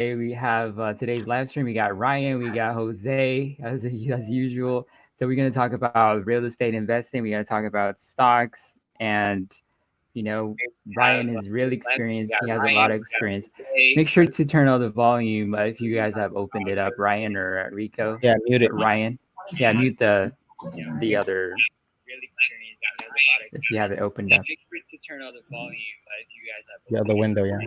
We have today's live stream. We got Ryan, we got Jose, as usual. So we're going to talk about real estate investing. We're going to talk about stocks, and you know, Ryan is really experienced. He has a lot of experience. Make sure to turn on the volume if you guys have opened it up, Ryan or Rico Yeah, mute it. or Ryan. Yeah, mute the other if you have it opened up. The other window, yeah.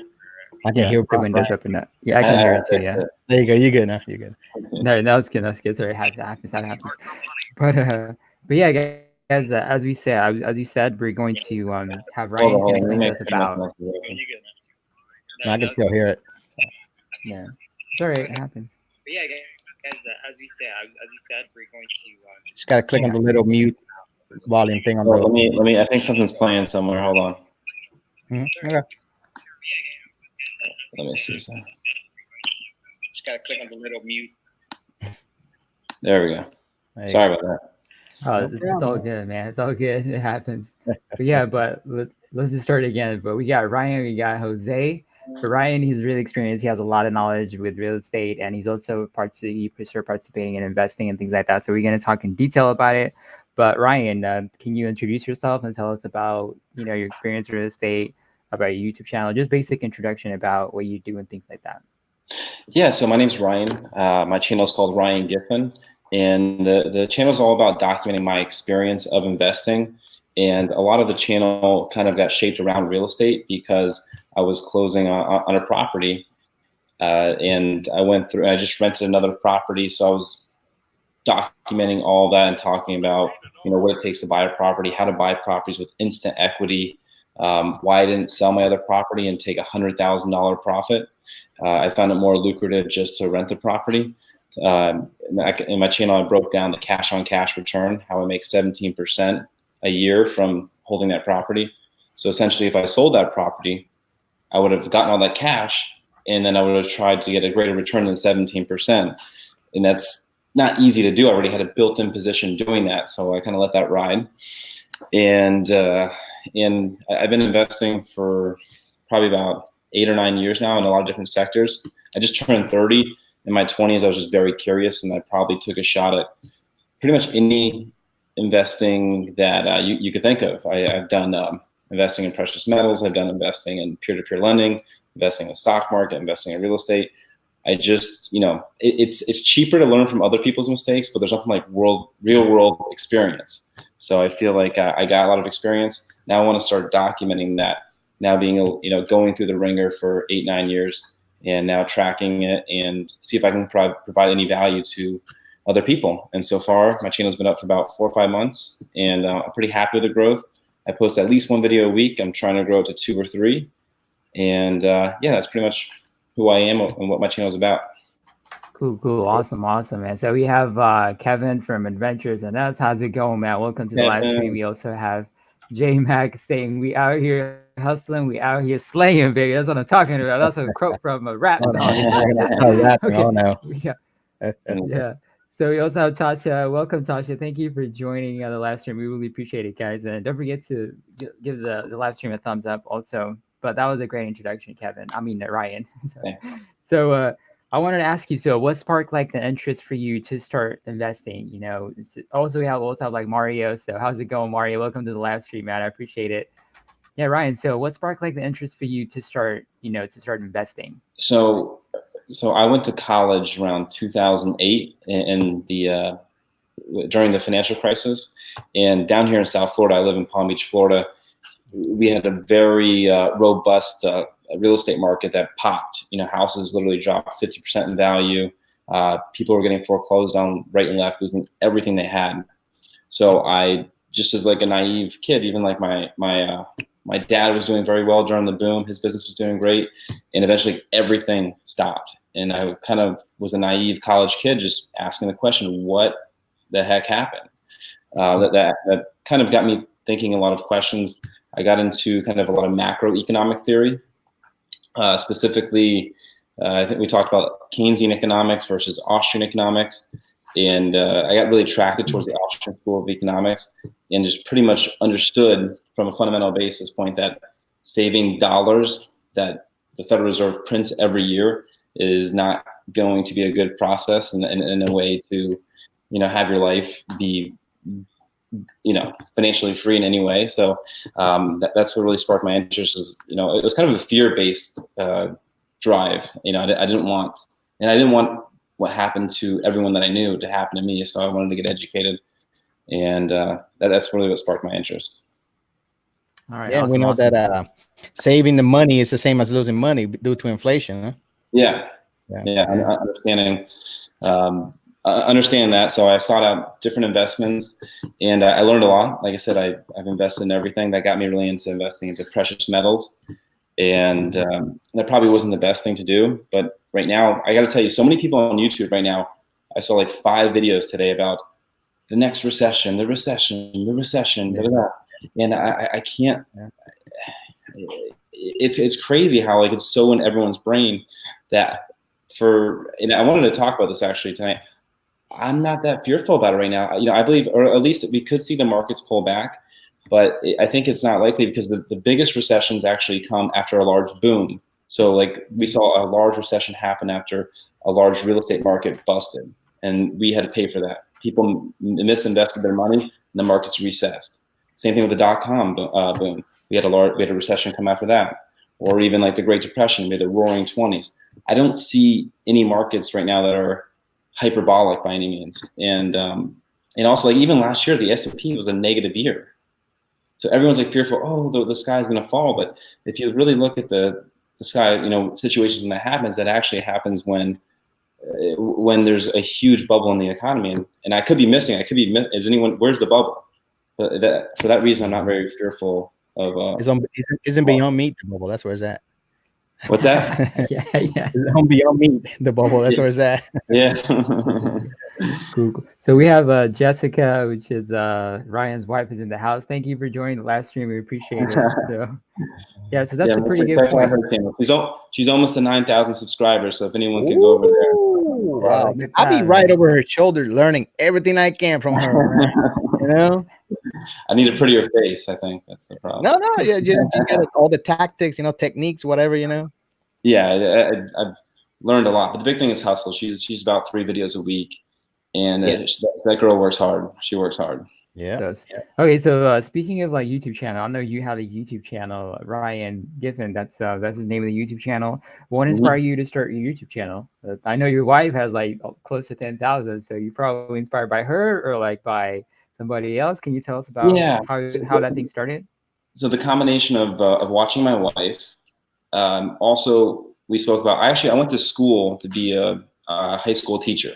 I can Yeah, hear the Brian. window's open up. Yeah, I can hear it too. Yeah. There you go. You're good now. You're good. No, no, it's good. That's good. Sorry, that happens. But yeah, guys. As we said, as you said, we're going to have Ryan. He's going to explain to us about. No, I can still hear it. Yeah, it's all right. It happens. Just gotta click on the little mute volume thing on the. Let me. I think something's playing somewhere. Hold on. Okay. Let me see. Just gotta click on the little mute. There we go. Sorry about that. Oh, it's all good, man. It's all good. It happens. But yeah, let's just start again. But we got Ryan, we got Jose. For Ryan, he's really experienced. He has a lot of knowledge with real estate, and he's also participating in investing and things like that. So we're going to talk in detail about it. But Ryan, can you introduce yourself and tell us about your experience in real estate, about your YouTube channel, just basic introduction about what you do and things like that? Yeah. So my name's Ryan. My channel is called Ryan Giffin, and the channel is all about documenting my experience of investing. And a lot of the channel kind of got shaped around real estate because I was closing on a property, and I just rented another property. So I was documenting all that and talking about, what it takes to buy a property, how to buy properties with instant equity, why I didn't sell my other property and take $100,000 profit. I found it more lucrative just to rent the property. In my channel, I broke down the cash on cash return, how I make 17% a year from holding that property. So essentially, if I sold that property, I would have gotten all that cash, and then I would have tried to get a greater return than 17%. And that's not easy to do. I already had a built-in position doing that, so I kind of let that ride. And I've been investing for probably about 8 or 9 years now in a lot of different sectors. I just turned 30. In my 20s, I was just very curious, and I probably took a shot at pretty much any investing that you could think of. I've done investing in precious metals. I've done investing in peer-to-peer lending, investing in the stock market, investing in real estate. I just, it's cheaper to learn from other people's mistakes, but there's nothing like real world experience. So I feel like I got a lot of experience. Now I want to start documenting that. Now being, going through the ringer for 8, 9 years, and now tracking it and see if I can provide any value to other people. And so far, my channel's been up for about 4 or 5 months, and I'm pretty happy with the growth. I post at least 1 video a week. I'm trying to grow it to 2 or 3. And that's pretty much who I am and what my channel is about. Cool. Awesome, man. So we have Kevin from Adventures and Us. How's it going, man? Welcome to the live stream. We also have J Mac saying, "We out here hustling, we out here slaying, baby." That's what I'm talking about. That's a quote from a rap song. Okay. Oh no. Yeah. So we also have Tasha. Welcome, Tasha. Thank you for joining the live stream. We really appreciate it, guys. And don't forget to give the live stream a thumbs up also. But that was a great introduction, Kevin. I mean, Ryan. So I wanted to ask you, so what sparked like the interest for you to start investing? Also we have like Mario. So how's it going, Mario? Welcome to the live stream, man. I appreciate it. Yeah, Ryan. So what sparked like the interest for you to start investing? So I went to college around 2008 in the during the financial crisis, and down here in South Florida, I live in Palm Beach, Florida. We had a very robust real estate market that popped. Houses literally dropped 50% in value. People were getting foreclosed on right and left, losing everything they had. So I, just as like a naive kid, even like my dad was doing very well during the boom. His business was doing great, and eventually everything stopped. And I kind of was a naive college kid, just asking the question, "What the heck happened?" That kind of got me thinking a lot of questions. I got into kind of a lot of macroeconomic theory, specifically. I think we talked about Keynesian economics versus Austrian economics, and I got really attracted towards the Austrian school of economics, and just pretty much understood from a fundamental basis point that saving dollars that the Federal Reserve prints every year is not going to be a good process and in a way to, have your life be, financially free in any way. So that's what really sparked my interest. Is it was kind of a fear-based drive. I didn't want what happened to everyone that I knew to happen to me. So I wanted to get educated, and that's really what sparked my interest. All right. Yeah, awesome, we know awesome. that saving the money is the same as losing money due to inflation. Huh? Yeah. Understand that. So I sought out different investments, and I learned a lot. Like I said, I've invested in everything. That got me really into investing into precious metals, and that probably wasn't the best thing to do. But right now, I got to tell you, so many people on YouTube right now. I saw like 5 videos today about the next recession, the recession, and I can't. It's crazy how like it's so in everyone's brain that and I wanted to talk about this actually tonight. I'm not that fearful about it right now. I believe, or at least we could see the markets pull back, but I think it's not likely because the biggest recessions actually come after a large boom. So like we saw a large recession happen after a large real estate market busted, and we had to pay for that. People misinvested their money, and the markets recessed. Same thing with the dot-com boom. We had a recession come after that, or even like the Great Depression. We had the Roaring 20s. I don't see any markets right now that are hyperbolic by any means, and also like even last year the S&P was a negative year, so everyone's like fearful. Oh, the sky's going to fall, but if you really look at the sky, situations when that happens, that actually happens when there's a huge bubble in the economy, and I could be missing. Where's the bubble? But for that reason, I'm not very fearful of. Isn't beyond meat the bubble? That's where it's at. What's that? yeah. It's beyond meat the bubble. That's where it's at. Yeah. Cool. So we have Jessica, which is Ryan's wife, is in the house. Thank you for joining the live stream. We appreciate it. So yeah, so that's a pretty good point. She's almost to 9,000 subscribers. So if anyone could go over there. Wow. I'll be right over her shoulder learning everything I can from her. I need a prettier face. I think that's the problem. No, yeah, you got all the tactics, techniques, whatever, Yeah, I've learned a lot, but the big thing is hustle. She's about 3 videos a week, and that girl works hard. She works hard. Yeah. Okay, so speaking of like YouTube channel, I know you have a YouTube channel, Ryan Giffin. That's his name of the YouTube channel. What inspired you to start your YouTube channel? I know your wife has like close to 10,000, so you're probably inspired by her or like by somebody else. Can you tell us about how that thing started? So the combination of watching my wife, also we spoke about. I went to school to be a high school teacher,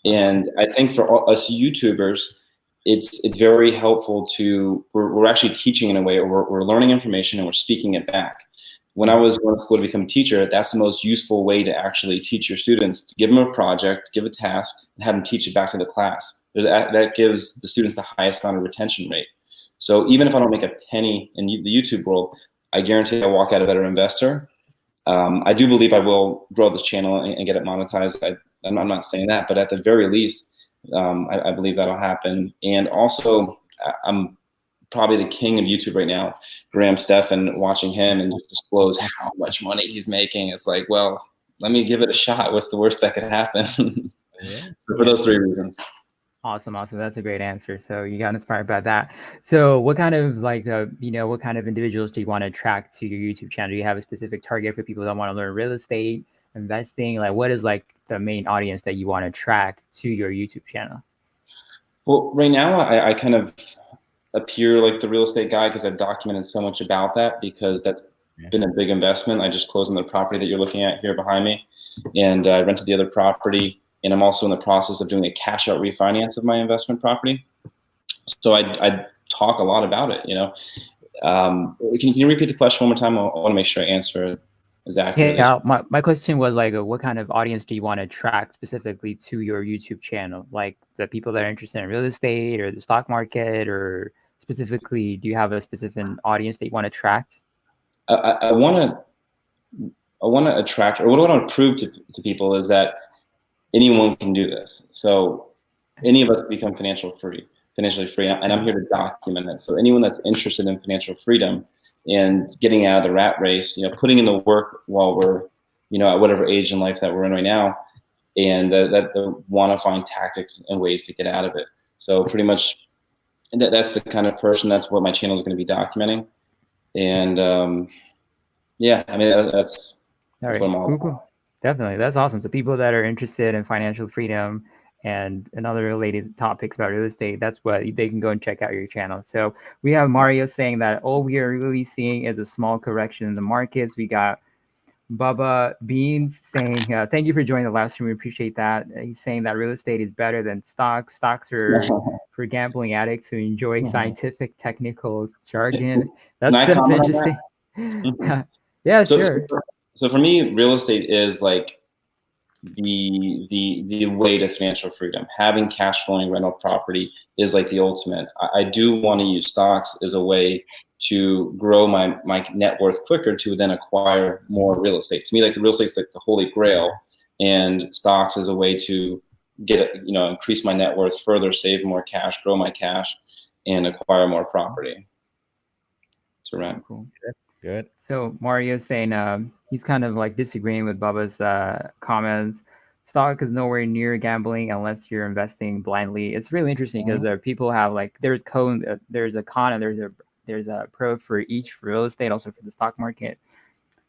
and I think for us YouTubers, it's very helpful we're actually teaching in a way, or we're learning information and we're speaking it back. When I was going to school to become a teacher, that's the most useful way to actually teach your students. To give them a project, give a task, and have them teach it back to the class. That gives the students the highest amount of retention rate. So even if I don't make a penny in the YouTube world, I guarantee I'll walk out a better investor. I do believe I will grow this channel and get it monetized. I'm not saying that, but at the very least, I believe that'll happen. And also, I'm probably the king of YouTube right now, Graham Stephan, watching him and just disclose how much money he's making. It's like, well, let me give it a shot. What's the worst that could happen? So for those 3 reasons. Awesome. That's a great answer. So you got inspired by that. So what kind of what kind of individuals do you want to attract to your YouTube channel? Do you have a specific target for people that want to learn real estate, investing? Like what is like the main audience that you want to attract to your YouTube channel? Well, right now I kind of appear like the real estate guy because I've documented so much about that, because that's been a big investment. I just closed on the property that you're looking at here behind me, and I rented the other property. And I'm also in the process of doing a cash out refinance of my investment property. So I talk a lot about it, Can you repeat the question one more time? I want to make sure I answer it as accurately. Yeah, my question was like, what kind of audience do you want to attract specifically to your YouTube channel? Like the people that are interested in real estate or the stock market, or specifically, do you have a specific audience that you want to attract? I want to attract, or what I want to prove to people is that anyone can do this. So any of us become financially free, and I'm here to document it. So anyone that's interested in financial freedom and getting out of the rat race, putting in the work while we're, at whatever age in life that we're in right now, and that want to find tactics and ways to get out of it. So pretty much that's the kind of person, that's what my channel is going to be documenting. And yeah, I mean, that's All right, what I'm all cool, about. cool. Definitely, that's awesome. So people that are interested in financial freedom and other related topics about real estate, that's what they can go and check out your channel. So we have Mario saying that all we are really seeing is a small correction in the markets. We got Bubba Beans saying, thank you for joining the live stream. We appreciate that. He's saying that real estate is better than stocks. Stocks are for gambling addicts who enjoy scientific, technical jargon. Can I That's comment on interesting. that? Yeah, So, sure. so for me, real estate is like the way to financial freedom. Having cash flowing rental property is like the ultimate. I do want to use stocks as a way to grow my net worth quicker to then acquire more real estate. To me, like the real estate's like the holy grail, and stocks is a way to get increase my net worth further, save more cash, grow my cash, and acquire more property. To rent. Cool. Good. So Mario's saying he's kind of like disagreeing with Bubba's comments. Stock is nowhere near gambling unless you're investing blindly. It's really interesting because people have like there's a con and there's a pro for each real estate, also for the stock market.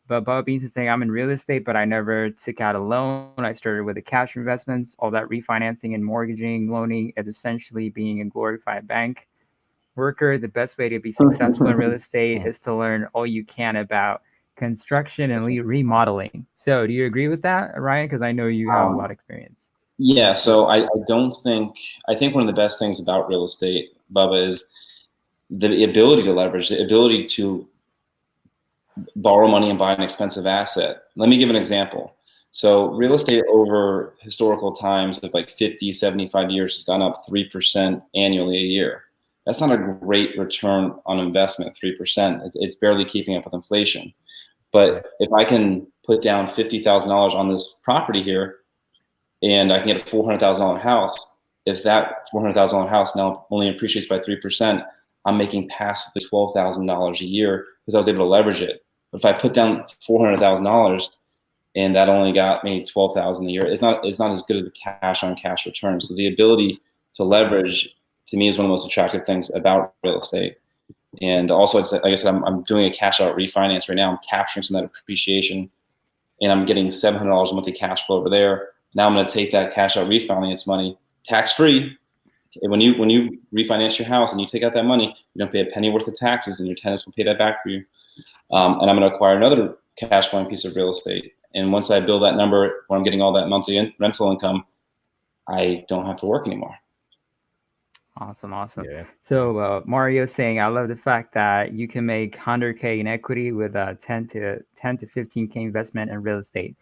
But Bubba Beans is saying I'm in real estate, but I never took out a loan. I started with the cash investments. All that refinancing and mortgaging, loaning is essentially being a glorified bank worker. The best way to be successful in real estate is to learn all you can about construction and remodeling. So do you agree with that, Ryan? Because I know you have a lot of experience. Yeah, so I think one of the best things about real estate, Bubba, is the ability to leverage, the ability to borrow money and buy an expensive asset. Let me give an example. So real estate over historical times of like 50, 75 years has gone up 3% annually a year. That's not a great return on investment, 3%. It's barely keeping up with inflation. But if I can put down $50,000 on this property here, and I can get a $400,000 house, if that $400,000 house now only appreciates by 3%, I'm making passively $12,000 a year because I was able to leverage it. But if I put down $400,000 and that only got me $12,000 a year, it's not as good as the cash on cash return. So the ability to leverage, to me, is one of the most attractive things about real estate. And also, like I said, I'm doing a cash out refinance right now. I'm capturing some of that appreciation, and I'm getting $700 a monthly cash flow over there. Now I'm going to take that cash out refinance money, tax free. When you refinance your house and you take out that money, you don't pay a penny worth of taxes, and your tenants will pay that back for you. And I'm going to acquire another cash flowing piece of real estate. And once I build that number where I'm getting all that monthly rental income, I don't have to work anymore. Awesome. Yeah. So Mario's saying, I love the fact that you can make 100K in equity with 10 to 15K investment in real estate.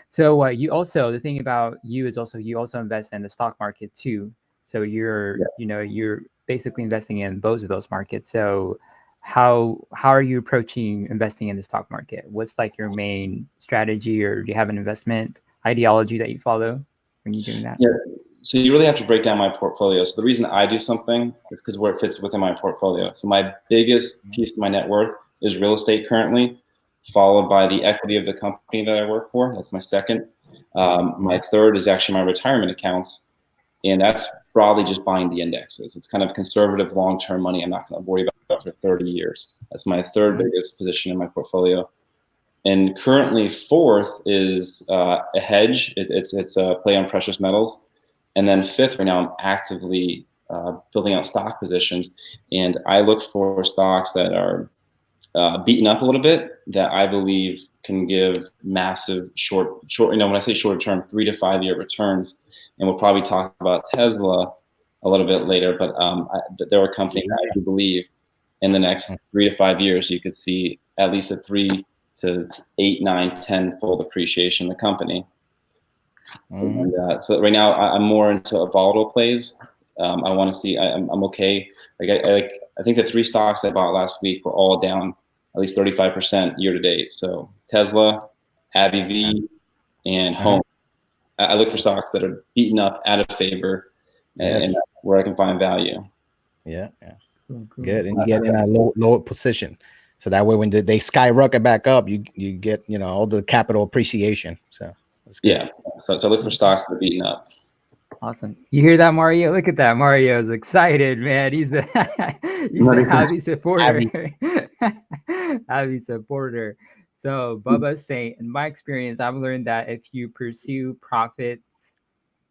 So you also, the thing about you is also you also invest in the stock market too. So you're you're basically investing in both of those markets. So how are you approaching investing in the stock market? What's like your main strategy, or do you have an investment ideology that you follow when you're doing that? Yeah. So you really have to break down my portfolio. So the reason I do something is because where it fits within my portfolio. So my biggest piece of my net worth is real estate currently, followed by the equity of the company that I work for. That's my second. My third is actually my retirement accounts. And that's broadly just buying the indexes. It's kind of conservative long-term money I'm not going to worry about for 30 years. That's my third biggest position in my portfolio. And currently fourth is a hedge. It's a play on precious metals. And then fifth, right now, I'm actively building out stock positions. And I look for stocks that are beaten up a little bit, that I believe can give massive short, when I say short term, 3 to 5 year returns. And we'll probably talk about Tesla a little bit later, but there are companies that I do believe in the next 3 to 5 years, you could see at least a 3 to 8, 9, 10-fold appreciation in the company. And, so right now I'm more into volatile plays. I want to see, I'm okay. I think the 3 stocks I bought last week were all down at least 35% year to date. So Tesla, AbbVie, and Home. I look for stocks that are beaten up, out of favor, and where I can find value. Yeah. Cool. Good. And you get in a lower position. So that way, when they skyrocket back up, you get, you know, all the capital appreciation. So that's good. Yeah. So look for stocks that are beaten up. Awesome. You hear that, Mario? Look at that. Mario's excited, man. He's a happy supporter. Happy supporter. So Bubba's saying, in my experience, I've learned that if you pursue profits,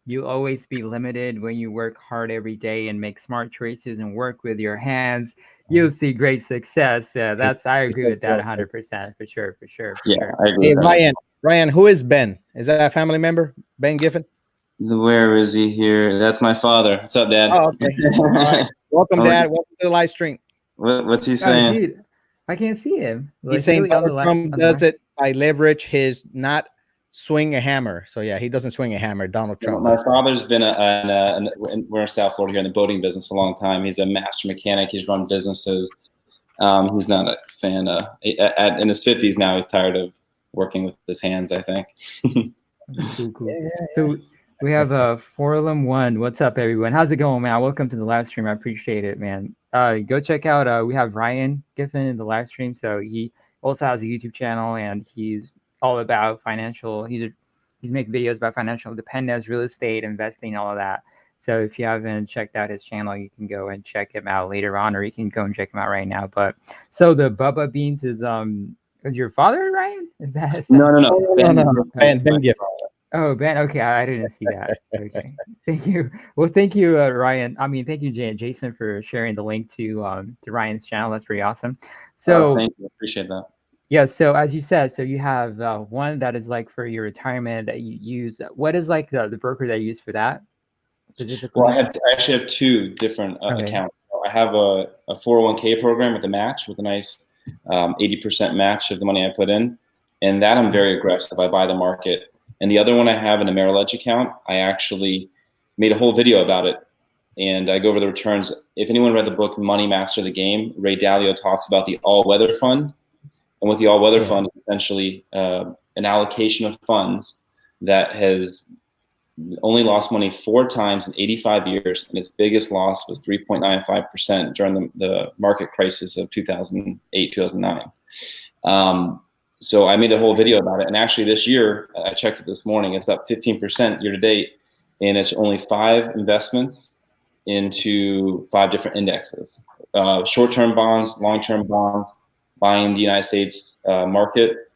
you'll always be limited. When you work hard every day and make smart choices and work with your hands, you'll see great success. I agree with that 100% for sure. Yeah, I agree. Hey, Ryan, who is Ben? Is that a family member? Ben Giffin? Where is he here? That's my father. What's up, Dad? Oh, okay. All right. Welcome, Dad. Welcome to the live stream. What's he saying? Oh, dude, I can't see him. He's saying Donald Trump does it by leverage his not swing a hammer. So yeah, he doesn't swing a hammer. Donald Trump. My father's been we're in South Florida here in the boating business a long time. He's a master mechanic. He's run businesses. He's not a fan. In his 50s now, he's tired of working with his hands, I think. Cool. Yeah. So we have Forlum One. What's up, everyone? How's it going, man? Welcome to the live stream. I appreciate it, man. Go check out. We have Ryan Giffin in the live stream. So he also has a YouTube channel, and he's all about financial. He's making videos about financial independence, real estate, investing, all of that. So if you haven't checked out his channel, you can go and check him out later on, or you can go and check him out right now. But so the Bubba Beans is your father, Ryan? Is that No. Ben Giffin. Oh, Ben. Okay, I didn't see that. Okay, thank you. Well, thank you, Ryan. I mean, thank you, Jason, for sharing the link to Ryan's channel. That's pretty awesome. So, thank you. Appreciate that. Yeah. So as you said, so you have one that is like for your retirement that you use. What is like the broker that you use for that specifically? Well, I actually have two different accounts. I have a 401k program with a match, with a nice 80% match of the money I put in, and that I'm very aggressive. I buy the market. And the other one I have in a Merrill Edge account, I actually made a whole video about it, and I go over the returns. If anyone read the book Money Master the Game, Ray Dalio talks about the all-weather fund. And what the all-weather fund is essentially an allocation of funds that has only lost money 4 times in 85 years, and its biggest loss was 3.95% during the market crisis of 2008, 2009. So I made a whole video about it, and actually this year, I checked it this morning, it's up 15% year to date, and it's only 5 investments into 5 different indexes. Short-term bonds, long-term bonds, buying the United States market,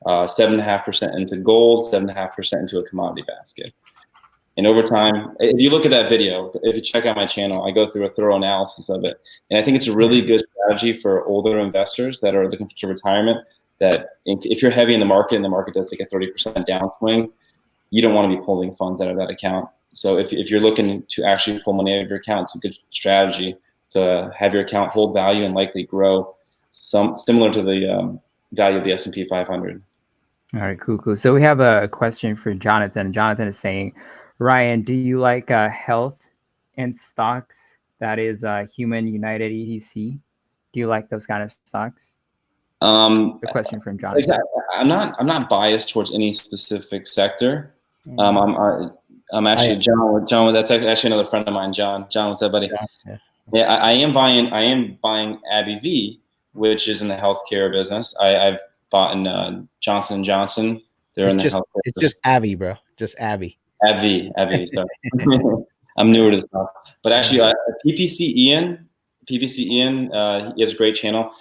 7.5% into gold, 7.5% into a commodity basket. And over time, if you look at that video, if you check out my channel, I go through a thorough analysis of it. And I think it's a really good strategy for older investors that are looking for retirement, that if you're heavy in the market and the market does take a 30% downswing, you don't want to be pulling funds out of that account. So if you're looking to actually pull money out of your account, it's a good strategy to have your account hold value and likely grow, similar to the value of the S&P 500. All right, cool. So we have a question for Jonathan. Jonathan is saying, Ryan, do you like health and stocks? That is Human United EDC. Do you like those kind of stocks? The question from Jonathan. I'm not biased towards any specific sector. I'm actually John. That's actually another friend of mine, John. John, what's up, buddy? Yeah, I am buying AbbVie, which is in the healthcare business. I've bought in Johnson & Johnson. They're in the healthcare. It's just Abby, bro. Just Abby. AbbVie. So I'm newer to the stuff, but actually, PPC Ian, he has a great channel,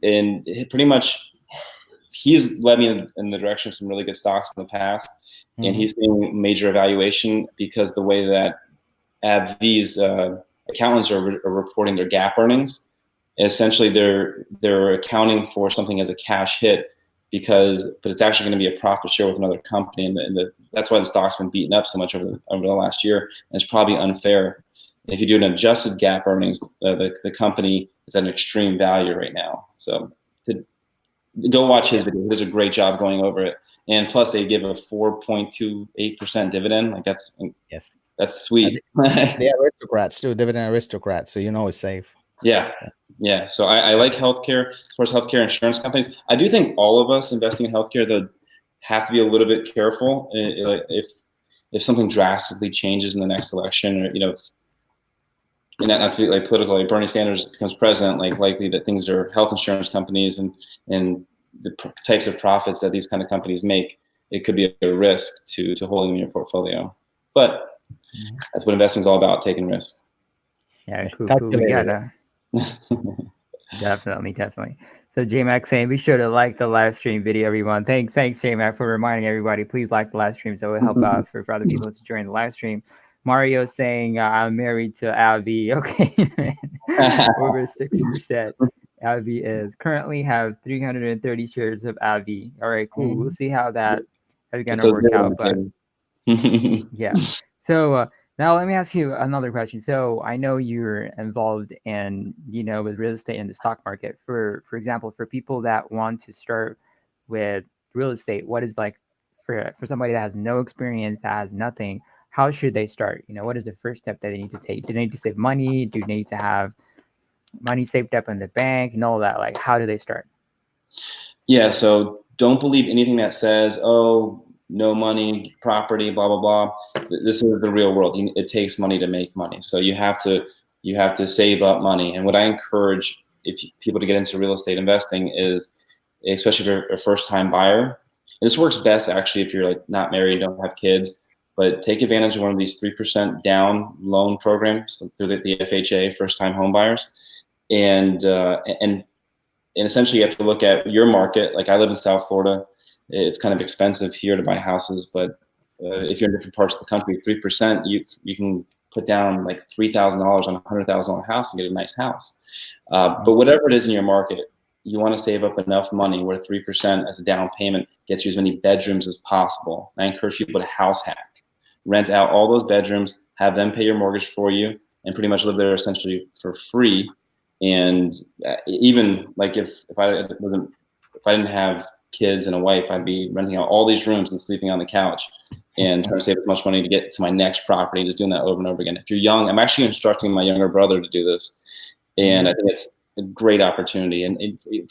and pretty much he's led me in the direction of some really good stocks in the past, and he's seeing major evaluation because the way that AbbVie's accountants are reporting their GAAP earnings, essentially they're accounting for something as a cash hit, but it's actually going to be a profit share with another company, and that's why the stock's been beaten up so much over the last year, and it's probably unfair. If you do an adjusted GAAP earnings, the company is at an extreme value right now. So go watch his video. He does a great job going over it, and plus they give a 4.28% dividend. Like that's sweet. The aristocrats too, dividend aristocrats. So it's safe. Yeah. So I like healthcare. As far as healthcare insurance companies, I do think all of us investing in healthcare, though, have to be a little bit careful. If something drastically changes in the next election, or and not to be like political, like Bernie Sanders becomes president, like likely that things are health insurance companies and the types of profits that these kind of companies make, it could be a risk to holding in your portfolio. But that's what investing is all about, taking risk. Yeah, cool. We gotta definitely. So J-Mac saying be sure to like the live stream video, everyone. Thanks J-Mac for reminding everybody. Please like the live stream, so it will help out for other people to join the live stream. Mario saying I'm married to Abby. Okay, over 6%. Abby is currently have 330 shares of Abby. All right, cool. We'll see how that is gonna work out. But yeah. So now let me ask you another question. So I know you're involved in, with real estate and the stock market. For example, for people that want to start with real estate, what is like for somebody that has no experience, that has nothing, how should they start? What is the first step that they need to take? Do they need to save money? Do they need to have money saved up in the bank and all that? Like, how do they start? Yeah, so don't believe anything that says, oh, no money, property, blah, blah, blah. This is the real world. It takes money to make money. So you have to save up money. And what I encourage people to get into real estate investing is, especially if you're a first-time buyer, and this works best actually if you're like not married, don't have kids, but take advantage of one of these 3% down loan programs through the FHA, first-time home buyers. And essentially you have to look at your market. Like I live in South Florida. It's kind of expensive here to buy houses, but if you're in different parts of the country, 3%, you can put down like $3,000 on a $100,000 house and get a nice house. But whatever it is in your market, you want to save up enough money where 3% as a down payment gets you as many bedrooms as possible. I encourage people to house hack, rent out all those bedrooms, have them pay your mortgage for you, and pretty much live there essentially for free. And even like if I didn't have kids and a wife, I'd be renting out all these rooms and sleeping on the couch and trying to save as much money to get to my next property, just doing that over and over again. If you're young, I'm actually instructing my younger brother to do this. And I think it's a great opportunity. And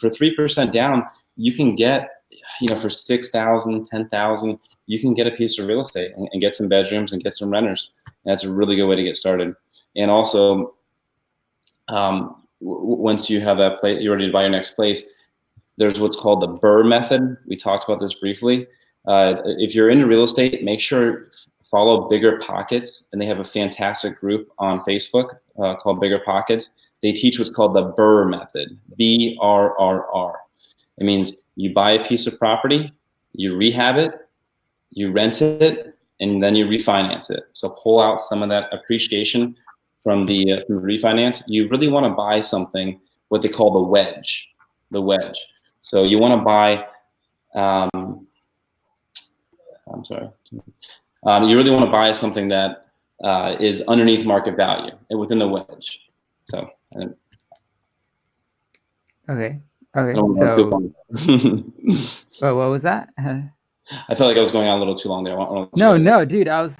for 3% down, you can get, for $6,000, $10,000, you can get a piece of real estate and get some bedrooms and get some renters. And that's a really good way to get started. And also, once you have that place, you're ready to buy your next place, there's what's called the BRRRR method. We talked about this briefly. If you're into real estate, make sure follow Bigger Pockets, and they have a fantastic group on Facebook called Bigger Pockets. They teach what's called the BRRRR method, BRRR. It means you buy a piece of property, you rehab it, you rent it, and then you refinance it. So pull out some of that appreciation from the refinance. You really want to buy something, what they call the wedge. So you want to buy, you really want to buy something that is underneath market value and within the wedge. So. Okay. So, what was that? I felt like I was going on a little too long there. No, dude. I was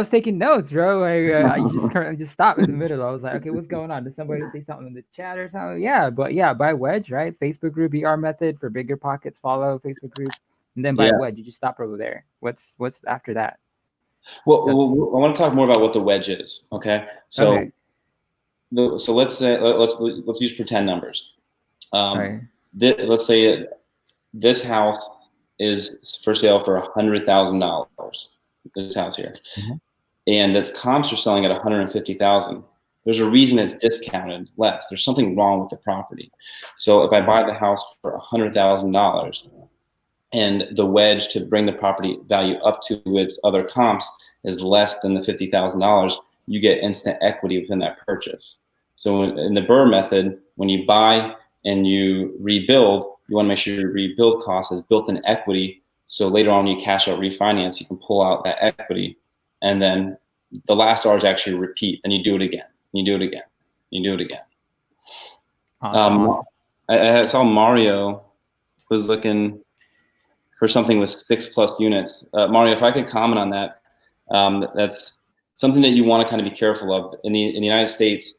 taking notes, bro. I just currently just stopped in the middle. I was like, okay, what's going on? Did somebody say something in the chat or something? Yeah, but buy wedge, right? Facebook group, BR method for Bigger Pockets. Follow Facebook group, and then buy wedge. You just stop over there. What's after that? Well, I want to talk more about what the wedge is. Okay, so let's say let's use pretend numbers. Let's say this house is for sale for $100,000. This house here, and the comps are selling at $150,000. There's a reason it's discounted less. There's something wrong with the property. So if I buy the house for $100,000, and the wedge to bring the property value up to its other comps is less than the $50,000, you get instant equity within that purchase. So in the BRRRR method, when you buy and you rebuild, you want to make sure your rebuild cost is built in equity. So later on, you cash out refinance, you can pull out that equity, and then the last R's actually repeat, and you do it again. You do it again. You do it again. Awesome. I saw Mario was looking for something with 6+ units. Mario, if I could comment on that, that's something that you want to kind of be careful of. In the United States,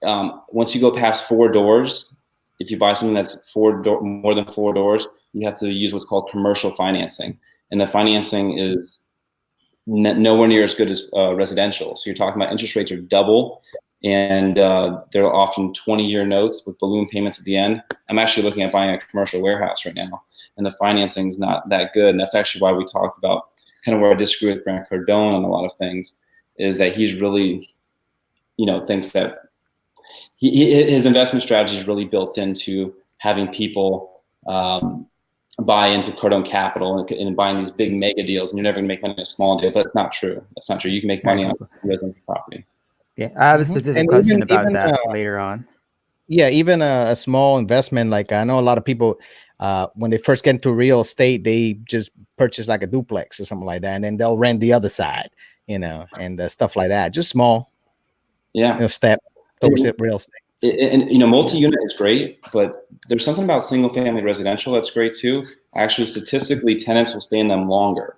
once you go past 4 doors, if you buy something that's more than 4 doors, you have to use what's called commercial financing. And the financing is nowhere near as good as residential. So you're talking about interest rates are double, and they're often 20-year notes with balloon payments at the end. I'm actually looking at buying a commercial warehouse right now, and the financing is not that good. And that's actually why we talked about kind of where I disagree with Grant Cardone on a lot of things, is that he's really, thinks that his investment strategy is really built into having people buy into Cardone Capital and buying these big mega deals, and you're never going to make money in a small deal. But that's not true. That's not true. You can make money on residential property. Yeah, I have a specific question about that later on. Yeah, even a small investment, like I know a lot of people, when they first get into real estate, they just purchase like a duplex or something like that, and then they'll rent the other side, and stuff like that. Just small, step towards real estate. And multi-unit is great, but there's something about single-family residential that's great too. Actually, statistically, tenants will stay in them longer.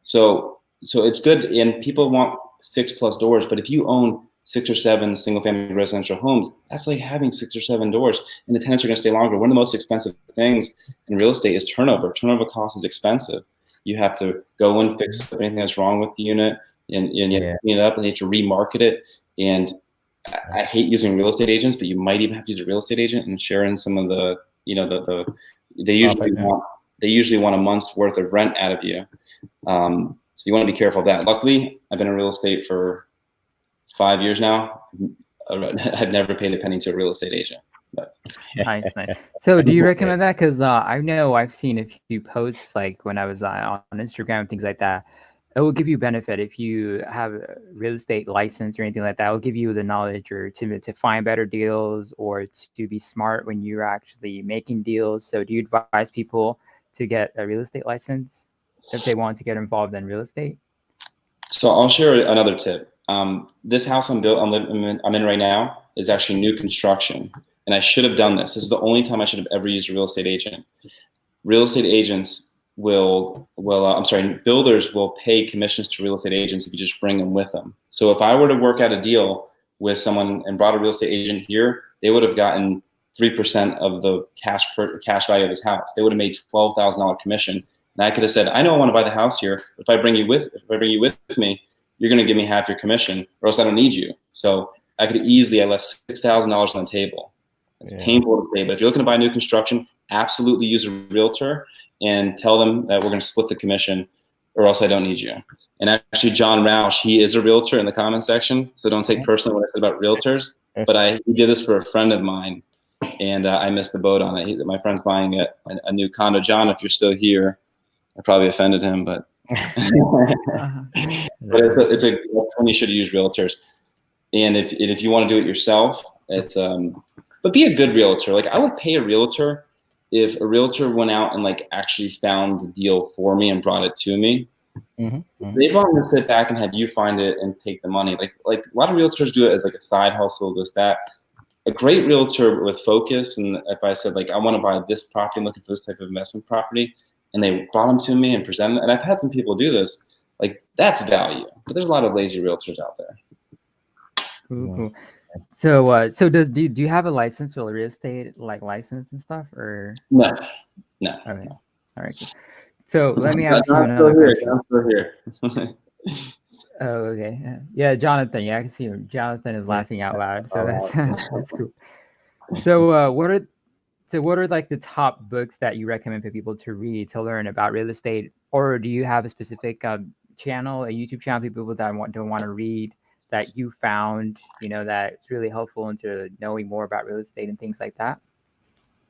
So it's good, and people want 6+ doors. But if you own 6 or 7 single-family residential homes, that's like having 6 or 7 doors, and the tenants are going to stay longer. One of the most expensive things in real estate is turnover. Turnover cost is expensive. You have to go and fix anything that's wrong with the unit, and you have to clean it up, and you have to remarket it. And I hate using real estate agents, but you might even have to use a real estate agent and share in some of the, they usually want a month's worth of rent out of you. So you want to be careful of that. Luckily, I've been in real estate for 5 years now. I've never paid a penny to a real estate agent. But. Nice. So do you recommend that? Because I know I've seen a few posts, like when I was on Instagram and things like that. It will give you benefit if you have a real estate license or anything like that. It will give you the knowledge or to find better deals or to be smart when you're actually making deals. So do you advise people to get a real estate license if they want to get involved in real estate? So I'll share another tip. This house I'm in right now is actually new construction, and I should have done this. This is the only time I should have ever used a real estate agent. Real estate agents builders will pay commissions to real estate agents if you just bring them with them. So if I were to work out a deal with someone and brought a real estate agent here, they would have gotten 3% of the cash value of this house. They would have made $12,000 commission. And I could have said, I know I want to buy the house here. If I bring you with me, you're going to give me half your commission, or else I don't need you. So I left $6,000 on the table. It's painful to say, but if you're looking to buy new construction, absolutely use a realtor and tell them that we're going to split the commission, or else I don't need you. And actually, John Roush, he is a realtor in the comment section, so don't take personally what I said about realtors. But he did this for a friend of mine, and I missed the boat on it. My friend's buying a new condo. John, if you're still here, I probably offended him, but that's when you should use realtors. And if you want to do it yourself, but be a good realtor. Like, I would pay a realtor if a realtor went out and actually found the deal for me and brought it to me. They'd want to sit back and have you find it and take the money. Like a lot of realtors do it as a side hustle, this, that. A great realtor with focus, and if I said I want to buy this property, I'm looking for this type of investment property, and they brought them to me and presented it, and I've had some people do this, that's value. But there's a lot of lazy realtors out there. Cool. So, do you have a license for real estate, license and stuff, or no? Okay. All right. Cool. So let me ask you another question. I'm still here. Oh, okay. Yeah, Jonathan. Yeah, I can see him. Jonathan is laughing out loud. So that's cool. So, what are the top books that you recommend for people to read to learn about real estate, or do you have a specific channel, a YouTube channel, people that don't want to read, that you found, that's really helpful into knowing more about real estate and things like that?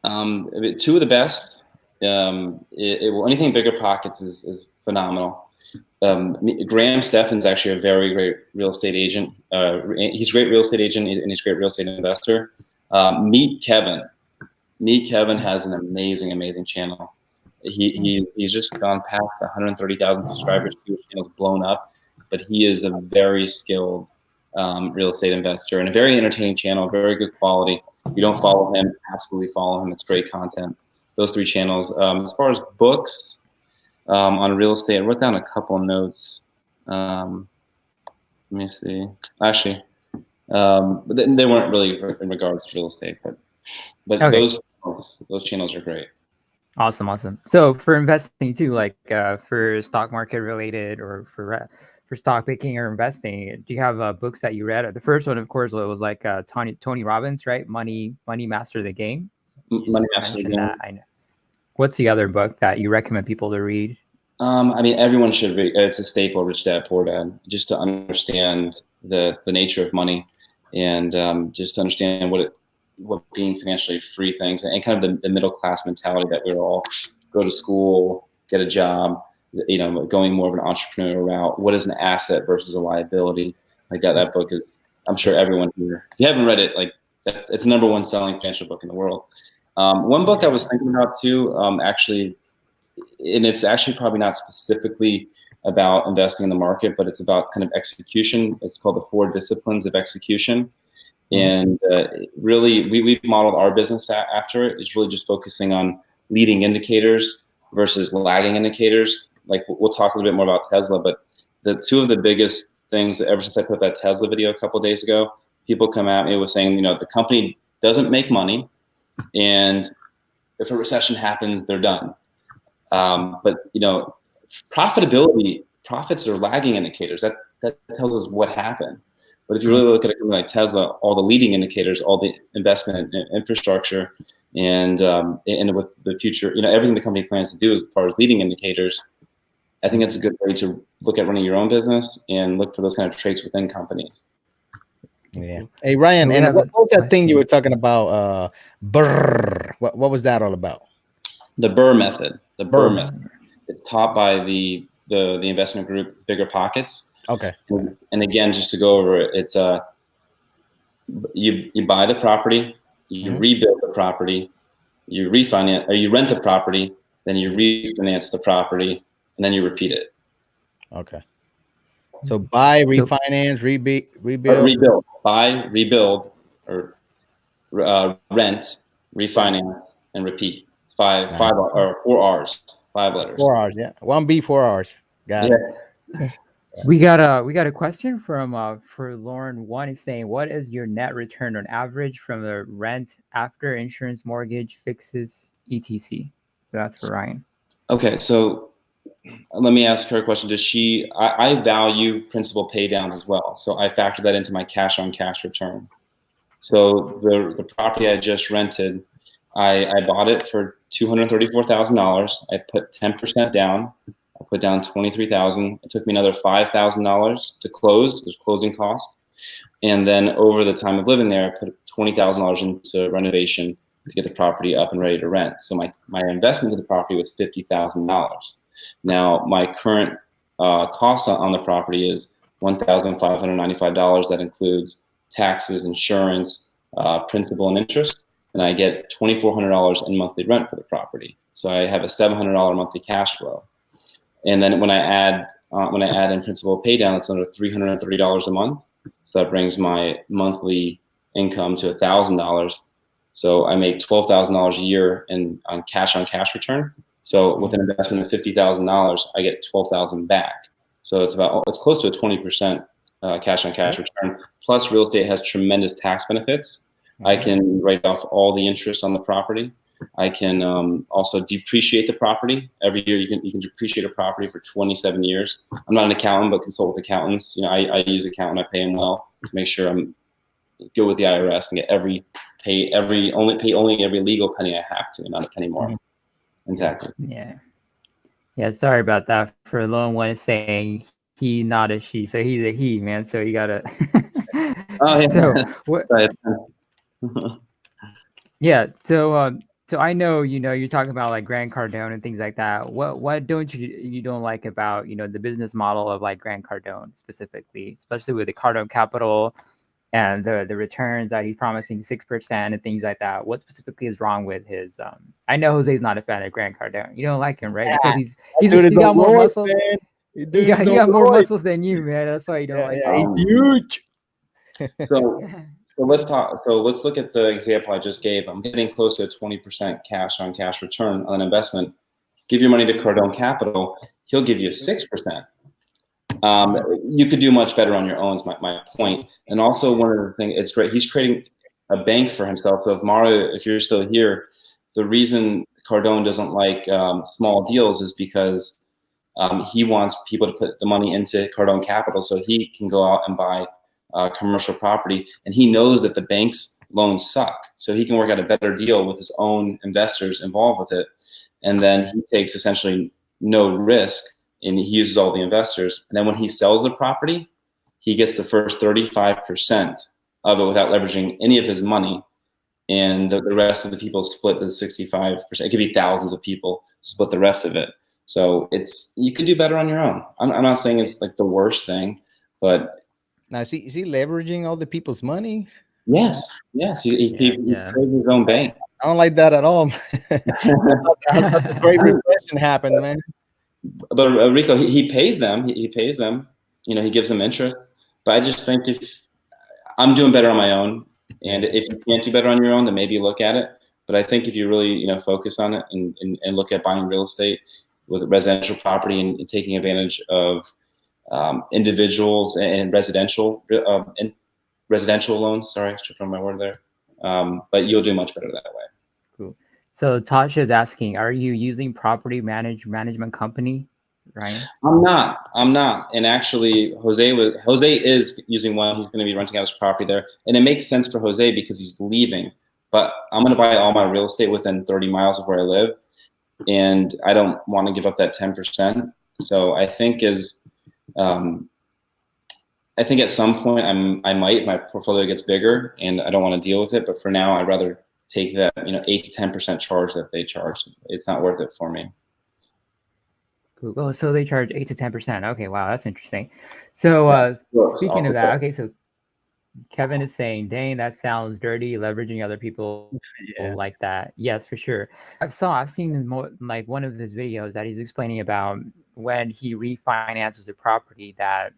Two of the best. Anything Bigger Pockets is phenomenal. Graham Stephan's actually a very great real estate agent. He's a great real estate agent, and he's a great real estate investor. Meet Kevin. Meet Kevin has an amazing channel. He's just gone past 130,000 subscribers. His channel's blown up. But he is a very skilled real estate investor, and a very entertaining channel, very good quality. If you don't follow him, absolutely follow him. It's great content. Those 3 channels. As far as books on real estate, I wrote down a couple of notes. Let me see. Actually, but they weren't really in regards to real estate, but okay. Those channels are great. Awesome. So for investing too, like for stock market related or for stock picking or investing, do you have books that you read? The first one, of course, was like Tony Robbins, right? Money Master the Game. You Money just Master the mentioned Game. that. I know. What's the other book that you recommend people to read? I mean, everyone should read. It's a staple, Rich Dad Poor Dad, just to understand the nature of money, and just to understand what being financially free things, and kind of the middle class mentality that we're all go to school, get a job, going more of an entrepreneurial route. What is an asset versus a liability? Like that book is. I'm sure everyone here, if you haven't read it, like it's the #1 selling financial book in the world. One book I was thinking about too, actually. And it's actually probably not specifically about investing in the market, but it's about kind of execution. It's called The 4 Disciplines of Execution. And really, we've modeled our business after it. It's really just focusing on leading indicators versus lagging indicators. Like we'll talk a little bit more about Tesla, but the two of the biggest things that ever since I put that Tesla video a couple of days ago, people come at me with saying, the company doesn't make money, and if a recession happens, they're done. But profits are lagging indicators. That tells us what happened. But if you really look at a company like Tesla, all the leading indicators, all the investment in infrastructure, and with the future, everything the company plans to do as far as leading indicators, I think it's a good way to look at running your own business and look for those kind of traits within companies. Yeah. Hey Ryan, and what was that thing you were talking about? What was that all about? The Burr method. The Burr method. It's taught by the investment group Bigger Pockets. Okay. And again, just to go over it, it's you buy the property, you rebuild the property, you refinance, or you rent the property, then you refinance the property, and then you repeat it. Okay. So buy, refinance, rebuild, buy, rebuild, or rent, refinance, and repeat. 4 R's, 5 letters. 4 R's, yeah. 1B, 4 R's. Got it. We got a question from for Lauren. One is saying, what is your net return on average from the rent after insurance, mortgage, fixes, etc.? So that's for Ryan. Okay, so let me ask her a question. I value principal pay down as well. So I factor that into my cash on cash return. So the property I just rented, I bought it for $234,000. I put 10% down. I put down $23,000. It took me another $5,000 to close. There's closing cost. And then over the time of living there, I put $20,000 into renovation to get the property up and ready to rent. So my investment in the property was $50,000. Now my current cost on the property is $1,595. That includes taxes, insurance, principal, and interest. And I get $2,400 in monthly rent for the property. So I have a $700 monthly cash flow. And then when I add in principal pay down, it's under $330 a month. So that brings my monthly income to $1,000. So I make $12,000 a year on cash return. So with an investment of $50,000, I get $12,000 back. So it's close to a 20% cash on cash return. Plus, real estate has tremendous tax benefits. I can write off all the interest on the property. I can also depreciate the property. Every year you can depreciate a property for 27 years. I'm not an accountant, but consult with accountants. I use an accountant. I pay them well to make sure I'm good with the IRS and get pay every legal penny I have to, not a penny more in taxes. Yeah. Sorry about that. For Lone One is saying he, not a she, so he's a he, man. So you gotta. Oh yeah. So what? Yeah. So I know you're talking about like Grant Cardone and things like that. What don't you don't like about the business model of like Grant Cardone specifically, especially with the Cardone Capital and the returns that he's promising 6% and things like that? What specifically is wrong with his? I know Jose's not a fan of Grant Cardone. You don't like him, right? Because he's got more muscles. He got more muscles than you, man. That's why you don't like him. He's huge. So let's talk. So let's look at the example I just gave. I'm getting close to a 20% cash on cash return on an investment. Give your money to Cardone Capital, he'll give you 6%. You could do much better on your own, is my point. And also one of the things, it's great, he's creating a bank for himself. So if Mario, if you're still here, the reason Cardone doesn't like small deals is because he wants people to put the money into Cardone Capital so he can go out and buy commercial property. And he knows that the bank's loans suck. So he can work out a better deal with his own investors involved with it. And then he takes essentially no risk and he uses all the investors. And then when he sells the property, he gets the first 35% of it without leveraging any of his money. And the rest of the people split the 65%. It could be thousands of people split the rest of it. So you could do better on your own. I'm not saying it's like the worst thing, but now is he leveraging all the people's money? Yes. He created his own bank. I don't like that at all. I thought the Great Recession happened, man. But Rico, he pays them. He pays them. You know, he gives them interest. But I just think if I'm doing better on my own, and if you can't do better on your own, then maybe look at it. But I think if you really, focus on it and look at buying real estate with residential property and taking advantage of individuals and residential loans. Sorry, I tripped on my word there. But you'll do much better that way. Cool. So Tasha is asking, are you using property management company, Ryan? I'm not. And actually, Jose is using one. He's going to be renting out his property there, and it makes sense for Jose because he's leaving. But I'm going to buy all my real estate within 30 miles of where I live, and I don't want to give up that 10%. So I think I think at some point I might, my portfolio gets bigger and I don't want to deal with it. But for now, I'd rather take that 8 to 10% charge that they charge. It's not worth it for me. Cool. Oh, so they charge 8 to 10%. Okay, wow, that's interesting. So speaking of that, okay, so Kevin is saying, dang, that sounds dirty, leveraging other people like that. Yes, for sure. I've seen more, like one of his videos that he's explaining about when he refinances a property that,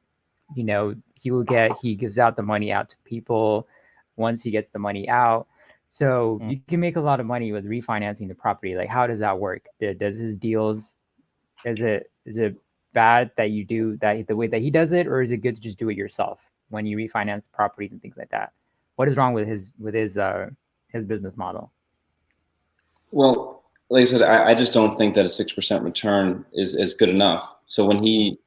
he gives out the money out to people once he gets the money out. So you can make a lot of money with refinancing the property. Like, how does that work? Does his deals, is it bad that you do that the way that he does it, or is it good to just do it yourself when you refinance properties and things like that? What is wrong with his business model? Well, like I said, I just don't think that a 6% return is good enough. So when he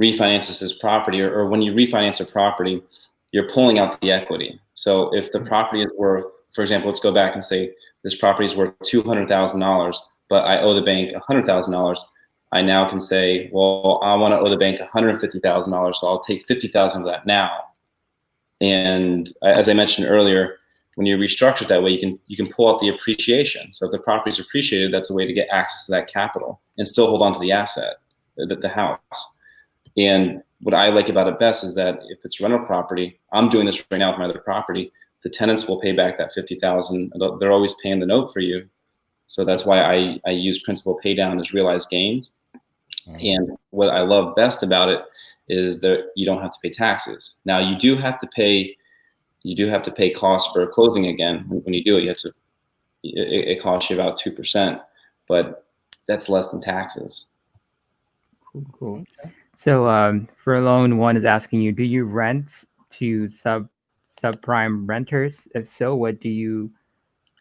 refinances his property, or when you refinance a property, you're pulling out the equity. So if the property is worth, for example, let's go back and say this property is worth $200,000, but I owe the bank $100,000. I now can say, well, I want to owe the bank $150,000, so I'll take $50,000 of that now. And as I mentioned earlier, when you restructure it that way, you can pull out the appreciation. So if the property is appreciated, that's a way to get access to that capital and still hold on to the asset, the house. And what I like about it best is that if it's rental property, I'm doing this right now with my other property, the tenants will pay back that $50,000. They're always paying the note for you. So that's why I use principal pay down as realized gains. And what I love best about it is that you don't have to pay taxes. Now you do have to pay costs for closing again. When you do it, it costs you about 2%, but that's less than taxes. Cool. So for loan one is asking you, do you rent to subprime renters? If so, what do you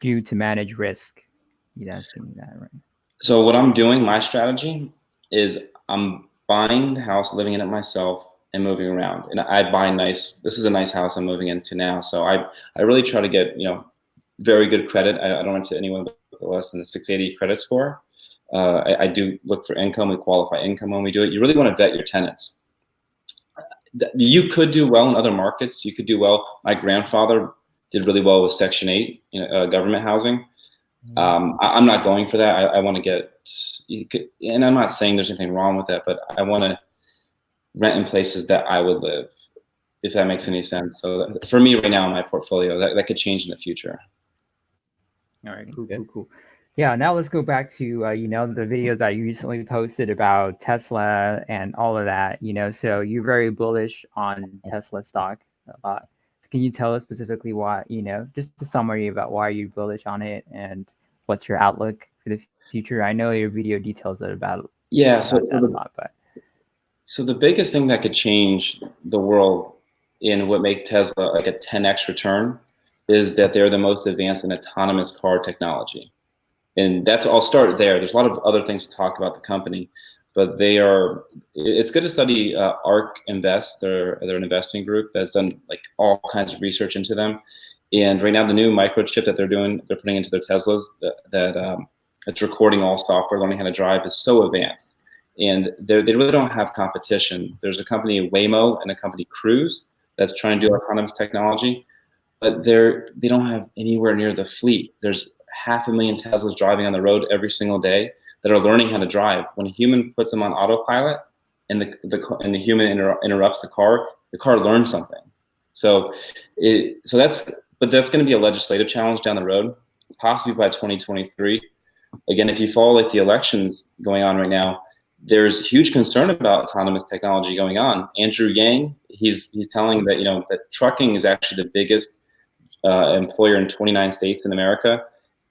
do to manage risk? He's asking that, right? So what I'm doing, my strategy is I'm buying the house, living in it myself, and moving around. And I buy this is a nice house I'm moving into now. So I really try to get, very good credit. I don't rent to anyone with less than a 680 credit score. I do look for income. We qualify income when we do it. You really want to vet your tenants. You could do well in other markets. You could do well. My grandfather did really well with Section 8, government housing. I'm not going for that. I want to get, and I'm not saying there's anything wrong with that, but I want to rent in places that I would live, if that makes any sense. So for me right now in my portfolio, that could change in the future. All right, cool. Yeah, now let's go back to, the videos that you recently posted about Tesla and all of that, so you're very bullish on Tesla stock a lot. Can you tell us specifically why, just a summary about why you're bullish on it and what's your outlook for the future? I know your video details it about that a lot, but. So the biggest thing that could change the world in what make Tesla like a 10x return is that they're the most advanced in autonomous car technology. and I'll start there. There's a lot of other things to talk about the company, but it's good to study ARK Invest. They're an investing group that's done like all kinds of research into them. And right now the new microchip that they're putting into their Teslas it's recording all software, learning how to drive, is so advanced. And they really don't have competition. There's a company, Waymo, and a company, Cruise, that's trying to do autonomous technology, but they don't have anywhere near the fleet. There's 500,000 Teslas driving on the road every single day that are learning how to drive. When a human puts them on autopilot and the human interrupts the car learns something. So that's going to be a legislative challenge down the road, possibly by 2023. Again, if you follow like the elections going on right now, there's huge concern about autonomous technology going on. Andrew Yang, he's telling that that trucking is actually the biggest employer in 29 states in America,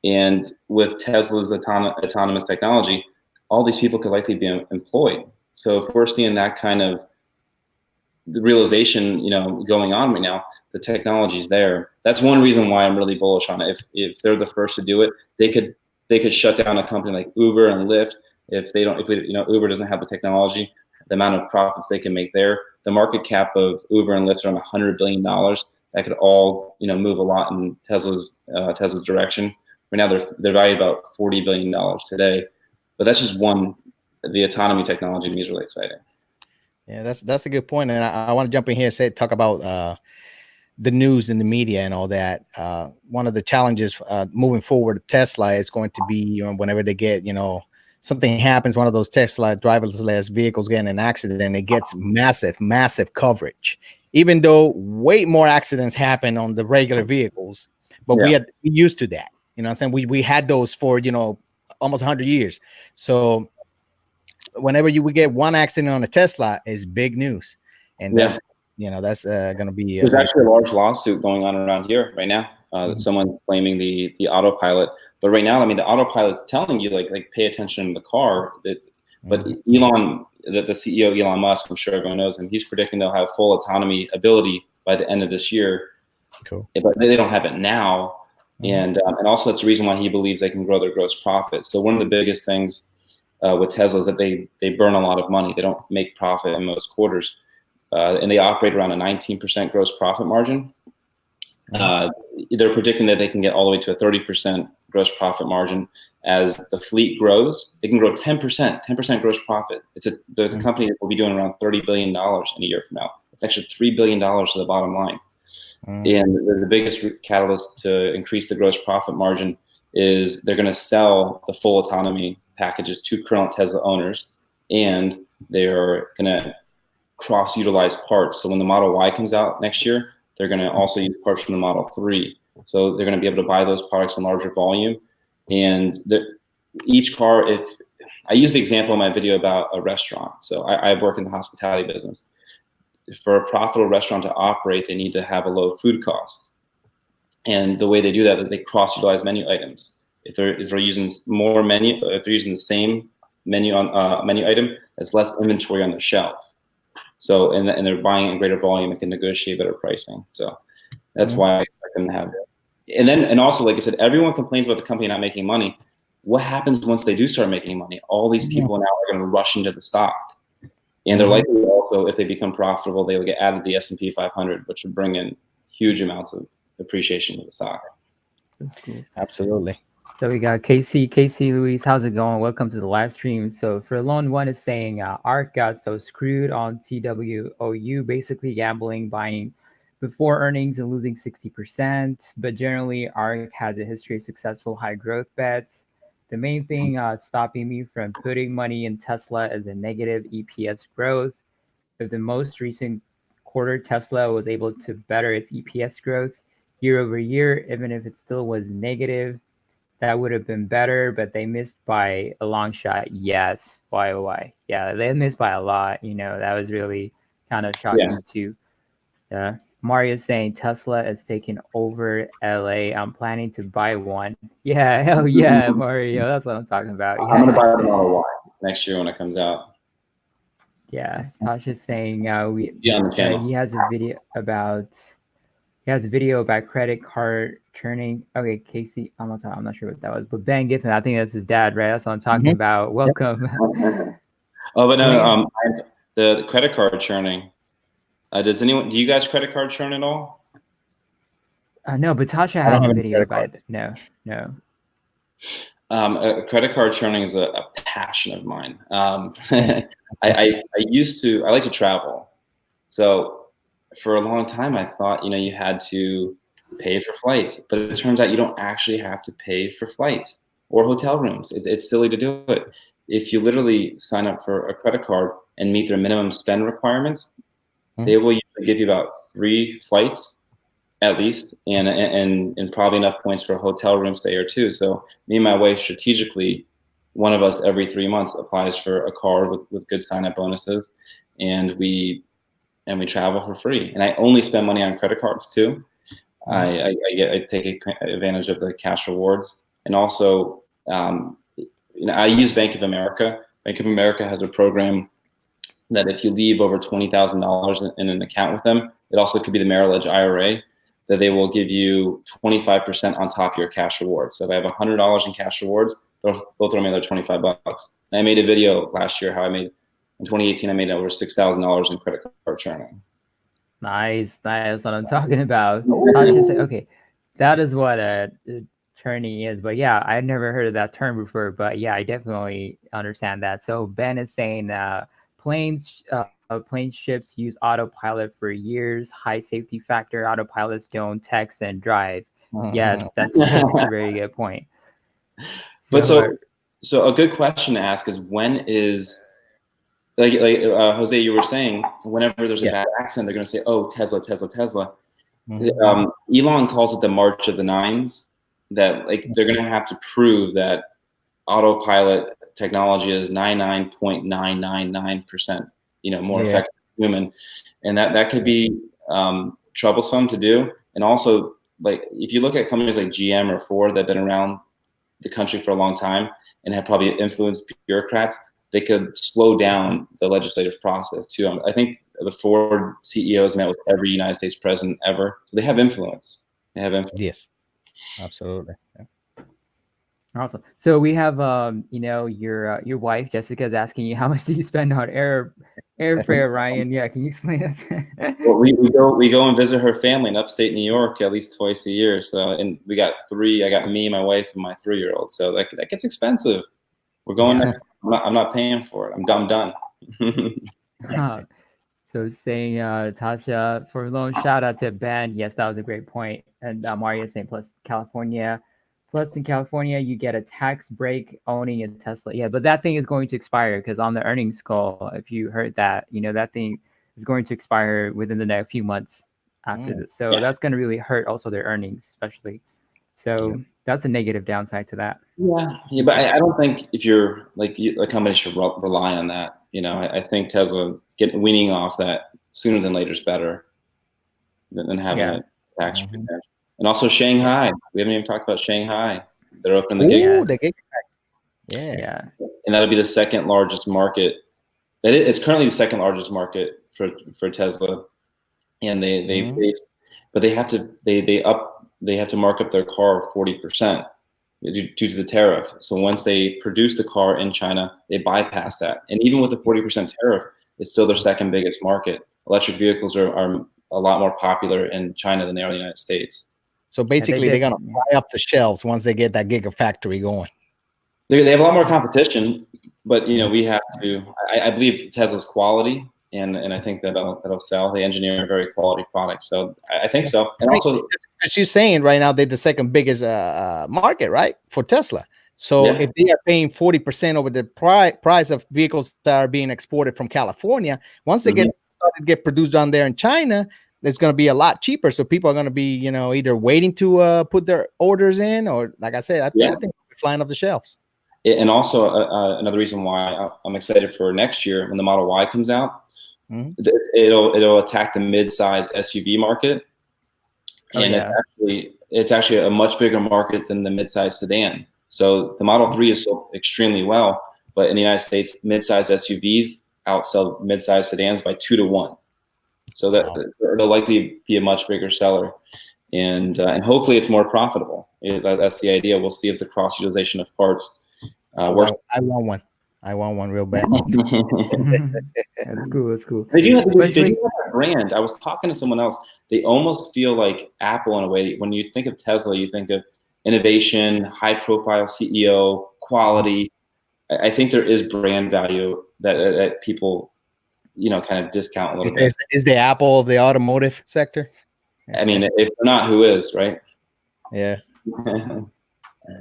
and with Tesla's autonomous technology, all these people could likely be employed. So if we're seeing that kind of realization, going on right now, the technology's there. That's one reason why I'm really bullish on it. If they're the first to do it, they could shut down a company like Uber and Lyft. If Uber doesn't have the technology, the amount of profits they can make there, the market cap of Uber and Lyft is around $100 billion. That could all, move a lot in Tesla's direction. Right now, they're valued about $40 billion today, but that's just one. The autonomy technology to me is really exciting. Yeah, that's a good point, and I want to jump in here and talk about the news and the media and all that. One of the challenges moving forward, Tesla is going to be whenever they get something happens, one of those Tesla driverless vehicles get in an accident, it gets massive coverage. Even though way more accidents happen on the regular vehicles, but we used to that. You know what I'm saying? We had those for almost 100 years. So whenever we get one accident on a Tesla, is big news, and that's going to be. There's actually a large lawsuit going on around here right now. Someone's claiming the autopilot, but right now, the autopilot's telling you like pay attention to the car. But Elon, the CEO Elon Musk, I'm sure everyone knows him. He's predicting they'll have full autonomy ability by the end of this year. Cool. But they don't have it now, and also it's the reason why he believes they can grow their gross profit. So one of the biggest things with Tesla is that they burn a lot of money. They don't make profit in most quarters, and they operate around a 19% gross profit margin. They're predicting that they can get all the way to a 30% gross profit margin as the fleet grows. They can grow 10% gross profit. The company will be doing around $30 billion in a year from now. It's actually $3 billion to the bottom line. And the biggest catalyst to increase the gross profit margin is they're going to sell the full autonomy packages to current Tesla owners, and they're going to cross-utilize parts. So when the Model Y comes out next year, they're going to also use parts from the Model 3. So they're going to be able to buy those products in larger volume. And each car, if I use the example in my video about a restaurant. So I work in the hospitality business. For a profitable restaurant to operate, they need to have a low food cost. And the way they do that is they cross-utilize menu items. If they're using more menu, if they're using the same menu item, there's less inventory on the shelf. So and they're buying in greater volume and can negotiate better pricing. So that's why I expect them to have it. And also, like I said, everyone complains about the company not making money. What happens once they do start making money? All these people now are going to rush into the stock, and they're likely also, if they become profitable, they will get added to the S&P 500, which would bring in huge amounts of appreciation to the stock. Cool. Absolutely. So we got Casey Luis, how's it going? Welcome to the live stream. So for Lone One is saying Art got so screwed on TWOU, basically gambling, buying before earnings and losing 60%. But generally, Art has a history of successful high growth bets. The main thing stopping me from putting money in Tesla is a negative EPS growth. If the most recent quarter, Tesla was able to better its EPS growth year over year, even if it still was negative, that would have been better, but they missed by a long shot. Yes. Why? Yeah, they missed by a lot. That was really kind of shocking too. Mario's saying Tesla is taking over LA. I'm planning to buy one. Yeah, hell yeah, Mario. That's what I'm talking about. Yeah. I'm going to buy the Model Y next year when it comes out. Yeah, Tasha's saying on the channel. he has a video about He has a video about credit card churning. Okay, Casey, I'm not sure what that was, but Ben Giffin, I think that's his dad, right? That's what I'm talking about. Welcome. Oh, but no, Planes. the credit card churning. Do you guys credit card churn at all? No, but Tasha I don't has a have any video credit about cards. it. No, no. Credit card churning is a passion of mine. I like to travel. So for a long time, I thought, you had to pay for flights, but it turns out you don't actually have to pay for flights or hotel rooms. It's silly to do it. If you literally sign up for a credit card and meet their minimum spend requirements, they will usually give you about 3 flights at least, and probably enough points for a hotel room stay or 2. So me and my wife strategically, one of us every 3 months applies for a card with good sign up bonuses, and we travel for free. And I only spend money on credit cards too. I take advantage of the cash rewards, and also I use Bank of America. Bank of America has a program that if you leave over $20,000 in an account with them, it also could be the Merrill Edge IRA, that they will give you 25% on top of your cash rewards. So if I have $100 in cash rewards, they'll throw me another 25 bucks. And I made a video last year in 2018, I made over $6,000 in credit card churning. Nice. That's what I'm talking about. Tasha said, okay, that is what churning is. But yeah, I never heard of that term before. But yeah, I definitely understand that. So Ben is saying plane ships use autopilot for years, high safety factor. Autopilots don't text and drive. Yes, that's a very good point. But so a good question to ask is, when is, like Jose, you were saying, whenever there's a bad accident, they're going to say, oh, Tesla, Tesla, Tesla. Elon calls it the March of the Nines, that they're going to have to prove that autopilot technology is 99.999% more effective than human, and that could be troublesome to do. And also, if you look at companies like GM or Ford that have been around the country for a long time and have probably influenced bureaucrats, they could slow down the legislative process too. I think the Ford CEOs met with every United States president ever, so they have influence. Yes, absolutely. Yeah. Awesome. So we have your wife Jessica is asking you, how much do you spend on airfare, Ryan? Yeah, can you explain this? Well, we go and visit her family in upstate New York at least twice a year. So, and we got 3. I got me, my wife, and my 3-year-old. So that gets expensive. We're going next. I'm not paying for it. I'm done. So saying Tasha for loan, shout out to Ben. Yes, that was a great point. And Mario saying plus in California you get a tax break owning a Tesla. Yeah, but that thing is going to expire, because on the earnings call, if you heard that, that thing is going to expire within the next few months after this. So that's going to really hurt also their earnings, especially. So that's a negative downside to that. Yeah, but I don't think if you're a company should rely on that. I think Tesla weaning off that sooner than later is better than having a tax return. And also Shanghai. We haven't even talked about Shanghai. They're opening the gig. Yeah. And that'll be the second largest market. It's currently the second largest market for Tesla, and they have to mark up their car 40% due to the tariff. So once they produce the car in China, they bypass that. And even with the 40% tariff, it's still their second biggest market. Electric vehicles are a lot more popular in China than they are in the United States. So basically, they're going to fly up the shelves once they get that gigafactory going. They have a lot more competition, but we have to. I believe Tesla's quality, and I think that'll sell. They engineer a very quality product, so I think so. And also, she's saying right now they're the second biggest market, right, for Tesla. So if they are paying 40% over the price of vehicles that are being exported from California, once they get produced down there in China, it's going to be a lot cheaper. So people are going to be, either waiting to put their orders in, or like I said, I think they're flying off the shelves. And also another reason why I'm excited for next year when the Model Y comes out, it'll attack the mid-size SUV market, and it's actually a much bigger market than the mid-size sedan. So the Model 3 is sold extremely well, but in the United States, mid-size SUVs outsell mid-size sedans by 2 to 1. so that they'll likely be a much bigger seller, and hopefully it's more profitable. That's the idea. We'll see if the cross utilization of parts works. I want one. I want one real bad. That's cool. That's cool. They do have a brand. I was talking to someone else. They almost feel like Apple in a way. When you think of Tesla, you think of innovation, high-profile CEO, quality. I think there is brand value that people, kind of discount a little bit. Is the Apple of the automotive sector? I mean, if not, who is, right? Yeah.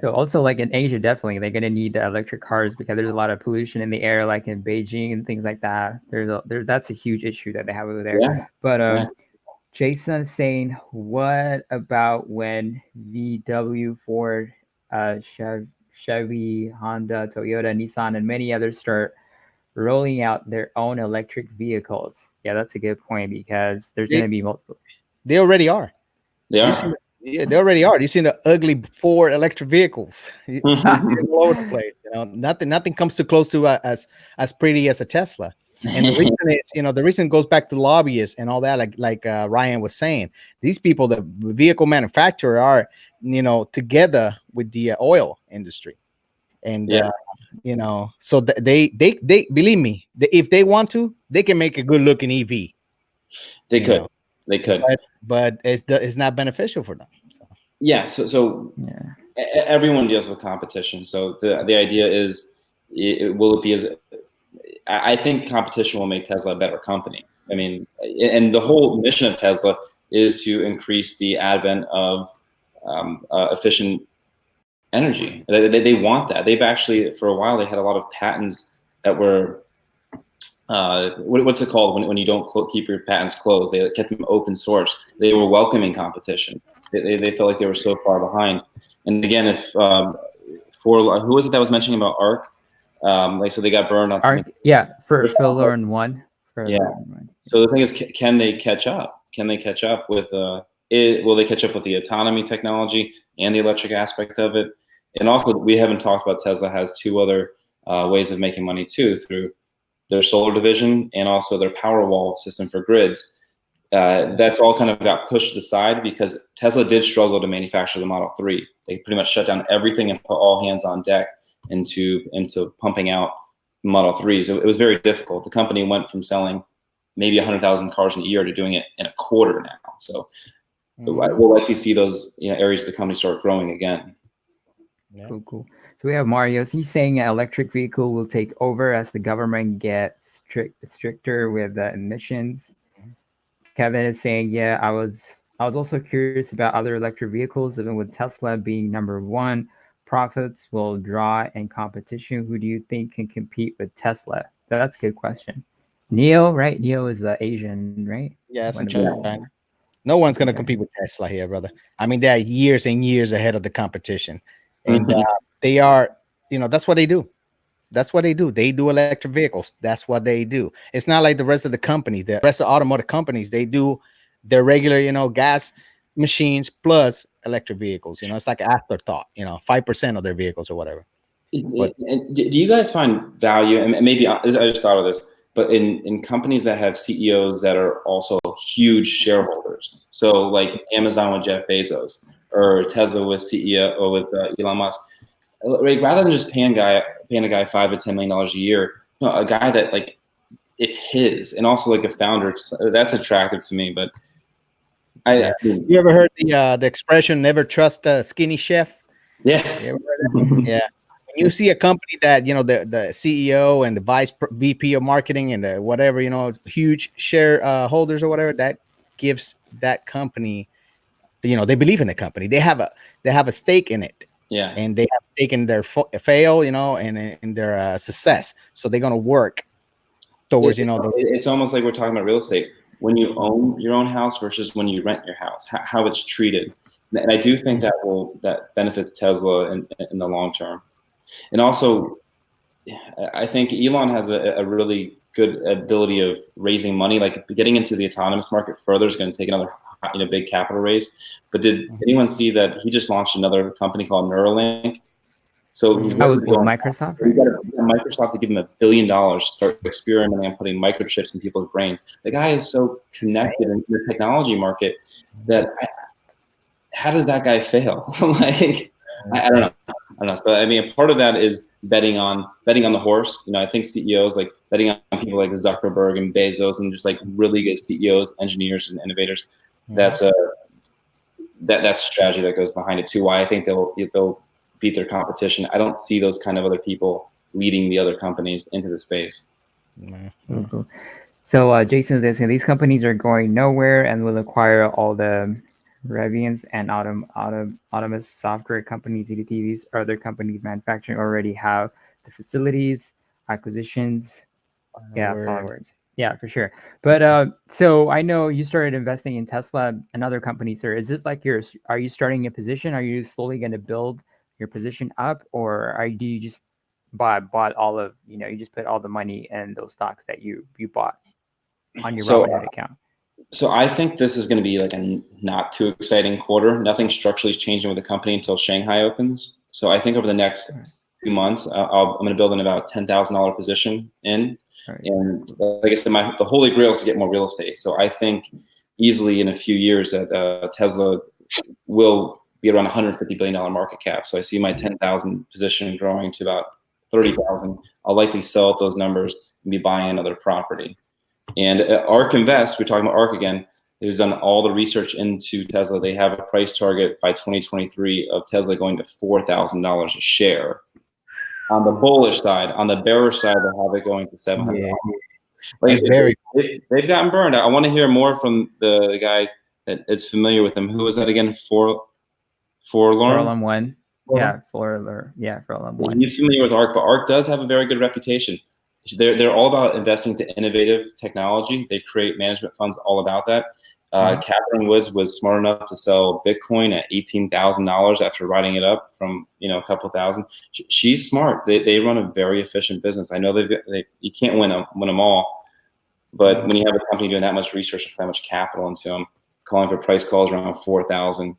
So also, like in Asia, definitely they're gonna need the electric cars because there's a lot of pollution in the air, like in Beijing and things like that. That's a huge issue that they have over there. Yeah. But Jason saying, what about when VW, Ford, Chevy, Honda, Toyota, Nissan, and many others start rolling out their own electric vehicles? Yeah, that's a good point because there's going to be multiple. They already are. They are. Yeah, they already are. You see the ugly Ford electric vehicles all over the place. Nothing comes too close to as pretty as a Tesla. And the reason is, the reason goes back to lobbyists and all that. Like Ryan was saying, these people, the vehicle manufacturer, are together with the oil industry, and so they believe me, if they want to, they can make a good looking EV. They could. They could, but it's not beneficial for them. Yeah. So everyone deals with competition. So the idea is, will it be as? I think competition will make Tesla a better company. I mean, and the whole mission of Tesla is to increase the advent of efficient energy. They want that. They've actually, for a while, they had a lot of patents that were. What's it called when you don't keep your patents closed? They kept them open source. They were welcoming competition. They felt like they were so far behind. And again, if for who was it that was mentioning about ARC? So they got burned on ARC, for Learn One. So the thing is, can they catch up? Can they catch up with will they catch up with the autonomy technology and the electric aspect of it? And also, we haven't talked about Tesla has two other ways of making money too, through their solar division and also their Powerwall system for grids. That's all kind of got pushed to the side because Tesla did struggle to manufacture the Model 3. They pretty much shut down everything and put all hands on deck into pumping out Model 3s. It was very difficult. The company went from selling maybe 100,000 cars in a year to doing it in a quarter now. So we'll likely see those areas of the company start growing again. Yeah. Cool. So we have Mario. He's saying electric vehicle will take over as the government gets stricter with emissions. Kevin is saying, I was also curious about other electric vehicles, even with Tesla being number one. Profits will draw and competition. Who do you think can compete with Tesla? That's a good question. Neo, right? Neo is the Asian, right? Yeah, it's in China. No one's going to compete with Tesla here, brother. I mean, they are years and years ahead of the competition. And they are, that's what they do. That's what they do. They do electric vehicles. That's what they do. It's not like the rest of the company. The rest of automotive companies, they do their regular, gas machines plus electric vehicles. It's like an afterthought, 5% of their vehicles or whatever. Do you guys find value, and maybe I just thought of this, but in companies that have CEOs that are also huge shareholders, so like Amazon with Jeff Bezos or Tesla with CEO with Elon Musk, rather than just paying a guy $5 to $10 million a year, a guy that like it's his, and also like a founder, that's attractive to me. But you ever heard the expression "never trust a skinny chef"? Yeah. You ever heard that? Yeah. When you see a company that the CEO and the vice VP of marketing and the whatever huge shareholders or whatever, that gives that company, they believe in the company. They have a stake in it. Yeah. And they have taken their fail, and in their success. So they're gonna work towards It's almost like we're talking about real estate. When you own your own house versus when you rent your house, how it's treated. And I do think that benefits Tesla in the long term. And also, I think Elon has a really good ability of raising money. Like getting into the autonomous market further is going to take another big capital raise. But did anyone see that he just launched another company called Neuralink? So he's I ready would to pull go. Microsoft, We right? got Microsoft to give him $1 billion to start experimenting on putting microchips in people's brains. The guy is so connected in the technology market that how does that guy fail? Like, I don't know. I don't know. So I mean, a part of that is betting on the horse. You know, I think CEOs like betting on people like Zuckerberg and Bezos and just like really good CEOs, engineers, and innovators. That's a that's strategy that goes behind it too. Why I think they'll beat their competition. I don't see those kind of other people leading the other companies into the space. Cool. So Jason's asking, these companies are going nowhere and will acquire all the Rivians and autonomous software companies, EDTVs, or other companies manufacturing already have the facilities, acquisitions. Followers. Yeah, for sure. But so I know you started investing in Tesla and other companies, sir. Is this like are you starting a position? Are you slowly going to build your position up, or do you just bought all of, you just put all the money in those stocks that you bought on your Robinhood account? So I think this is going to be like a not too exciting quarter. Nothing structurally is changing with the company until Shanghai opens. So I think over the next few months, I'm going to build in about $10,000 position in. Right. And like I said, the holy grail is to get more real estate. So I think easily in a few years that Tesla will be around $150 billion market cap. So I see my 10,000 position growing to about 30,000. I'll likely sell at those numbers and be buying another property. And ARK Invest, we're talking about ARK again, who's done all the research into Tesla. They have a price target by 2023 of Tesla going to $4,000 a share. On the bullish side, on the bearish side, they'll have it going to $700. Yeah. Like they've gotten burned. I want to hear more from the guy that is familiar with them. Who was that again? Forlorn? Forlorn One. Yeah, Forlorn One. He's familiar with ARK, but ARK does have a very good reputation. They're all about investing to innovative technology. They create management funds all about that. Catherine Woods was smart enough to sell Bitcoin at $18,000 after writing it up from a couple thousand. She's smart. They run a very efficient business. I know you can't win them all, but when you have a company doing that much research and that much capital into them, calling for price calls around 4,000,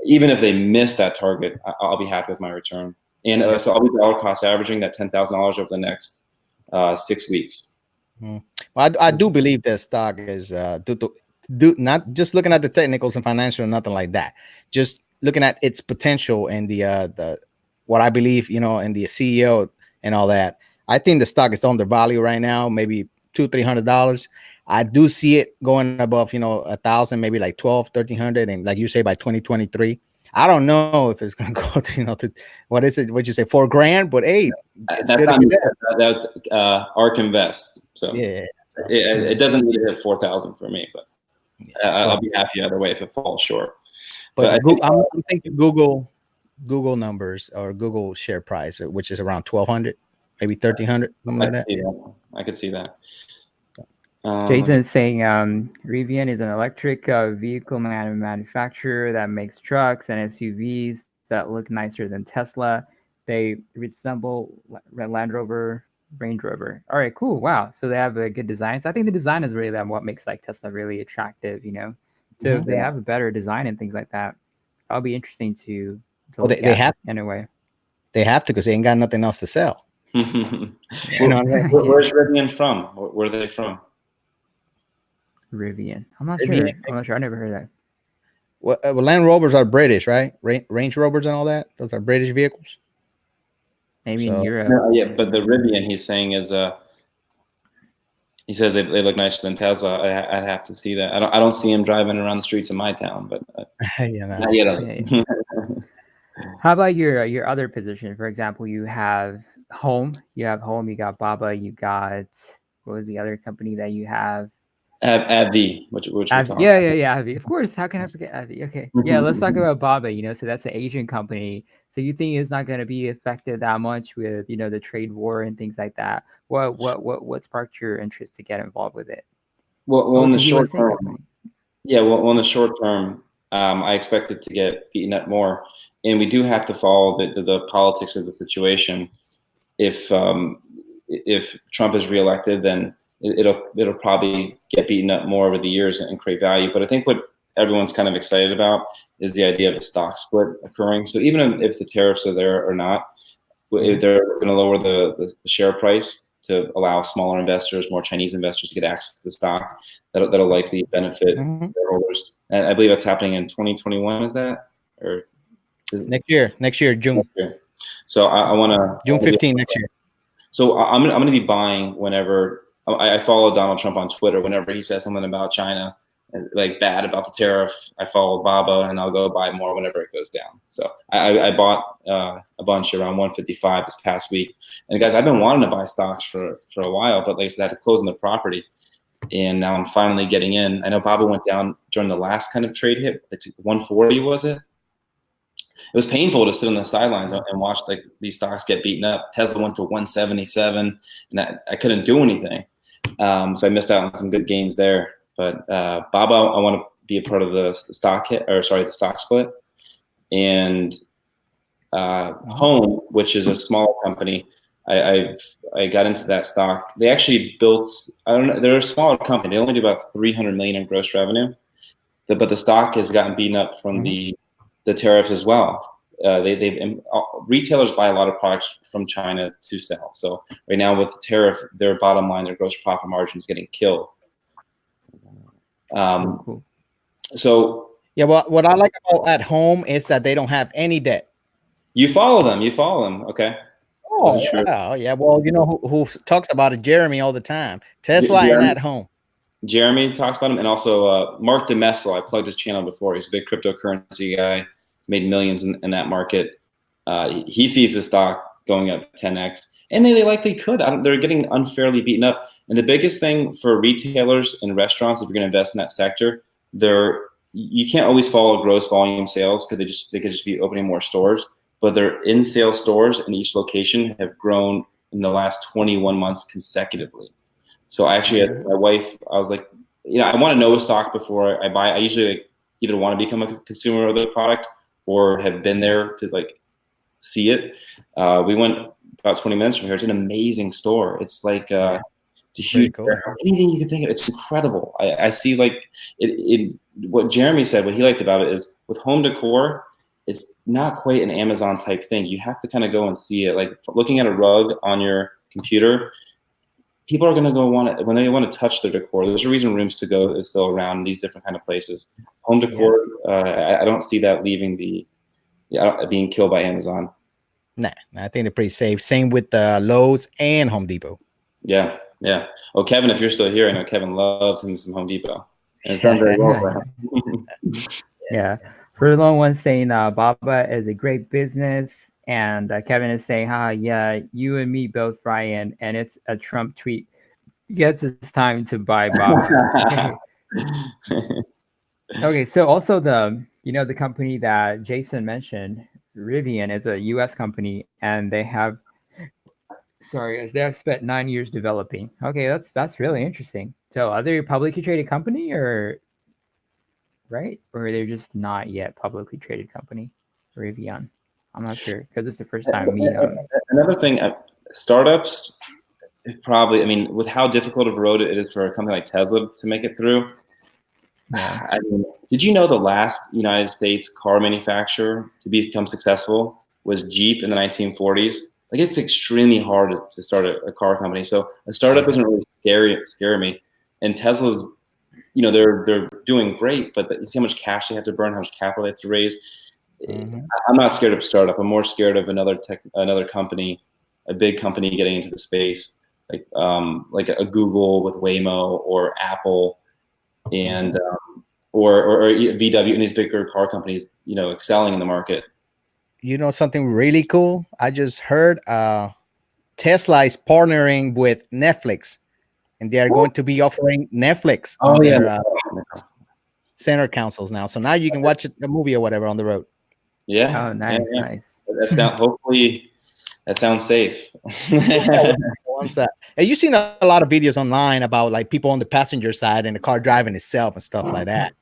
even if they miss that target, I'll be happy with my return. And so I'll be dollar cost averaging that $10,000 over the next 6 weeks. Well, I do believe that stock is do not just looking at the technicals and financial, nothing like that. Just looking at its potential and the what I believe, and the CEO and all that. I think the stock is undervalued right now, maybe $200-300. I do see it going above, 1,000, maybe like 1,200-1,300, and like you say, by 2023. I don't know if it's going to go to, to what is it? What you say, $4,000? But hey, it's good to be there. That's ARK Invest. So yeah, it doesn't need to hit 4,000 for me, but I'll be happy either way if it falls short. But I'm thinking Google numbers or Google share price, which is around 1,200, maybe 1,300, something like that. I could see that. Jason is saying Rivian is an electric vehicle manufacturer that makes trucks and SUVs that look nicer than Tesla. They resemble Land Rover, Range Rover. All right, cool. Wow. So they have a good design. So I think the design is really what makes like Tesla really attractive, So if they have a better design and things like that, that'll be interesting to look they have in a way. They have to, because they ain't got nothing else to sell. Where's Rivian from? Where are they from? Rivian. I'm not sure. I never heard that. Well, Land Rovers are British, right? Range Rovers and all that. Those are British vehicles. Maybe in Europe. Yeah, but the Rivian he's saying is he says they look nicer than Tesla. I'd have to see that. I don't see him driving around the streets of my town, but not yet. How about your other position? For example, you have Home. You got Baba. You got, what was the other company that you have? AbbVie, which AbbVie. Of course. How can I forget AbbVie? Okay. Yeah, let's talk about Baba. So that's an Asian company. So you think it's not going to be affected that much with, the trade war and things like that? What sparked your interest to get involved with it? Well, in the short term, in the short term, I expect it to get beaten up more, and we do have to follow the politics of the situation. If Trump is reelected, then it'll probably get beaten up more over the years and create value. But I think what everyone's kind of excited about is the idea of a stock split occurring. So even if the tariffs are there or not, they're going to lower the share price to allow smaller investors, more Chinese investors to get access to the stock. That'll likely benefit shareholders. And I believe that's happening in 2021. Is that or next year, June? Next year. So I want to June 15 next year. So I'm going to be buying whenever I follow Donald Trump on Twitter. Whenever he says something about China, like bad about the tariff, I follow Baba, and I'll go buy more whenever it goes down. So I bought a bunch around 155 this past week. And guys, I've been wanting to buy stocks for a while, but like I said, I had to close on the property, and now I'm finally getting in. I know Baba went down during the last kind of trade hit, like 140 was it? It was painful to sit on the sidelines and watch like these stocks get beaten up. Tesla went to 177, and I couldn't do anything. So I missed out on some good gains there. But Baba, I want to be a part of the stock hit, or sorry, the stock split. And Home, which is a small company, I got into that stock. They actually built, I don't know, they're a smaller company. They only do about 300 million in gross revenue, but the stock has gotten beaten up from the tariffs as well. Retailers buy a lot of products from China to sell. So right now with the tariff, their bottom line, their gross profit margin is getting killed. Cool. So yeah, what I like about at Home is that they don't have any debt. You follow them. Okay. Oh, yeah. Well, you know who talks about it? Jeremy all the time. Tesla and at Home. Jeremy talks about him, and also Mark DeMessel. I plugged his channel before. He's a big cryptocurrency guy. He's made millions in that market. He sees the stock going up 10x, and they likely could. They're getting unfairly beaten up. And the biggest thing for retailers and restaurants, if you're going to invest in that sector, you can't always follow gross volume sales because they could just be opening more stores. But their in-sale stores in each location have grown in the last 21 months consecutively. So I actually had my wife, I was like, I want to know a stock before I buy. I usually either want to become a consumer of the product or have been there to like see it. We went about 20 minutes from here. It's an amazing store. It's like it's a huge, cool. Anything you can think of. It's incredible. I see like what Jeremy said. What he liked about it is with home decor, it's not quite an Amazon type thing. You have to kind of go and see it. Like looking at a rug on your computer, people are going to go when they want to touch their decor. There's a reason Rooms to Go is still around these different kind of places. Home decor, I don't see that leaving being killed by Amazon. Nah, I think they're pretty safe. Same with Lowe's and Home Depot. Yeah. Oh, Kevin, if you're still here, I know Kevin loves him some Home Depot. And it's done very well for him. Yeah. For the one saying Baba is a great business, and Kevin is saying, yeah, you and me both, Ryan, and it's a Trump tweet. Yes, it's time to buy Baba. Okay, so also the company that Jason mentioned, Rivian, is a U.S. company, and they have spent 9 years developing. Okay, that's really interesting. So are they a publicly traded company or? Right? Or they're just not yet publicly traded company, Rivian? I'm not sure because it's the first time me. Another thing, startups probably. I mean, with how difficult of a road it is for a company like Tesla to make it through. Yeah. I mean, did you know the last United States car manufacturer to become successful was Jeep in the 1940s? Like it's extremely hard to start a car company. So a startup doesn't really scare me. And Tesla's. They're doing great, but you see how much cash they have to burn, how much capital they have to raise. I'm not scared of a startup. I'm more scared of another company, a big company getting into the space, like a Google with Waymo or Apple, and or VW and these bigger car companies, excelling in the market. You know something really cool? I just heard Tesla is partnering with Netflix. And they are going to be offering Netflix on their center consoles now. So now you can watch a movie or whatever on the road. Yeah. Oh, nice, nice. Hopefully, that sounds safe. And you've seen a lot of videos online about like people on the passenger side and the car driving itself and stuff like that.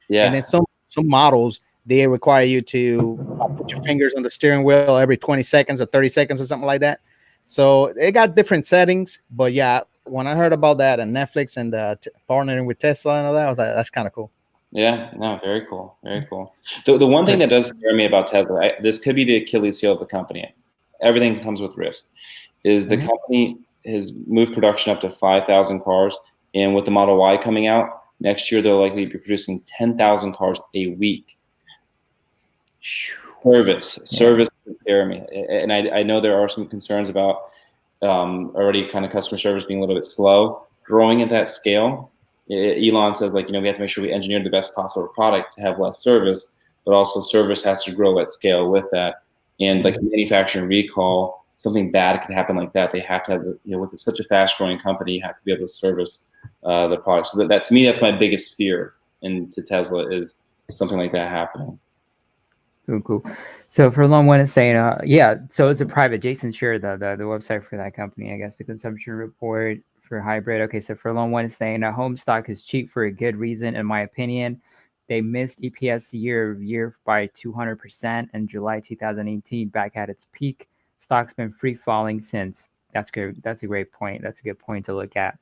Yeah. And then some models, they require you to put your fingers on the steering wheel every 20 seconds or 30 seconds or something like that. So they got different settings, but yeah, when I heard about that and Netflix and partnering with Tesla and all that, I was like, that's kind of cool. Yeah, no, very cool. Very cool. The one thing that does scare me about Tesla, this could be the Achilles heel of the company. everything comes with risk. Is the company has moved production up to 5,000 cars, and with the Model Y coming out next year, they'll likely be producing 10,000 cars a week. Service would scare me, and I know there are some concerns about already kind of customer service being a little bit slow. Growing at that scale, Elon says, like, we have to make sure we engineer the best possible product to have less service, but also service has to grow at scale with that. And like a manufacturing recall, something bad could happen like that. They have to have, with such a fast growing company, you have to be able to service the product. So that to me, that's my biggest fear into Tesla, is something like that happening. Cool. So for long one is saying, yeah, so it's a private. Jason shared the website for that company, I guess, the consumption report for hybrid. Okay, so for long one is saying home stock is cheap for a good reason, in my opinion. They missed EPS year by 200% in July 2018, back at its peak. Stock's been free falling since. That's good. That's a great point. That's a good point to look at.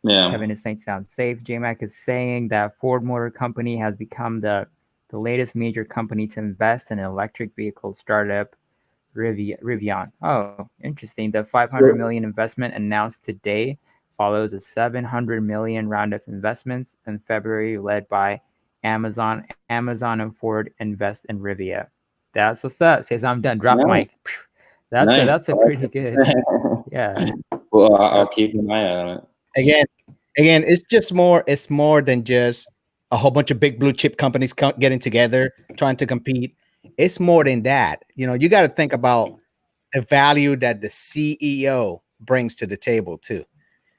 Yeah. Kevin is saying sounds safe. JMac is saying that Ford Motor Company has become the latest major company to invest in an electric vehicle startup, Rivian. Oh, interesting. The 500 million investment announced today follows a 700 million round of investments in February, led by Amazon. Amazon and Ford invest in Rivian. That's what's up. Says I'm done. Drop mic. That's a pretty good. Yeah. Well, I'll keep an eye on it. Again, it's more than just a whole bunch of big blue chip companies getting together trying to compete. It's more than that. You got to think about the value that the CEO brings to the table too.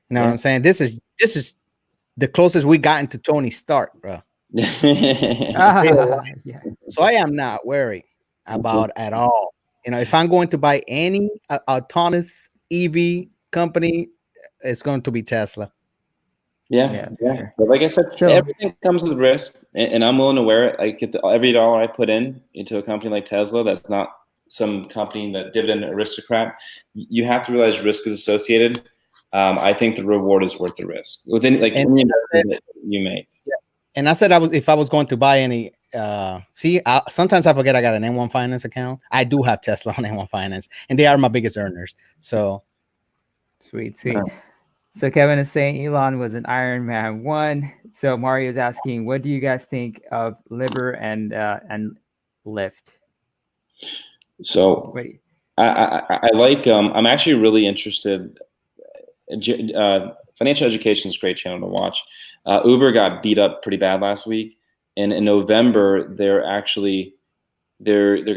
You know what I'm saying? This is the closest we gotten to Tony Stark, bro. Yeah. So I am not worried about at all. If I'm going to buy any autonomous EV company, it's going to be Tesla. Yeah. But like I said, everything comes with risk, and I'm willing to wear it. I get every dollar I put into a company like Tesla. That's not some company, that dividend aristocrat. You have to realize risk is associated. I think the reward is worth the risk within any investment that you make. Yeah. And I said if I was going to buy any. Sometimes I forget I got an M1 Finance account. I do have Tesla on M1 Finance, and they are my biggest earners. So sweet. So Kevin is saying Elon was an Iron Man 1. So Mario is asking, what do you guys think of Liver and Lyft? So I like. I'm actually really interested. Financial education is a great channel to watch. Uber got beat up pretty bad last week, and in November they're going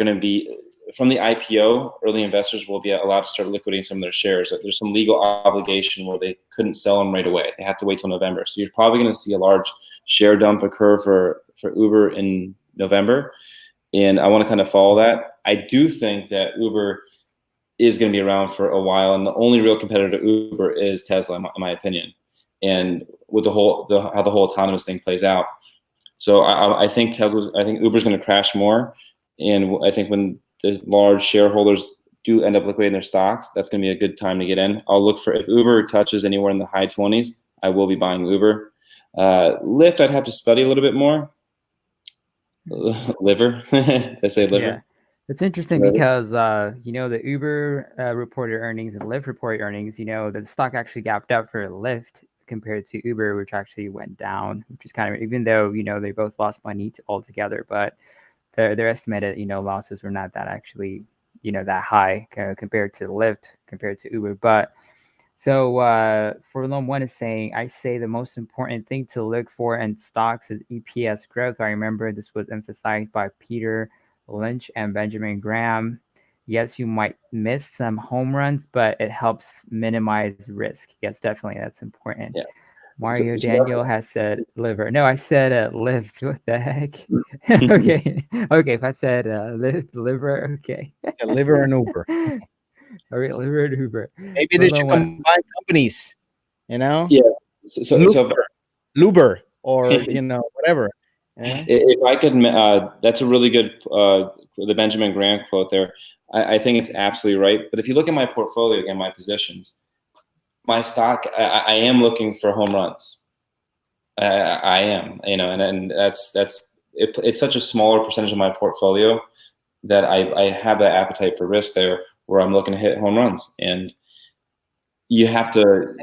to be, from the IPO, early investors will be allowed to start liquidating some of their shares. There's some legal obligation where they couldn't sell them right away. They have to wait till November. So you're probably going to see a large share dump occur for Uber in November. And I want to kind of follow that. I do think that Uber is going to be around for a while, and the only real competitor to Uber is Tesla, in my opinion. And with how the whole autonomous thing plays out. So I think Uber's going to crash more. And I think when the large shareholders do end up liquidating their stocks, that's going to be a good time to get in. I'll look for, if Uber touches anywhere in the high 20s, I will be buying Uber. Lyft, I'd have to study a little bit more. Liver, I say liver. Yeah. It's interesting because, the Uber reported earnings and Lyft reported earnings, the stock actually gapped up for Lyft compared to Uber, which actually went down, which is kind of, even though, they both lost money altogether, but their estimated, losses were not that actually, that high compared to Lyft, compared to Uber. But so for Lone One is saying, I say the most important thing to look for in stocks is EPS growth. I remember this was emphasized by Peter Lynch and Benjamin Graham. Yes, you might miss some home runs, but it helps minimize risk. Yes, definitely, that's important. Yeah. Mario Daniel has said liver. No, I said Lyft. What the heck? Okay. If I said liver, okay. It's a liver and Uber. All right, liver and Uber. Maybe they should combine companies. Yeah. Luber or whatever. Yeah. If I could, that's a really good the Benjamin Graham quote there. I think it's absolutely right. But if you look at my portfolio, again, my positions, my stock, I am looking for home runs. I am, and it's such a smaller percentage of my portfolio that I have that appetite for risk there. where I'm looking to hit home runs. And you have to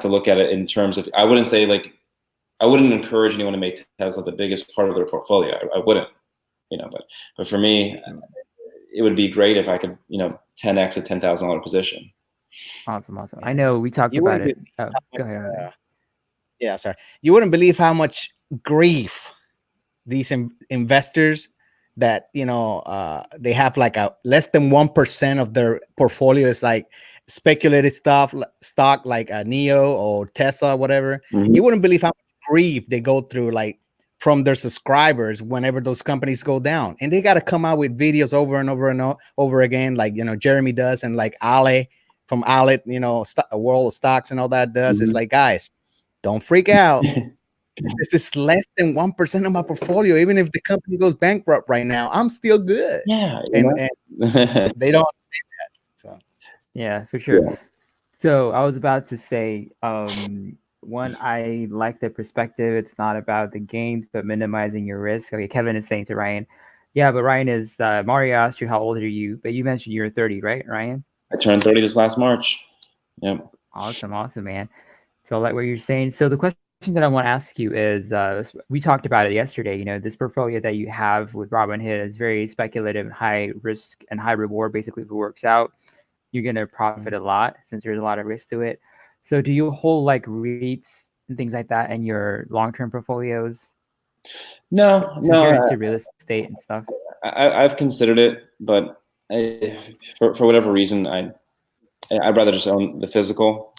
look at it in terms of, I wouldn't say like, I wouldn't encourage anyone to make Tesla the biggest part of their portfolio. I wouldn't, but for me, it would be great if I could, 10x a $10,000 position. Awesome. I know we talked about it. Oh, go ahead. Yeah, sorry. You wouldn't believe how much grief these investors that they have like a less than 1% of their portfolio is like speculative stock like a Neo or Tesla, whatever. You wouldn't believe how much grief they go through, like from their subscribers whenever those companies go down, and they got to come out with videos over and over and over again, like Jeremy does, and like Ale from Ale, World of Stocks and all that does. It's like, guys, don't freak out. This is less than 1% of my portfolio. Even if the company goes bankrupt right now, I'm still good. Yeah, and they don't understand that. So yeah, for sure. Yeah. So I was about to say, one, I like the perspective. It's not about the gains, but minimizing your risk. Okay, Kevin is saying to Ryan, yeah, but Ryan is Mario asked you how old are you, but you mentioned you're 30, right, Ryan? I turned 30 this last March. Yep. Awesome, man. So I like what you're saying. So the question that I want to ask you is, we talked about it yesterday. This portfolio that you have with Robinhood is very speculative, high risk and high reward. Basically, if it works out, you're going to profit a lot since there's a lot of risk to it. So do you hold like REITs and things like that in your long-term portfolios? No, Since you're into real estate and stuff. I've considered it, but for whatever reason, I'd rather just own the physical.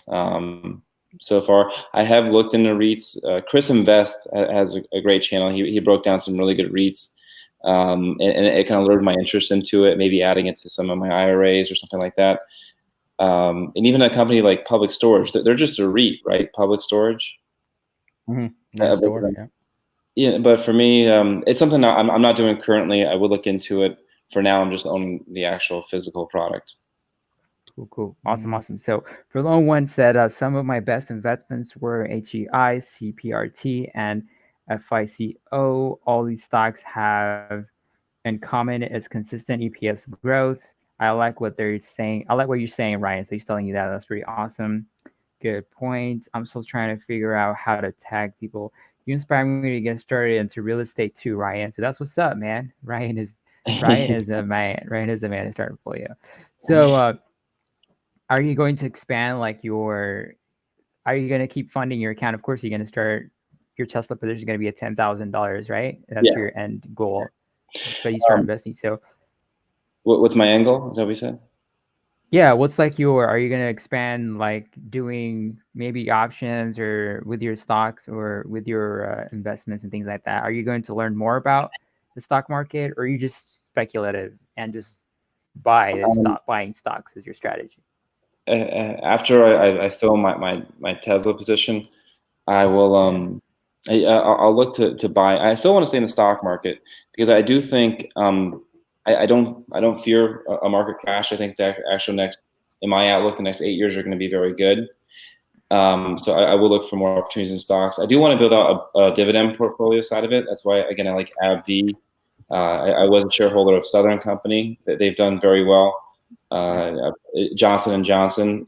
So far, I have looked into REITs. Chris Invest has a great channel. He broke down some really good REITs, and it kind of lured my interest into it. Maybe adding it to some of my IRAs or something like that. And even a company like Public Storage, they're just a REIT, right? Public Storage. Yeah, but for me, it's something that I'm not doing currently. I would look into it. For now, I'm just owning the actual physical product. Cool. Awesome. So for Lone One said, some of my best investments were HEI, CPRT, and FICO. All these stocks have in common is consistent EPS growth. I like what they're saying. I like what you're saying, Ryan. So he's telling you that. That's pretty awesome. Good point. I'm still trying to figure out how to tag people. You inspire me to get started into real estate too, Ryan. So that's what's up, man. Ryan is a man. Ryan is a man to start for you. So are you going to expand like are you going to keep funding your account? Of course, you're going to start your Tesla position is going to be at $10,000, right? That's your end goal. But you start investing. So what's my end goal? Is that what we said? Yeah. What's like are you going to expand like doing maybe options or with your stocks or with your investments and things like that? Are you going to learn more about the stock market, or are you just speculative and just buying stocks as your strategy? After I fill my Tesla position, I will I'll look to buy. I still want to stay in the stock market because I do think I don't fear a market crash. I think that actually in my outlook, the next 8 years are going to be very good. So I will look for more opportunities in stocks. I do want to build out a dividend portfolio side of it. That's why, again, I like AbbVie. I was a shareholder of Southern Company. They've done very well. Johnson and Johnson.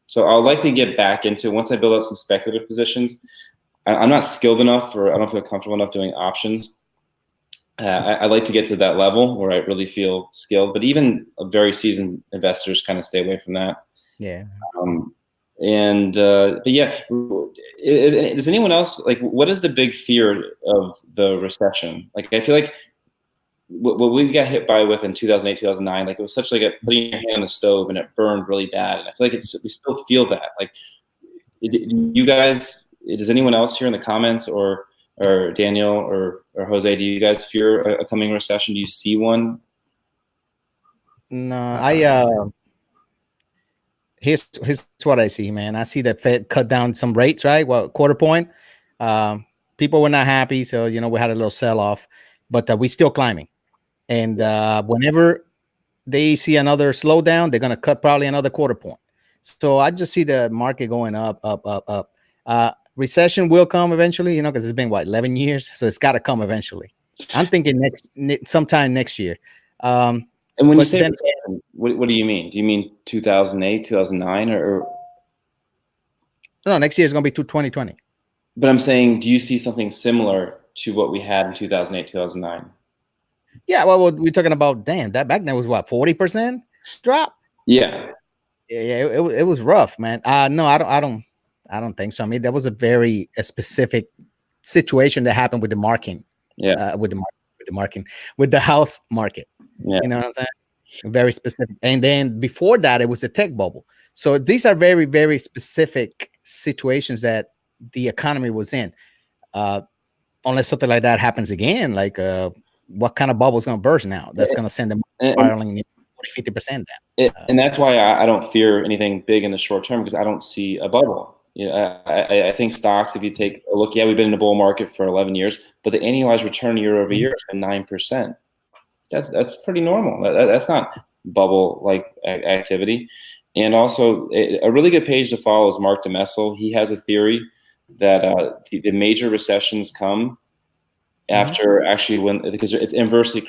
So I'll likely get back into, once I build out some speculative positions. I'm not skilled enough, or I don't feel comfortable enough doing options. I like to get to that level where I really feel skilled, but even very seasoned investors kind of stay away from that. Yeah. But yeah, does anyone else, like, what is the big fear of the recession? Like, I feel like what we got hit by with in 2008, 2009, like it was such like putting your hand on the stove and it burned really bad. And I feel like we still feel that. Like, you guys, does anyone else here in the comments or Daniel or Jose, do you guys fear a coming recession? Do you see one? No, here's what I see, man. I see the Fed cut down some rates, right? Well, quarter point. People were not happy, so we had a little sell off, but we're still climbing. And whenever they see another slowdown, they're gonna cut probably another quarter point. So I just see the market going up. Recession will come eventually, because it's been 11 years, so it's got to come eventually. I'm thinking sometime next year. And when you say What do you mean? Do you mean 2008, 2009, or? No, next year is going to be 2020. But I'm saying, do you see something similar to what we had in 2008, 2009? Yeah, well, we're talking about, damn, that back then was what, 40% drop? Yeah. Yeah, it was rough, man. No, I don't think so. I mean, that was a specific situation that happened with the marking, Yeah. with the marking, with the house market. Yeah. You know what I'm saying? Very specific. And then before that, it was a tech bubble. So these are very, very specific situations that the economy was in. Unless something like that happens again, like what kind of bubble is going to burst now? That's going to send them spiraling 40-50% down. And that's why I don't fear anything big in the short term, because I don't see a bubble. You know, I think stocks, if you take a look, yeah, we've been in a bull market for 11 years, but the annualized return year over year has been 9%. That's pretty normal. That's not bubble like activity. And also, a really good page to follow is Mark DeMessel. He has a theory that the major recessions come after actually because it's inversely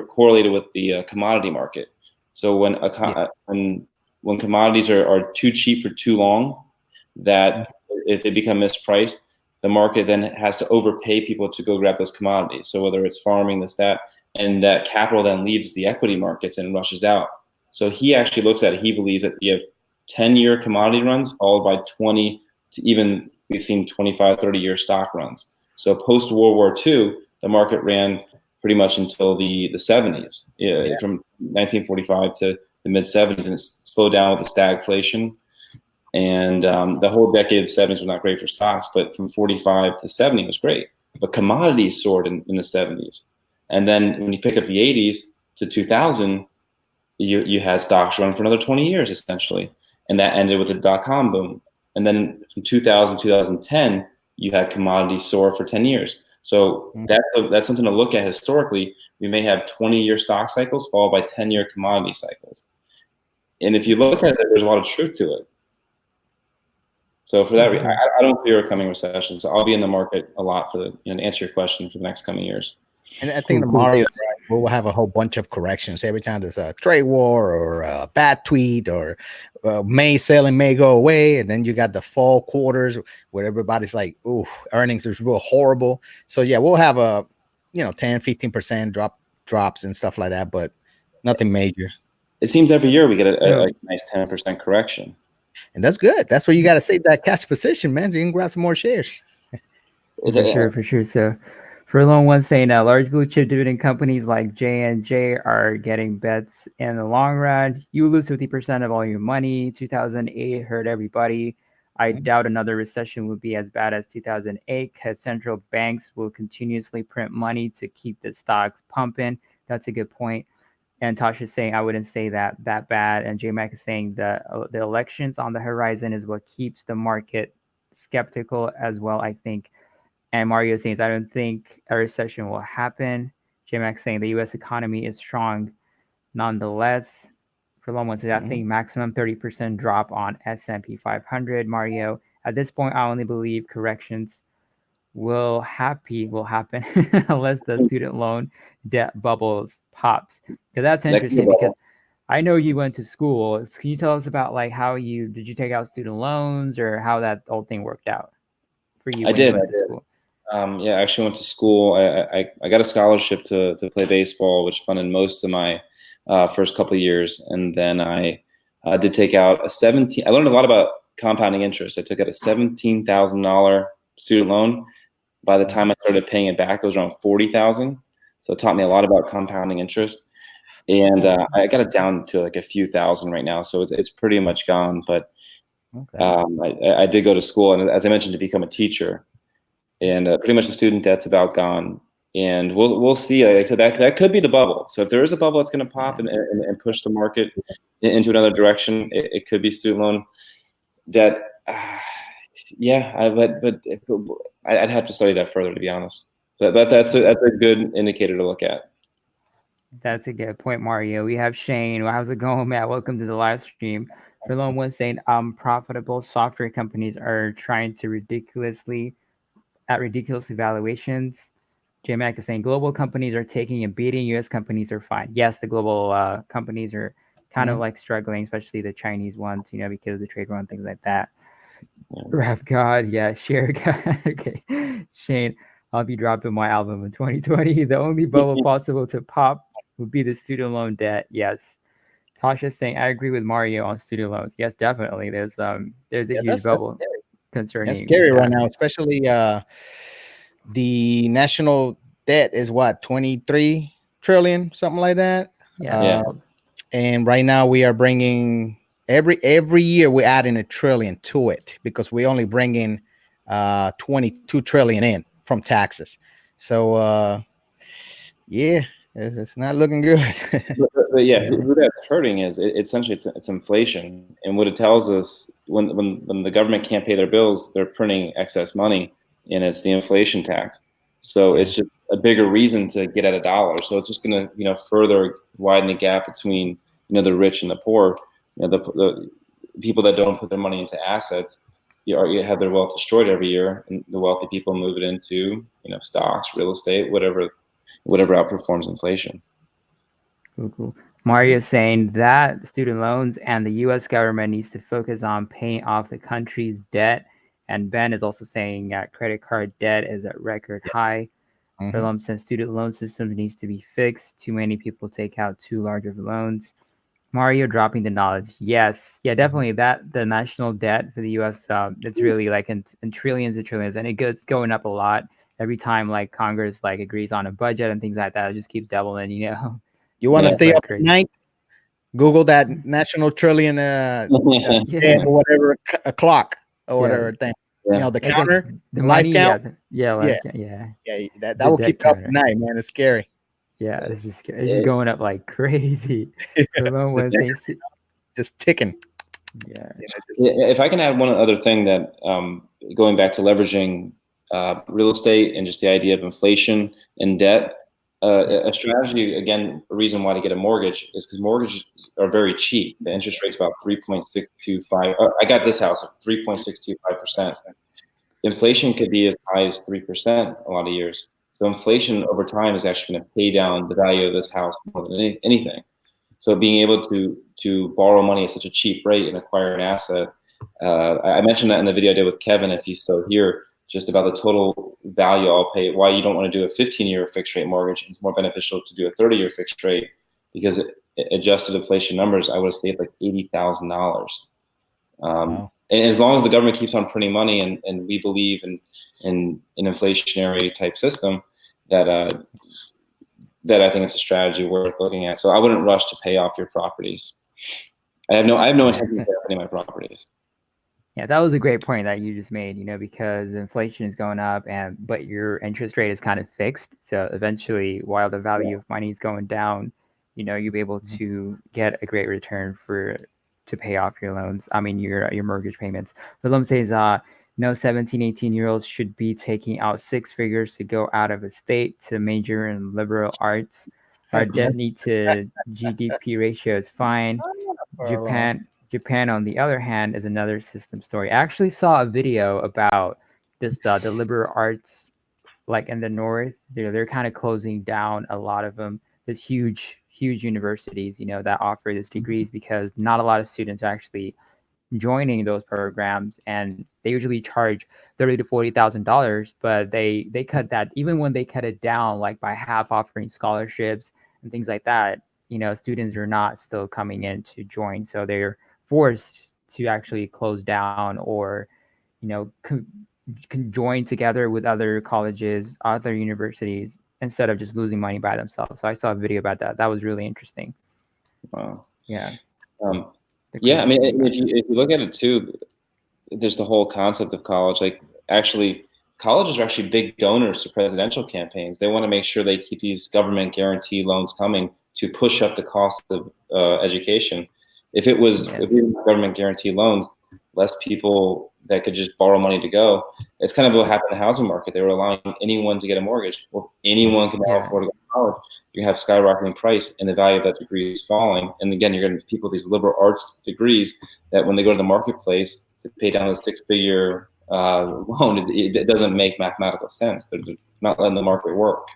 correlated with the commodity market. So when commodities are too cheap for too long, that if they become mispriced, the market then has to overpay people to go grab those commodities. So whether it's farming, that, and that capital then leaves the equity markets and rushes out. So he actually looks at it. He believes that you have 10-year commodity runs followed by 20 to even, we've seen 25, 30-year stock runs. So post World War II, the market ran pretty much until the 70s, from 1945 to the mid 70s, and it slowed down with the stagflation. And the whole decade of the 70s was not great for stocks, but from 45 to 70 was great. But commodities soared in the 70s. And then when you picked up the 80s to 2000, you had stocks run for another 20 years, essentially. And that ended with the dot-com boom. And then from 2000 2010, you had commodities soar for 10 years. So that's something to look at historically. We may have 20-year stock cycles followed by 10-year commodity cycles. And if you look at it, there's a lot of truth to it. So for that reason, I don't fear a coming recession. So I'll be in the market a lot to answer your question for the next coming years. And I think Mario, we'll have a whole bunch of corrections every time there's a trade war or a bad tweet or May selling may go away, and then you got the fall quarters where everybody's like, "Ooh, earnings is real horrible." So yeah, we'll have a 10-15% drops and stuff like that, but nothing major. It seems every year we get a nice 10% correction, and that's good. That's where you got to save that cash position, man, so you can grab some more shares. For sure. So for Lone One saying large blue chip dividend companies like J&J are getting bets in the long run. You lose 50% of all your money. 2008 hurt everybody. I doubt another recession will be as bad as 2008 because central banks will continuously print money to keep the stocks pumping. That's a good point. And Tasha's saying I wouldn't say that bad. And J-Mac is saying the elections on the horizon is what keeps the market skeptical as well, I think. And Mario says, I don't think a recession will happen. J-Max saying the U.S. economy is strong nonetheless. For Lomon says, I think maximum 30% drop on S&P 500. Mario, at this point, I only believe corrections will happen unless the student loan debt bubbles pops. Because that's interesting because I know you went to school. Can you tell us about like how did you take out student loans or how that whole thing worked out for you? I did. I actually went to school. I got a scholarship to play baseball, which funded most of my first couple of years. And then I did take out I learned a lot about compounding interest. I took out a $17,000 student loan. By the time I started paying it back, it was around $40,000. So it taught me a lot about compounding interest. And I got it down to like a few thousand right now. So it's pretty much gone. But I did go to school, and as I mentioned, to become a teacher. And pretty much the student debt's about gone. And we'll see. Like I said, that could be the bubble. So if there is a bubble that's going to pop and push the market into another direction, it could be student loan debt. But I'd have to study that further, to be honest. But that's a good indicator to look at. That's a good point, Mario. We have Shane. How's it going, Matt? Welcome to the live stream. For Lone One saying, profitable software companies are trying to ridiculous valuations. J-Mac is saying global companies are taking a beating. U.S. companies are fine. Yes, the global companies are kind of like struggling, especially the Chinese ones, because of the trade war and things like that. Yeah. Rap God, yeah, share God. Okay, Shane, I'll be dropping my album in 2020. The only bubble possible to pop would be the student loan debt. Yes. Tasha's saying, I agree with Mario on student loans. Yes, definitely. There's a Yeah, huge bubble scary. That's concerning scary right that. now, especially the national debt is what, 23 trillion, something like that. Yeah. Yeah. And right now we are bringing every year we're adding a trillion to it because we only bring in 22 trillion in from taxes. So yeah, it's not looking good. But yeah, who that's hurting is essentially it's inflation, and what it tells us when the government can't pay their bills, they're printing excess money, and it's the inflation tax. So it's just a bigger reason to get at a dollar. So it's just going to further widen the gap between the rich and the poor. The people that don't put their money into assets, you have their wealth destroyed every year, and the wealthy people move it into stocks, real estate, whatever outperforms inflation. Cool. Mario's saying that student loans and the U.S. government needs to focus on paying off the country's debt. And Ben is also saying that credit card debt is at record high. Philip says student loan system needs to be fixed. Too many people take out too large of loans. Mario dropping the knowledge. Yes. Yeah, definitely that the national debt for the US, it's really like in trillions and trillions, and it goes going up a lot every time like Congress like agrees on a budget and things like that. It just keeps doubling, You want to It's stay like up at crazy. night? Google that national trillion debt Yeah. or whatever clock or Yeah. whatever thing. Yeah. The Like counter, the life money, count. like, Yeah, that the will debt keep you up at counter. night, man. It's scary. Yeah, it's just going up like crazy. Ramon The was debt saying, just ticking. yeah, If I can add one other thing that going back to leveraging real estate and just the idea of inflation and debt, a strategy, again, a reason why to get a mortgage is because mortgages are very cheap. The interest rate's about 3.625. I got this house at 3.625%. Inflation could be as high as 3% a lot of years. So inflation over time is actually going to pay down the value of this house more than anything. So being able to borrow money at such a cheap rate and acquire an asset, I mentioned that in the video I did with Kevin, if he's still here, just about the total value I'll pay, why you don't want to do a 15-year fixed rate mortgage. It's more beneficial to do a 30-year fixed rate because adjusted inflation numbers, I would have saved like $80,000. Wow. And as long as the government keeps on printing money and we believe in an inflationary type system, that I think it's a strategy worth looking at. So I wouldn't rush to pay off your properties. I have no intention of paying off any of my properties. Yeah, that was a great point that you just made, because inflation is going up but your interest rate is kind of fixed. So eventually, while the value of money is going down, you'll be able to get a great return to pay off your loans. I mean, your mortgage payments. The loan says, no 17, 18-year-olds should be taking out six figures to go out of a state to major in liberal arts. Our debt need to GDP ratio is fine. Japan, on the other hand, is another system story. I actually saw a video about this the liberal arts, like in the north. They're kind of closing down a lot of them. There's huge universities, that offer these degrees because not a lot of students are actually joining those programs, and they usually charge $30,000 to $40,000. But they cut that, even when they cut it down, like by half, offering scholarships and things like that. Students are not still coming in to join, so they're forced to actually close down or you know can join together with other colleges, other universities, instead of just losing money by themselves. So I saw a video about that. That was really interesting. Wow. Yeah. Yeah, I mean, if you look at it too, there's the whole concept of college. Like, actually, colleges are actually big donors to presidential campaigns. They want to make sure they keep these government guarantee loans coming to push up the cost of education. If we didn't have government guarantee loans, less people that could just borrow money to go. It's kind of what happened in the housing market. They were allowing anyone to get a mortgage. Well, anyone can now afford to go to college. You have skyrocketing price, and the value of that degree is falling. And again, you're going to people with these liberal arts degrees that when they go to the marketplace to pay down a six-figure loan, it doesn't make mathematical sense. They're not letting the market work.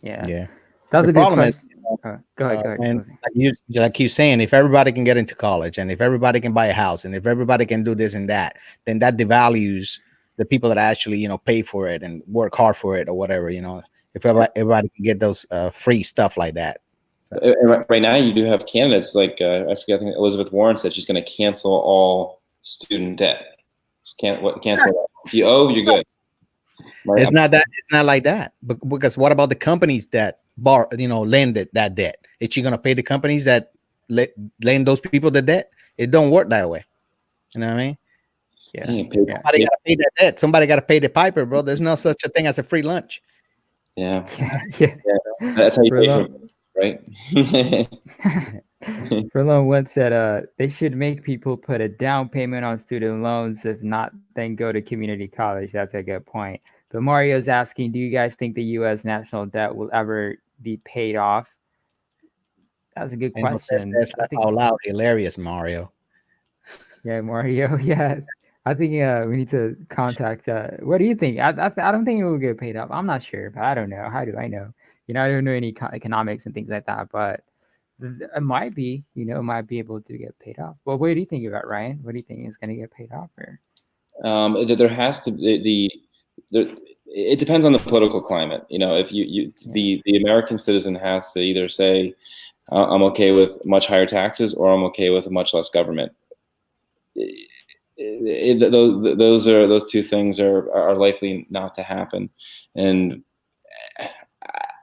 Yeah. That was The a good problem is, question. Go ahead. Go ahead. when like you saying, if everybody can get into college, and if everybody can buy a house, and if everybody can do this and that, then that devalues the people that actually pay for it and work hard for it or whatever. If everybody can get those free stuff like that. So. And right now, you do have candidates like I forget. I think Elizabeth Warren said she's going to cancel all student debt. Just cancel that. If you owe, you're good. Right? It's not like that. Because what about the companies that lended that debt? Is she going to pay the companies that lend those people the debt? It don't work that way. You know what I mean? Yeah. Somebody got to pay that debt. Somebody got to pay the piper, bro. There's no such a thing as a free lunch. Yeah. Yeah. That's how you pay for it, right? Furlong once said they should make people put a down payment on student loans. If not, then go to community college. That's a good point. But Mario's asking, do you guys think the U.S. national debt will ever be paid off? That's a good question. That's out loud hilarious, Mario. Yeah, Mario. Yeah, I think we need to contact. What do you think? I don't think it will get paid off. I'm not sure, but I don't know. How do I know? I don't know any economics and things like that, but it might be. It might be able to get paid off. Well, what do you think about Ryan? What do you think is going to get paid off? Or there has to it depends on the political climate. If the American citizen has to either say, I'm okay with much higher taxes, or I'm okay with much less government. Those two things are likely not to happen, and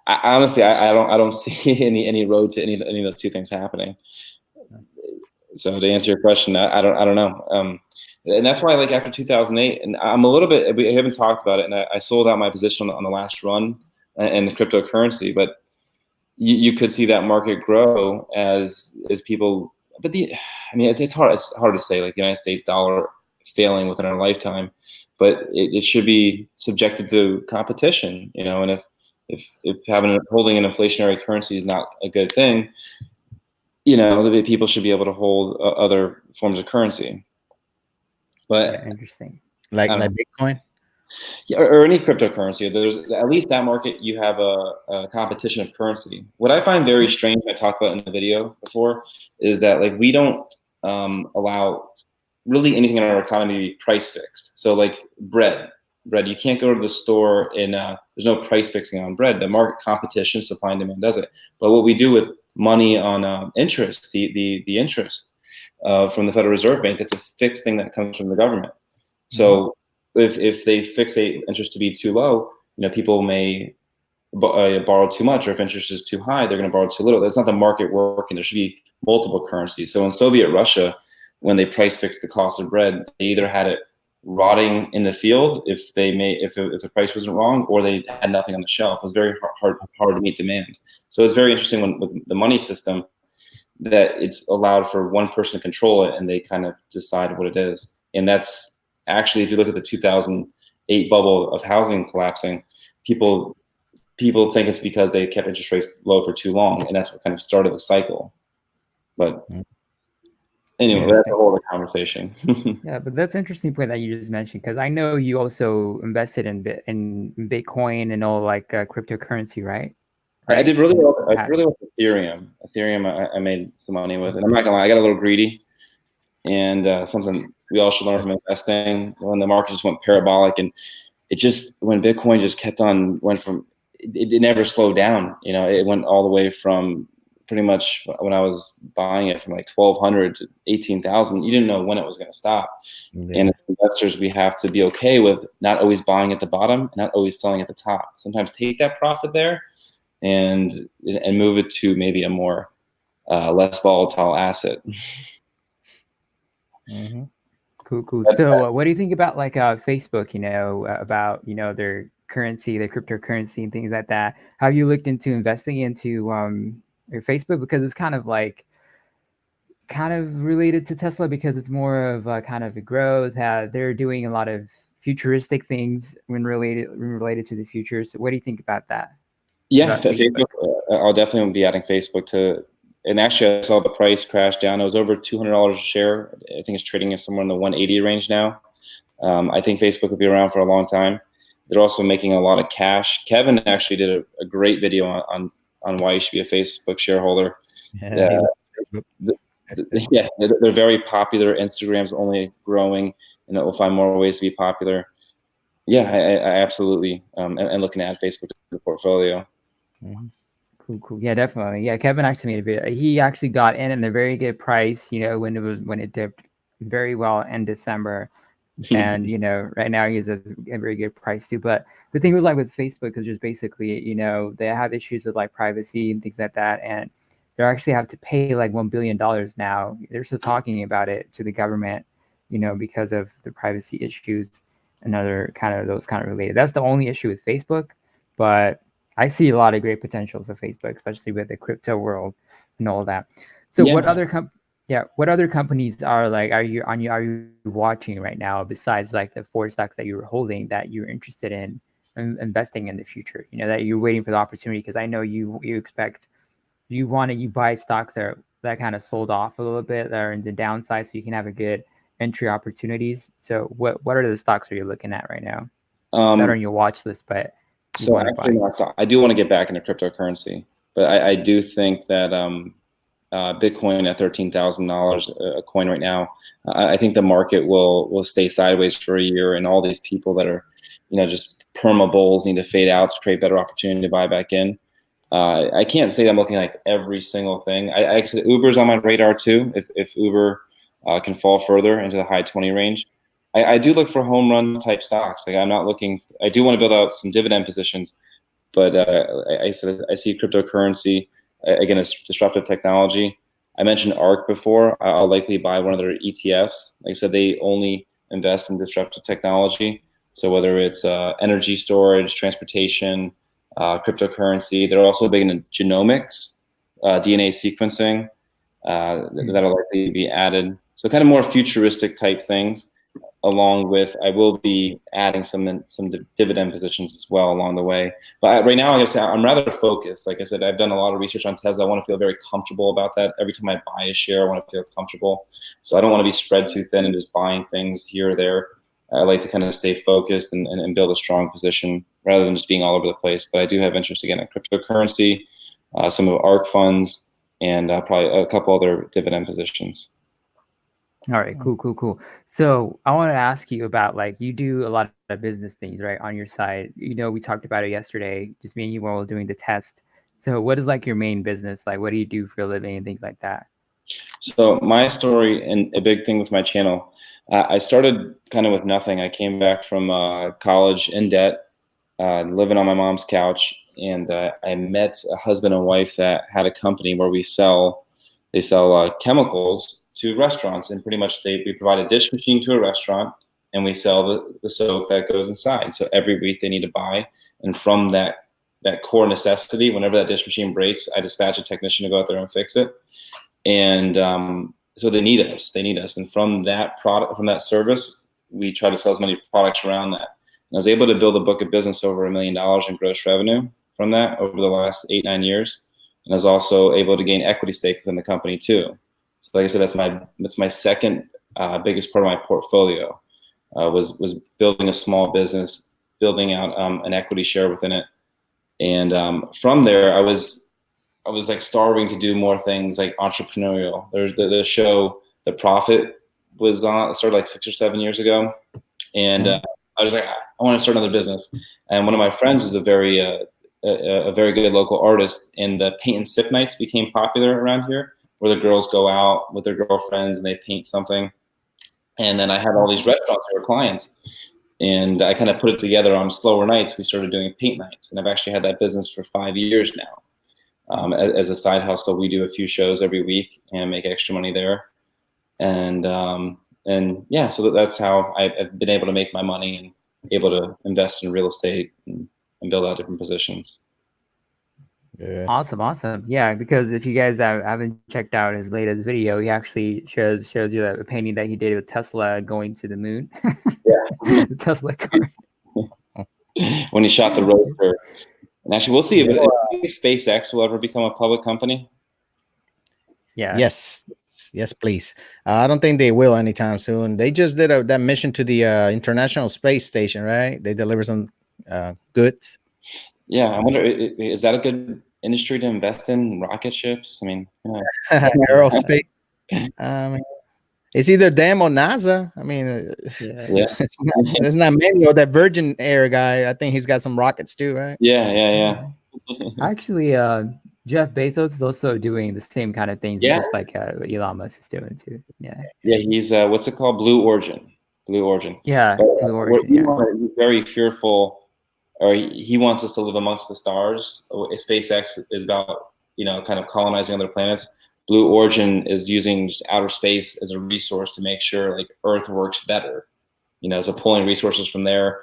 honestly, I don't see any road to any of those two things happening. So to answer your question, I don't know. And that's why, like, after 2008, and I'm a little bit, we haven't talked about it, and I sold out my position on the last run and the cryptocurrency, but you could see that market grow as people. But it's hard to say, like, the United States dollar failing within our lifetime, but it should be subjected to competition, and if holding an inflationary currency is not a good thing, people should be able to hold other forms of currency. But interesting, like Bitcoin. Yeah, or any cryptocurrency. There's at least that market, you have a competition of currency. What I find very strange, I talked about in the video before, is that, like, we don't allow really anything in our economy to be price fixed. So, like, bread, you can't go to the store and there's no price fixing on bread. The market competition, supply and demand does it. But what we do with money on interest, the interest from the Federal Reserve Bank, it's a fixed thing that comes from the government. So if they fixate interest to be too low, people may borrow too much, or if interest is too high, they're going to borrow too little. That's not the market working. There should be multiple currencies. So in Soviet Russia, when they price fixed the cost of bread, they either had it rotting in the field if the price wasn't wrong, or they had nothing on the shelf. It was very hard to meet demand. So it's very interesting with the money system that it's allowed for one person to control it, and they kind of decide what it is. And that's actually, if you look at the 2008 bubble of housing collapsing, people think it's because they kept interest rates low for too long, and that's what kind of started the cycle. But anyway, that's a whole other conversation. Yeah, but that's an interesting point that you just mentioned, because I know you also invested in Bitcoin and all, like, cryptocurrency, right? I did really well. With Ethereum. I made some money with, and I'm not gonna lie, I got a little greedy, and something we all should learn from investing. When the market just went parabolic, and when Bitcoin just it never slowed down. It went all the way from pretty much, when I was buying it, from like 1,200 to 18,000. You didn't know when it was going to stop. Yeah. And as investors, we have to be okay with not always buying at the bottom, not always selling at the top. Sometimes take that profit there and move it to maybe a more less volatile asset. Mm-hmm. Cool. So what do you think about, like, Facebook, about, their currency, their cryptocurrency and things like that? Have you looked into investing into your Facebook? Because it's kind of related to Tesla, because it's more of a kind of a growth. They're doing a lot of futuristic things when related to the future. So what do you think about that? Yeah, Facebook. I'll definitely be adding Facebook to. And actually, I saw the price crash down. It was over $200 a share. I think it's trading somewhere in the 180 range now. I think Facebook will be around for a long time. They're also making a lot of cash. Kevin actually did a great video on on why you should be a Facebook shareholder. Yeah, he loves Facebook. Yeah, they're very popular. Instagram's only growing, and it will find more ways to be popular. Yeah, I absolutely and looking to add Facebook to the portfolio. Mhm. Cool. Yeah, definitely. Yeah, Kevin actually made a video. He actually got in at a very good price, when it dipped very well in December. And right now he's a very good price too. But the thing was like with Facebook is just basically, they have issues with like privacy and things like that, and they actually have to pay like $1 billion now. They're still talking about it to the government, because of the privacy issues and other kind of those kind of related. That's the only issue with Facebook, but I see a lot of great potential for Facebook, especially with the crypto world and all that. So Yeah. what other companies are you watching right now besides like the four stocks that you were holding that you're interested in investing in the future? That you're waiting for the opportunity, because I know you buy stocks that kind of sold off a little bit, that are in the downside, so you can have a good entry opportunities. So what are the stocks are you looking at right now that are on your watch list, but you So want to actually, buy? I do want to get back into cryptocurrency, but I do think that Bitcoin at $13,000 a coin right now, I think the market will stay sideways for a year, and all these people that are, just perma bulls need to fade out to create better opportunity to buy back in. I can't say I'm looking like every single thing. I said Uber's on my radar too. If Uber can fall further into the high 20 range, I do look for home run type stocks. Like I'm not looking. I do want to build out some dividend positions, but I said I see cryptocurrency again as disruptive technology. I mentioned ARK before. I'll likely buy one of their ETFs. Like I said, they only invest in disruptive technology. So whether it's energy storage, transportation, cryptocurrency, they're also big in genomics, DNA sequencing. That'll likely be added. So kind of more futuristic type things. Along with, I will be adding some dividend positions as well along the way. But right now, I guess I'm rather focused. Like I said, I've done a lot of research on Tesla. I want to feel very comfortable about that. Every time I buy a share, I want to feel comfortable. So I don't want to be spread too thin and just buying things here or there. I like to kind of stay focused and build a strong position rather than just being all over the place. But I do have interest again in cryptocurrency, some of ARK funds, and probably a couple other dividend positions. All right, cool. So I want to ask you about, like, you do a lot of business things, right, on your side. We talked about it yesterday, just me and you while doing the test. So what is like your main business? Like, what do you do for a living and things like that? So my story and a big thing with my channel, I started kind of with nothing. I came back from college in debt, living on my mom's couch, and I met a husband and wife that had a company where they sell chemicals to restaurants, and pretty much we provide a dish machine to a restaurant, and we sell the soap that goes inside. So every week they need to buy, and from that core necessity, whenever that dish machine breaks, I dispatch a technician to go out there and fix it. And so they need us, and from that product, from that service, we try to sell as many products around that. And I was able to build a book of business over $1 million in gross revenue from that over the last 8-9 years, and I was also able to gain equity stake within the company too. So like I said, that's my second biggest part of my portfolio, was building a small business, building out an equity share within it, and from there I was like starving to do more things like entrepreneurial. There's the show The Profit was on, started like 6 or 7 years ago, and I was like, I want to start another business. And one of my friends is a very good local artist, and the paint and sip nights became popular around here, where the girls go out with their girlfriends and they paint something. And then I had all these restaurants that were clients, and I kind of put it together on slower nights. We started doing paint nights, and I've actually had that business for 5 years now. As a side hustle, we do a few shows every week and make extra money there. And yeah, so that's how I've been able to make my money and able to invest in real estate and build out different positions. Yeah. Awesome. Yeah, because if you guys haven't checked out his latest video, he actually shows you a painting that he did with Tesla going to the moon. Yeah. The Tesla car. When he shot the Roadster. And actually, we'll see if SpaceX will ever become a public company. Yeah. Yes, please. I don't think they will anytime soon. They just did that mission to the International Space Station, right? They delivered some goods. Yeah, I wonder, is that a good industry to invest in, rocket ships. I mean, aerospace. It's either them or NASA. I mean, yeah, there's not many. Or that Virgin Air guy. I think he's got some rockets too, right? yeah. Actually, Jeff Bezos is also doing the same kind of things, Yeah. just like what Elon Musk is doing too. Yeah. Yeah, he's what's it called? Blue Origin. Blue Origin. Yeah, But Blue what Origin. Yeah. he's very fearful, or he wants us to live amongst the stars. SpaceX is about, kind of colonizing other planets. Blue Origin is using just outer space as a resource to make sure like Earth works better. So pulling resources from there,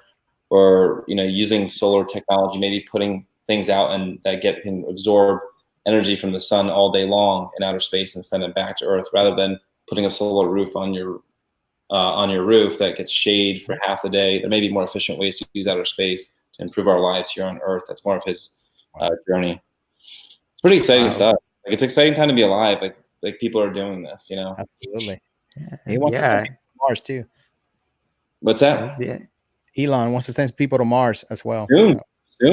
or using solar technology, maybe putting things out and that can absorb energy from the sun all day long in outer space and send it back to Earth, rather than putting a solar roof on your roof that gets shade for half the day. There may be more efficient ways to use outer space to improve our lives here on Earth. That's more of his journey. It's pretty exciting stuff. Like, it's an exciting time to be alive. Like people are doing this, Absolutely. Yeah. He wants to send people to Mars too. What's that? Elon wants to send people to Mars as well. Soon.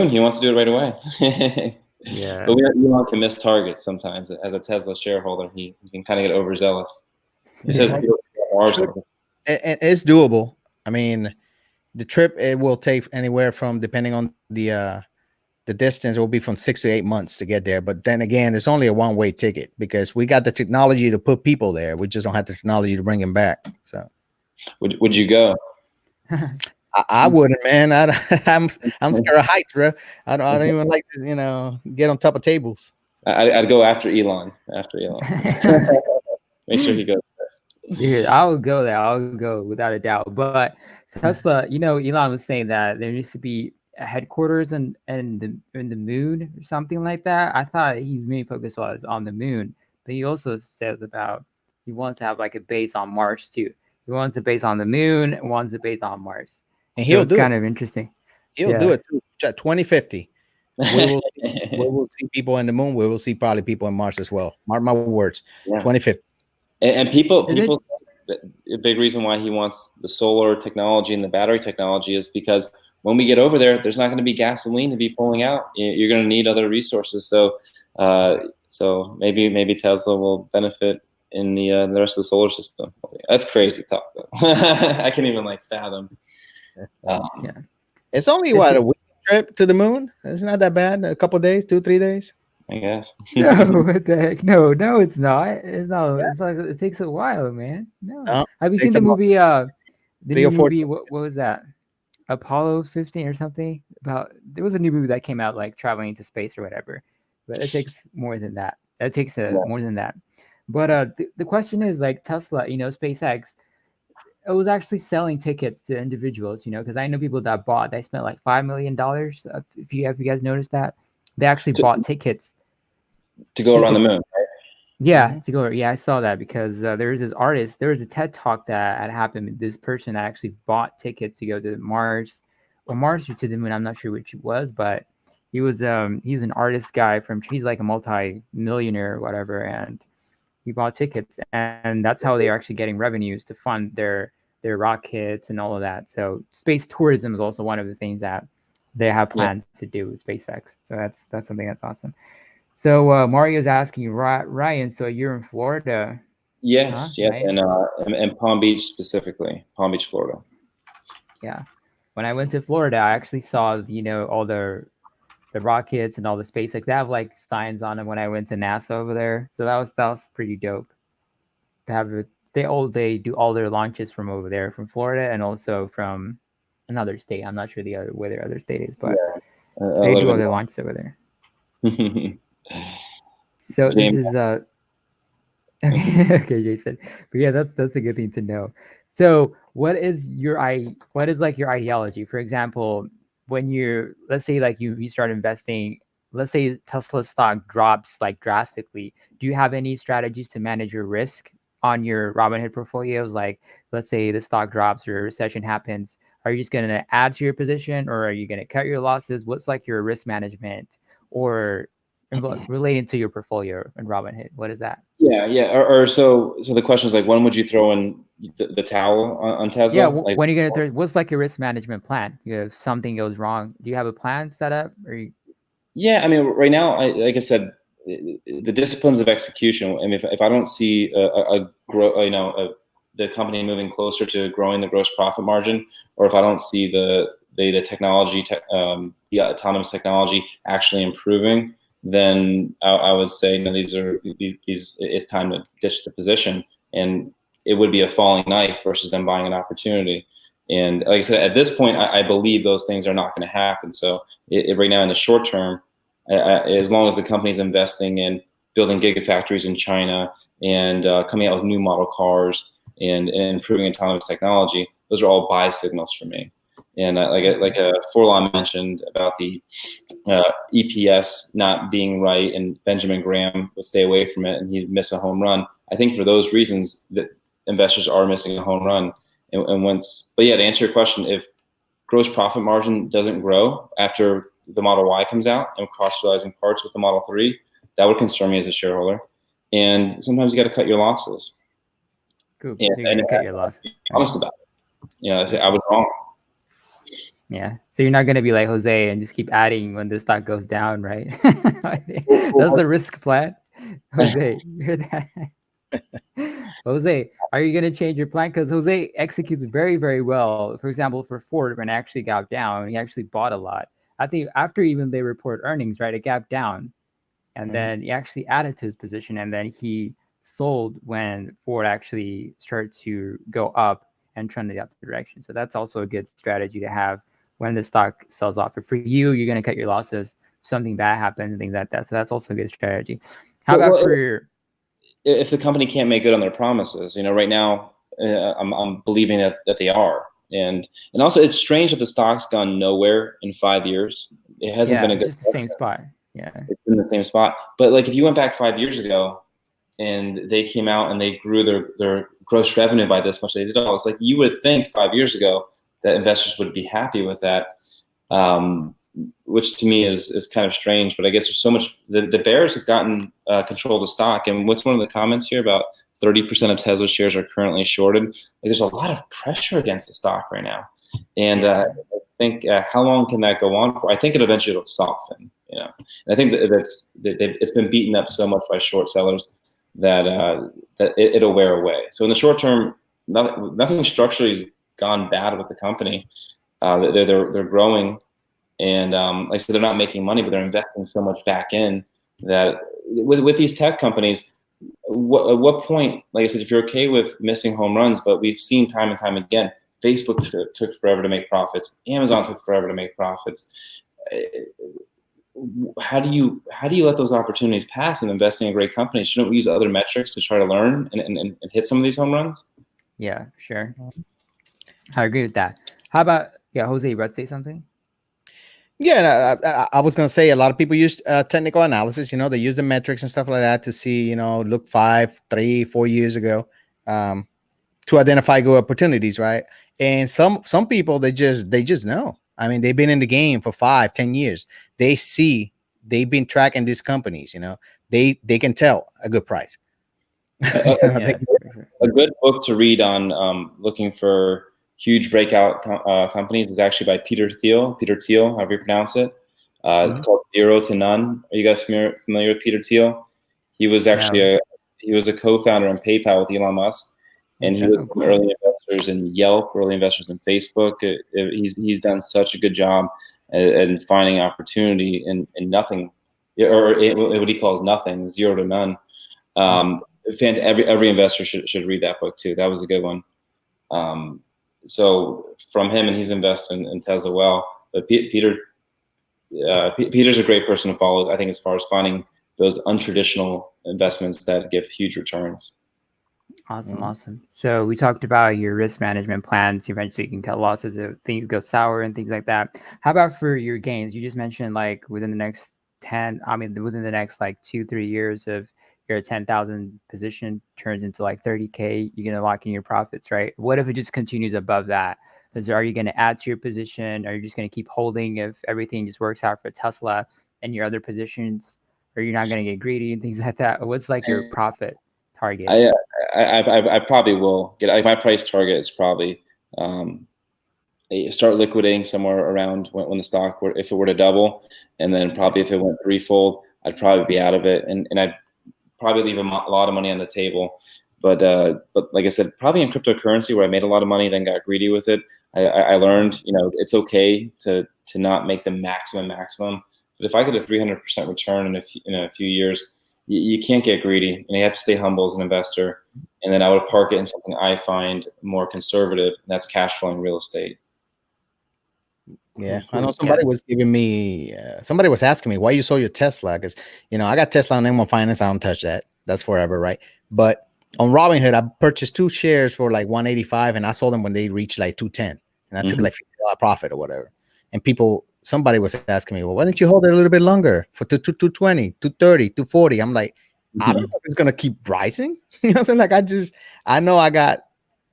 He wants to do it right away. Yeah. But Elon can miss targets sometimes. As a Tesla shareholder, he can kind of get overzealous. He says Mars. And it's doable. I mean, the trip, it will take anywhere from, depending on the distance, it will be from 6 to 8 months to get there. But then again, it's only a one-way ticket because we got the technology to put people there. We just don't have the technology to bring them back. So, would you go? I wouldn't, man. I'm scared of heights, bro. I don't even like to, get on top of tables. I'd go after Elon. Make sure he goes first. Dude, I'll go there. I'll go without a doubt. But Tesla, Elon was saying that there needs to be a headquarters in the moon or something like that. I thought his main focus was on the moon, but he also says about he wants to have like a base on Mars too. He wants a base on the moon, wants a base on Mars. And he'll do it. Kind of interesting. He'll do it too. 2050. We will see people in the moon. We will see probably people in Mars as well. Mark my words. 2050. And people, a big reason why he wants the solar technology and the battery technology is because when we get over there, there's not going to be gasoline to be pulling out. You're going to need other resources. So, maybe Tesla will benefit in the rest of the solar system. That's crazy talk, though. I can't even fathom. It's only a week trip to the moon. It's not that bad. A couple of days, 2-3 days. I guess. No, what the heck? No, it's not. It's not. Yeah. It's like it takes a while, man. No. Have you seen the movie? The new movie. What was that? Apollo 15 or something? There was a new movie that came out like traveling into space or whatever, but it takes more than that. It takes more than that. But the question is like Tesla, SpaceX. It was actually selling tickets to individuals, because I know people that they spent like $5 million. If you guys noticed that, they actually bought tickets to go around the moon, right? Yeah, to go. Yeah, I saw that because there was this artist. There was a TED talk that had happened. This person actually bought tickets to go to Mars or to the moon. I'm not sure which it was, but he was an artist guy he's like a multi-millionaire or whatever, and he bought tickets, and that's how they are actually getting revenues to fund their rockets and all of that. So space tourism is also one of the things that they have plans to do with SpaceX. So that's something that's awesome. So Mario's asking, Ryan, so you're in Florida? Yes, huh? Yes, and Palm Beach specifically, Palm Beach, Florida. Yeah, when I went to Florida, I actually saw all the rockets and all the SpaceX. They have like signs on them when I went to NASA over there, so that was pretty dope. They do all their launches from over there, from Florida, and also from another state. I'm not sure where their other state is, but they do all their launches over there. So this is okay, Jason. But yeah, that's a good thing to know. So what is like your ideology? For example, when let's say like you start investing, let's say Tesla stock drops like drastically, do you have any strategies to manage your risk on your Robinhood portfolios? Like, let's say the stock drops or a recession happens, are you just going to add to your position, or are you going to cut your losses? What's like your risk management or related to your portfolio in Robinhood? What is that? Yeah. Or so the question is like, when would you throw in the towel on Tesla? Yeah, when are you gonna what's like your risk management plan? If something goes wrong, do you have a plan set up? Or Yeah, I mean, right now, like I said, the disciplines of execution. I mean, if I don't see a grow, the company moving closer to growing the gross profit margin, or if I don't see the technology, the autonomous technology actually improving, then I would say, no, these. It's time to ditch the position, and it would be a falling knife versus them buying an opportunity. And like I said, at this point, I believe those things are not going to happen. So right now, in the short term, as long as the company's investing in building gigafactories in China and coming out with new model cars and improving autonomous technology, those are all buy signals for me. And like Forlon mentioned about the EPS not being right, and Benjamin Graham would stay away from it, and he'd miss a home run. I think for those reasons that investors are missing a home run. But yeah, to answer your question, if gross profit margin doesn't grow after the Model Y comes out and cross-utilizing parts with the Model 3, that would concern me as a shareholder. And sometimes you got to cut your losses. Cool. So you're gonna cut your losses. Be honest about it. I say I was wrong. Yeah. So you're not gonna be like Jose and just keep adding when the stock goes down, right? That's the risk plan. Jose, you're that. Jose, are you gonna change your plan? Because Jose executes very, very well. For example, for Ford, when it actually got down, he actually bought a lot. I think after even they report earnings, right, it gapped down, and then he actually added to his position, and then he sold when Ford actually started to go up and trend in the other direction. So that's also a good strategy to have when the stock sells off. But for you, you're gonna cut your losses if something bad happens and things like that. So that's also a good strategy. How about for your if the company can't make good on their promises, right now, I'm believing that they are, and also it's strange that the stock's gone nowhere in 5 years. It hasn't been a it's good. just the same spot. Yeah, it's in the same spot. But like if you went back 5 years ago, and they came out and they grew their gross revenue by this much, they did all. It's like you would think 5 years ago that investors would be happy with that. Which to me is kind of strange, but I guess there's so much. The bears have gotten control of the stock, and what's one of the comments here about 30% of Tesla shares are currently shorted? Like, there's a lot of pressure against the stock right now, and I think how long can that go on for? I think it eventually will soften. And I think it's been beaten up so much by short sellers that it'll wear away. So in the short term, nothing structurally has gone bad with the company. They're growing. And like I said, they're not making money, but they're investing so much back in that with these tech companies, at what point, like I said, if you're okay with missing home runs, but we've seen time and time again, Facebook took forever to make profits. Amazon took forever to make profits. How do you let those opportunities pass and investing in great companies? Shouldn't we use other metrics to try to learn and hit some of these home runs? Yeah, sure. I agree with that. How about Jose? You about to say something? Yeah, I was gonna say a lot of people use technical analysis. They use the metrics and stuff like that to see, look 5, 3, 4 years ago, to identify good opportunities, right? And some people they just know. I mean, they've been in the game for 5, 10 years. They've been tracking these companies. They can tell a good price. A good book to read on looking for huge breakout companies is actually by Peter Thiel, however you pronounce it, called Zero to None. Are you guys familiar with Peter Thiel? He was actually he was a co-founder in PayPal with Elon Musk, and he was early investors in Yelp, early investors in Facebook. He's done such a good job at finding opportunity in nothing, or what he calls nothing, zero to none. Every investor should read that book too. That was a good one. So from him, and he's invested in Tesla well. But Peter's a great person to follow, I think, as far as finding those untraditional investments that give huge returns. Awesome. So we talked about your risk management plans. Eventually you can cut losses if things go sour and things like that. How about for your gains? You just mentioned like within the next 2-3 years of your 10,000 position turns into like 30K, you're going to lock in your profits, right? What if it just continues above that? Are you going to add to your position? Are you just going to keep holding if everything just works out for Tesla and your other positions? Or you're not going to get greedy and things like that? What's like your profit target? I probably will get my price target is probably start liquidating somewhere around when the stock were, if it were to double, and then probably if it went threefold, I'd probably be out of it, and I'd probably leave a lot of money on the table. But like I said, probably in cryptocurrency where I made a lot of money, then got greedy with it. I learned, it's okay to not make the maximum. But if I get a 300% return in a few years, you can't get greedy, and you have to stay humble as an investor. And then I would park it in something I find more conservative, and that's cash flowing real estate. Yeah, I know somebody was giving me, somebody was asking me why you sold your Tesla, because I got Tesla on M1 Finance. I don't touch that. That's forever, right? But on Robinhood, I purchased 2 shares for like 185, and I sold them when they reached like 210, and I took like $50 profit or whatever. And somebody was asking me, well, why don't you hold it a little bit longer for 220, 230, 240? I'm like, I don't know if it's gonna keep rising. You know what I'm saying? Like I know I got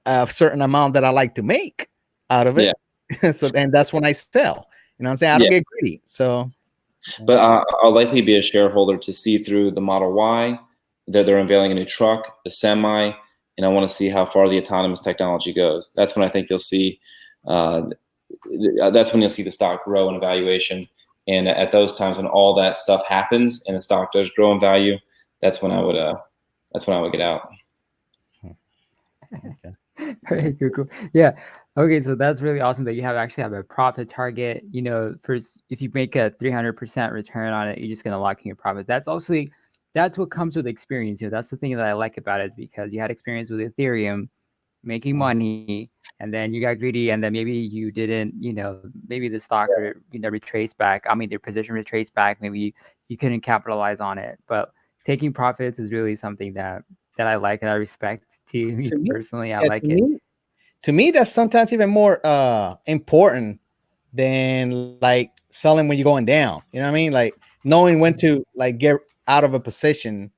a certain amount that I like to make out of it. Yeah. So, and that's when I sell. You know what I'm saying? I don't get greedy. So, but I'll likely be a shareholder to see through the Model Y. They're unveiling a new truck, the Semi, and I want to see how far the autonomous technology goes. That's when I think you'll see. That's when you'll see the stock grow in valuation. And at those times when all that stuff happens and the stock does grow in value, that's when I would get out. Okay. Very cool. Yeah. Okay, so that's really awesome that you actually have a profit target. First, if you make a 300% return on it, you're just gonna lock in your profit. That's what comes with experience. That's the thing that I like about it, is because you had experience with Ethereum, making money, and then you got greedy, and then maybe you didn't. Maybe the stock retraced back. I mean, their position retraced back. Maybe you couldn't capitalize on it, but taking profits is really something that I like and I respect. To me personally, I like it. To me, that's sometimes even more important than like selling when you're going down. You know what I mean? Like knowing when to like get out of a position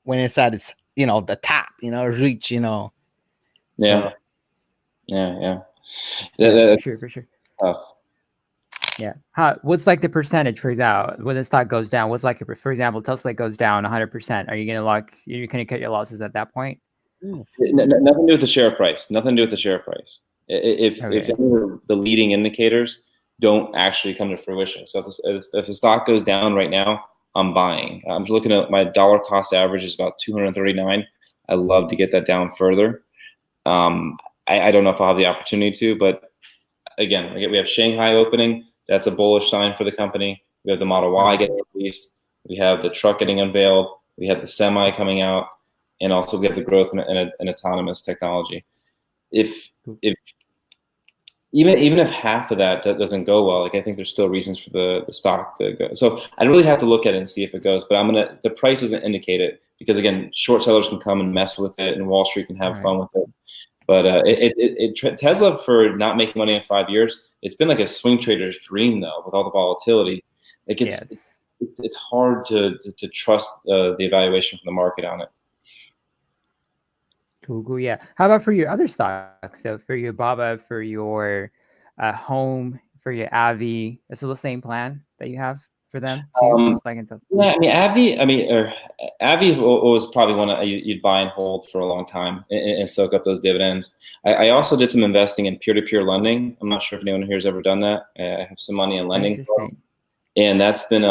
when it's at its the top, reach. Yeah. So. Yeah. For sure. Yeah. What's like the percentage, for example, when the stock goes down? What's like, for example, Tesla goes down 100%. Are you you're gonna cut your losses at that point? Nothing to do with the share price. Nothing to do with the share price. If the leading indicators don't actually come to fruition. So if the stock goes down right now, I'm buying. I'm looking at my dollar cost average is about 239. I love to get that down further. I don't know if I'll have the opportunity to, but again, we have Shanghai opening. That's a bullish sign for the company. We have the Model Y getting released. We have the truck getting unveiled. We have the Semi coming out, and also we have the growth in autonomous technology. If even if half of that doesn't go well, like I think there's still reasons for the stock to go. So I really have to look at it and see if it goes. But the price doesn't indicate it, because again, short sellers can come and mess with it, and Wall Street can have fun with it. But Tesla, for not making money in 5 years, it's been like a swing trader's dream though, with all the volatility. Like it's hard to trust the evaluation from the market on it. Cool. Yeah. How about for your other stocks? So for your Baba, for your home, for your Avi, is it the same plan that you have for them too? Yeah, Avi was probably one you'd buy and hold for a long time and soak up those dividends. I also did some investing in peer-to-peer lending. I'm not sure if anyone here has ever done that. I have some money in lending, and that's been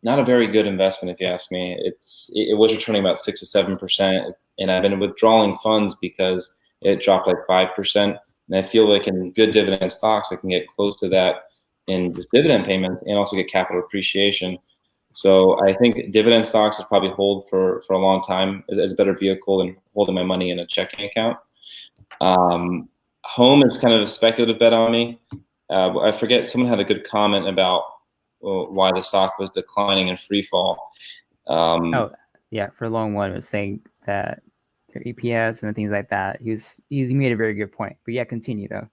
not a very good investment, if you ask me. It was returning about 6 to 7%, and I've been withdrawing funds because it dropped like 5%. And I feel like in good dividend stocks, I can get close to that in just dividend payments and also get capital appreciation. So I think dividend stocks would probably hold for a long time as a better vehicle than holding my money in a checking account. Home is kind of a speculative bet on me. I forget, someone had a good comment about why the stock was declining in free fall. For Long One was saying that their EPS and things like that. He made a very good point. But yeah, continue though.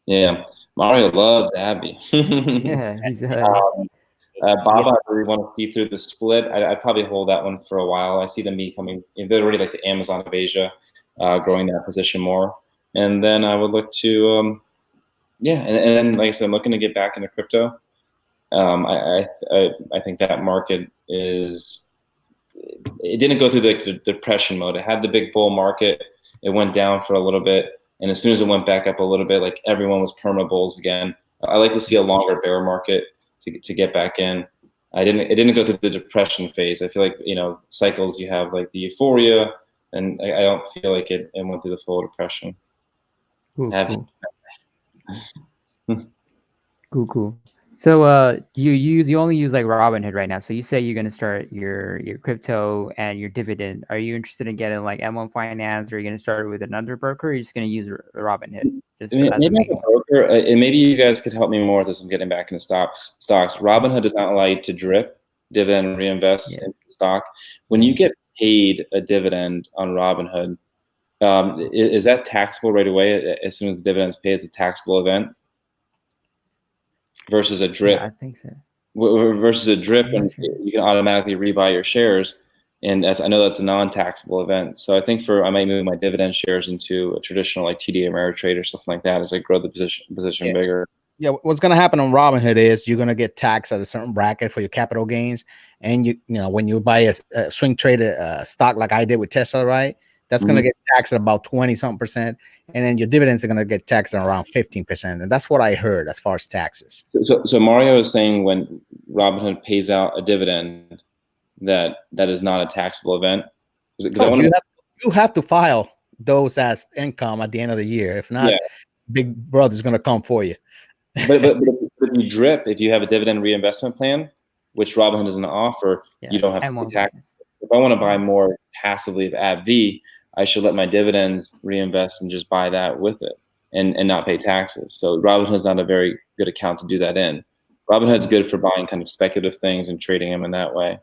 Yeah, Mario loves Abby. Yeah, he's Baba, I really want to see through the split. I'd probably hold that one for a while. I see them becoming, they're already like the Amazon of Asia, growing that position more. And then I would look to, and then like I said, I'm looking to get back into crypto. I think that market it didn't go through the depression mode. It had the big bull market. It went down for a little bit, And as soon as it went back up a little bit, like everyone was perma bulls again. I like to see a longer bear market to get back in. It didn't go through the depression phase. I feel like, cycles, you have like the euphoria, and I don't feel like it went through the full depression. Cool. Cool. So you only use like Robinhood right now. So you say you're gonna start your crypto and your dividend. Are you interested in getting like M1 Finance, or are you gonna start with another broker, or are you just gonna use Robinhood just as a Maybe main I'm a one? broker, and maybe you guys could help me more with this. I'm getting back into stocks. Robinhood does not allow you to drip dividend reinvest in stock. When you get paid a dividend on Robinhood, is that taxable right away? As soon as the dividend's paid, it's a taxable event versus a drip. Yeah, I think so. Versus a drip, and Sure. you can automatically rebuy your shares. And I know that's a non-taxable event. So I think I might move my dividend shares into a traditional like TD Ameritrade or something like that as I grow the position bigger. Yeah, what's going to happen on Robinhood is you're going to get taxed at a certain bracket for your capital gains, and when you buy a swing traded stock like I did with Tesla, right? That's going to get taxed at about 20-something%, and then your dividends are going to get taxed at around 15%, and that's what I heard as far as taxes. So Mario is saying when Robinhood pays out a dividend, that is not a taxable event. You have to file those as income at the end of the year. If not, Big Brother's going to come for you. But if you drip, if you have a dividend reinvestment plan, which Robinhood doesn't offer, you don't have to pay tax. If I want to buy more passively of AbbVie, I should let my dividends reinvest and just buy that with it and not pay taxes. So Robinhood's not a very good account to do that in. Robinhood's good for buying kind of speculative things and trading them in that way.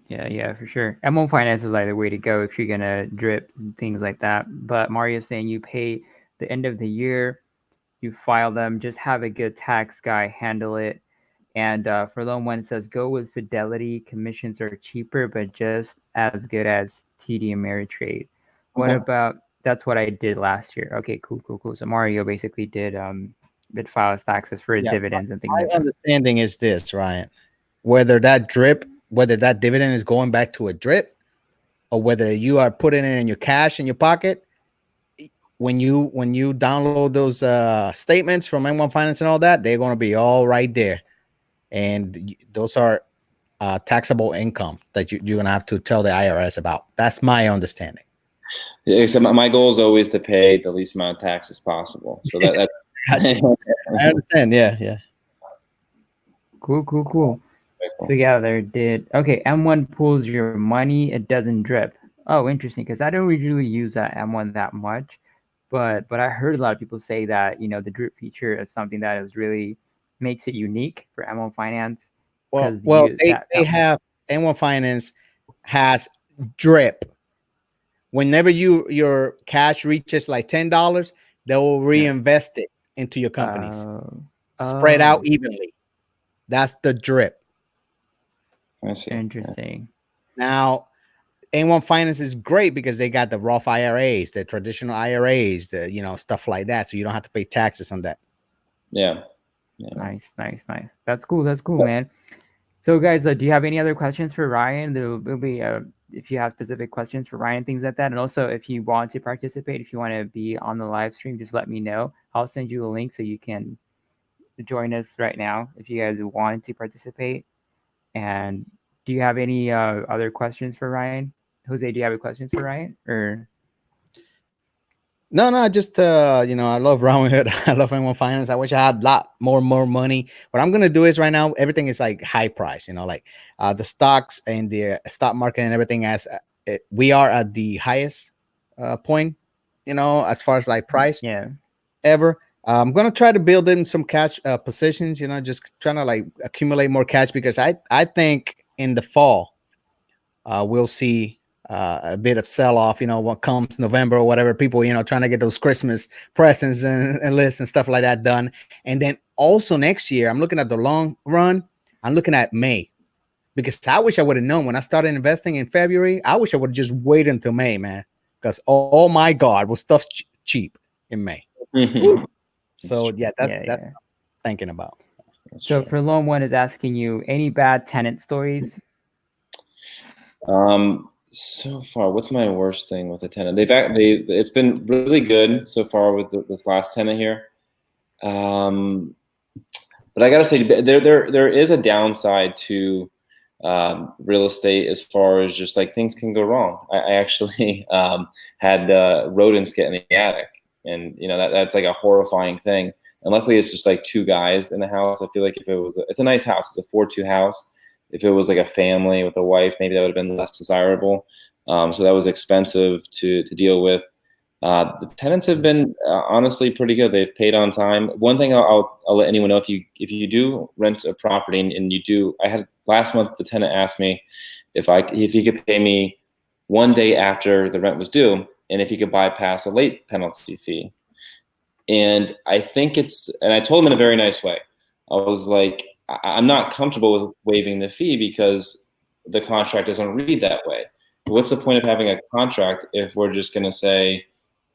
Yeah, for sure. M1 Finance is like the way to go if you're gonna drip and things like that. But Mario's saying you pay the end of the year, you file them, just have a good tax guy handle it. And for loan one, it says go with Fidelity. Commissions are cheaper, but just as good as TD Ameritrade. What about? That's what I did last year. Okay, cool. So Mario basically did file his taxes for his dividends and things like that. My understanding is this, Ryan. Whether that dividend is going back to a drip, or whether you are putting it in your cash in your pocket, when you download those statements from M1 Finance and all that, they're going to be all right there, and those are taxable income that you're going to have to tell the IRS about. That's my understanding. Except my goal is always to pay the least amount of taxes possible. So that I understand. Yeah. Cool. So yeah, okay. M1 pulls your money; it doesn't drip. Oh, interesting. Because I don't usually use that M1 that much, but I heard a lot of people say that the drip feature is something that is really makes it unique for M1 Finance. Well, they have M1 Finance has drip. Whenever your cash reaches like $10, they will reinvest it into your companies, spread out evenly. That's the drip. I see. Interesting. Now, M1 Finance is great because they got the Roth IRAs, the traditional IRAs, stuff like that. So you don't have to pay taxes on that. Yeah. Nice. That's cool, man. So guys, do you have any other questions for Ryan? There'll be if you have specific questions for Ryan, things like that. And also if you want to participate, if you want to be on the live stream, just let me know. I'll send you a link so you can join us right now if you guys want to participate. And do you have any other questions for Ryan? Jose, do you have any questions for Ryan? Or No, just I love Robinhood. I love M1 Finance. I wish I had a lot more money. What I'm gonna do is right now everything is like high price. Like the stocks and the stock market and everything. We are at the highest point, as far as like price ever. I'm gonna try to build in some cash positions. Just trying to like accumulate more cash because I think in the fall we'll see a bit of sell-off, what comes November or whatever, people, trying to get those Christmas presents and lists and stuff like that done. And then also next year, I'm looking at the long run. I'm looking at May because I wish I would have known when I started investing in February. I wish I would have just waited until May, man, because oh my God, was stuff cheap in May. So yeah, that's what I'm thinking about. So for Lone One is asking you any bad tenant stories? So far, what's my worst thing with a tenant? It's been really good so far with this last tenant here. But I gotta say, there is a downside to real estate as far as just like things can go wrong. I actually had rodents get in the attic, and that's like a horrifying thing. And luckily, it's just like two guys in the house. I feel like if it's a nice house, it's a 4-2 house. If it was like a family with a wife, maybe that would have been less desirable. So that was expensive to deal with. The tenants have been honestly pretty good. They've paid on time. One thing I'll let anyone know, if you do rent a property and you do, I had last month the tenant asked me if he could pay me 1 day after the rent was due, and if he could bypass a late penalty fee. And I told him in a very nice way. I was like, I'm not comfortable with waiving the fee because the contract doesn't read that way. What's the point of having a contract if we're just going to say,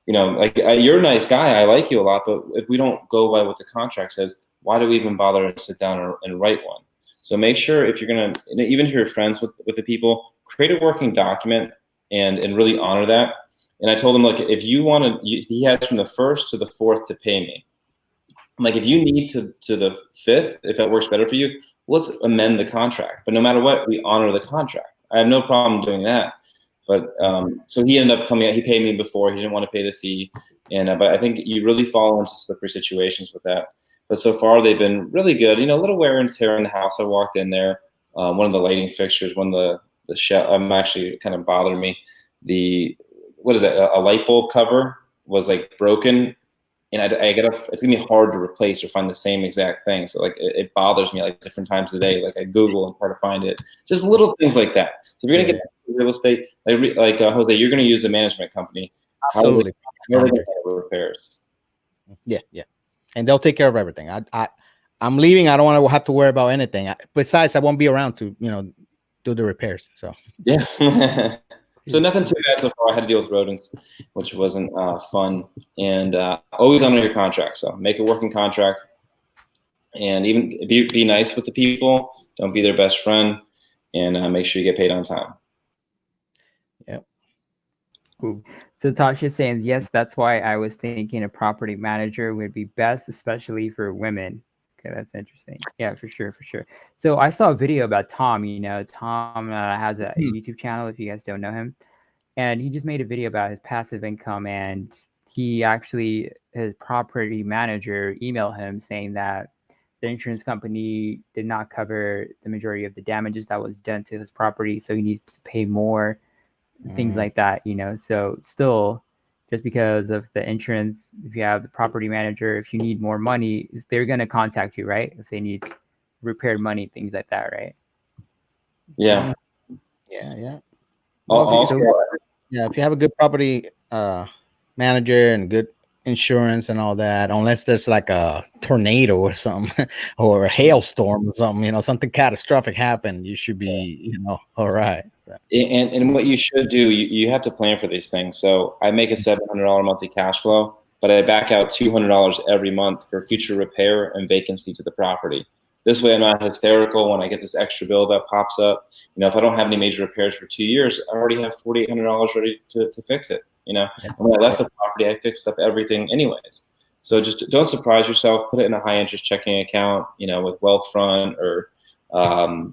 like, you're a nice guy, I like you a lot, but if we don't go by what the contract says, why do we even bother to sit down and write one? So make sure, if you're going to, even if you're friends with the people, create a working document and really honor that. And I told him, look, if you want to, he has from the 1st to the 4th to pay me. I'm like, if you need to the 5th, if that works better for you, let's amend the contract. But no matter what, we honor the contract. I have no problem doing that. But so he ended up coming out. He paid me before. He didn't want to pay the fee, but I think you really fall into slippery situations with that. But so far they've been really good. A little wear and tear in the house. I walked in there. One of the lighting fixtures, one of the shelf, actually kind of bothered me. What is that? A light bulb cover was like broken, and it's gonna be hard to replace or find the same exact thing. So like it bothers me like different times of the day. Like I Google and try to find it. Just little things like that. So if you're gonna get real estate, like Jose, you're gonna use a management company. Absolutely. How are they gonna handle repairs? Yeah, and they'll take care of everything. I'm leaving. I don't want to have to worry about anything. Besides, I won't be around to do the repairs. So yeah. So nothing too bad so far. I had to deal with rodents, which wasn't fun. And always honor your contract. So make a working contract, and even be nice with the people. Don't be their best friend, and make sure you get paid on time. Yep. Cool. So Tasha saying, yes, that's why I was thinking a property manager would be best, especially for women. Okay, that's interesting. Yeah, for sure. So I saw a video about Tom. Tom has a YouTube channel, if you guys don't know him. And he just made a video about his passive income. And his property manager emailed him saying that the insurance company did not cover the majority of the damages that was done to his property. So he needs to pay more, things like that, So still, just because of the insurance, if you have the property manager, if you need more money, they're going to contact you, right? If they need repaired money, things like that, right? Yeah. Well, if you have a good property manager and good insurance and all that, unless there's like a tornado or something or a hailstorm or something, something catastrophic happened, you should be, all right. And what you should do, you have to plan for these things. So I make a $700 monthly cash flow, but I back out $200 every month for future repair and vacancy to the property. This way I'm not hysterical when I get this extra bill that pops up. If I don't have any major repairs for 2 years, I already have $4,800 ready to fix it. And when I left the property, I fixed up everything anyways. So just don't surprise yourself. Put it in a high interest checking account, with Wealthfront or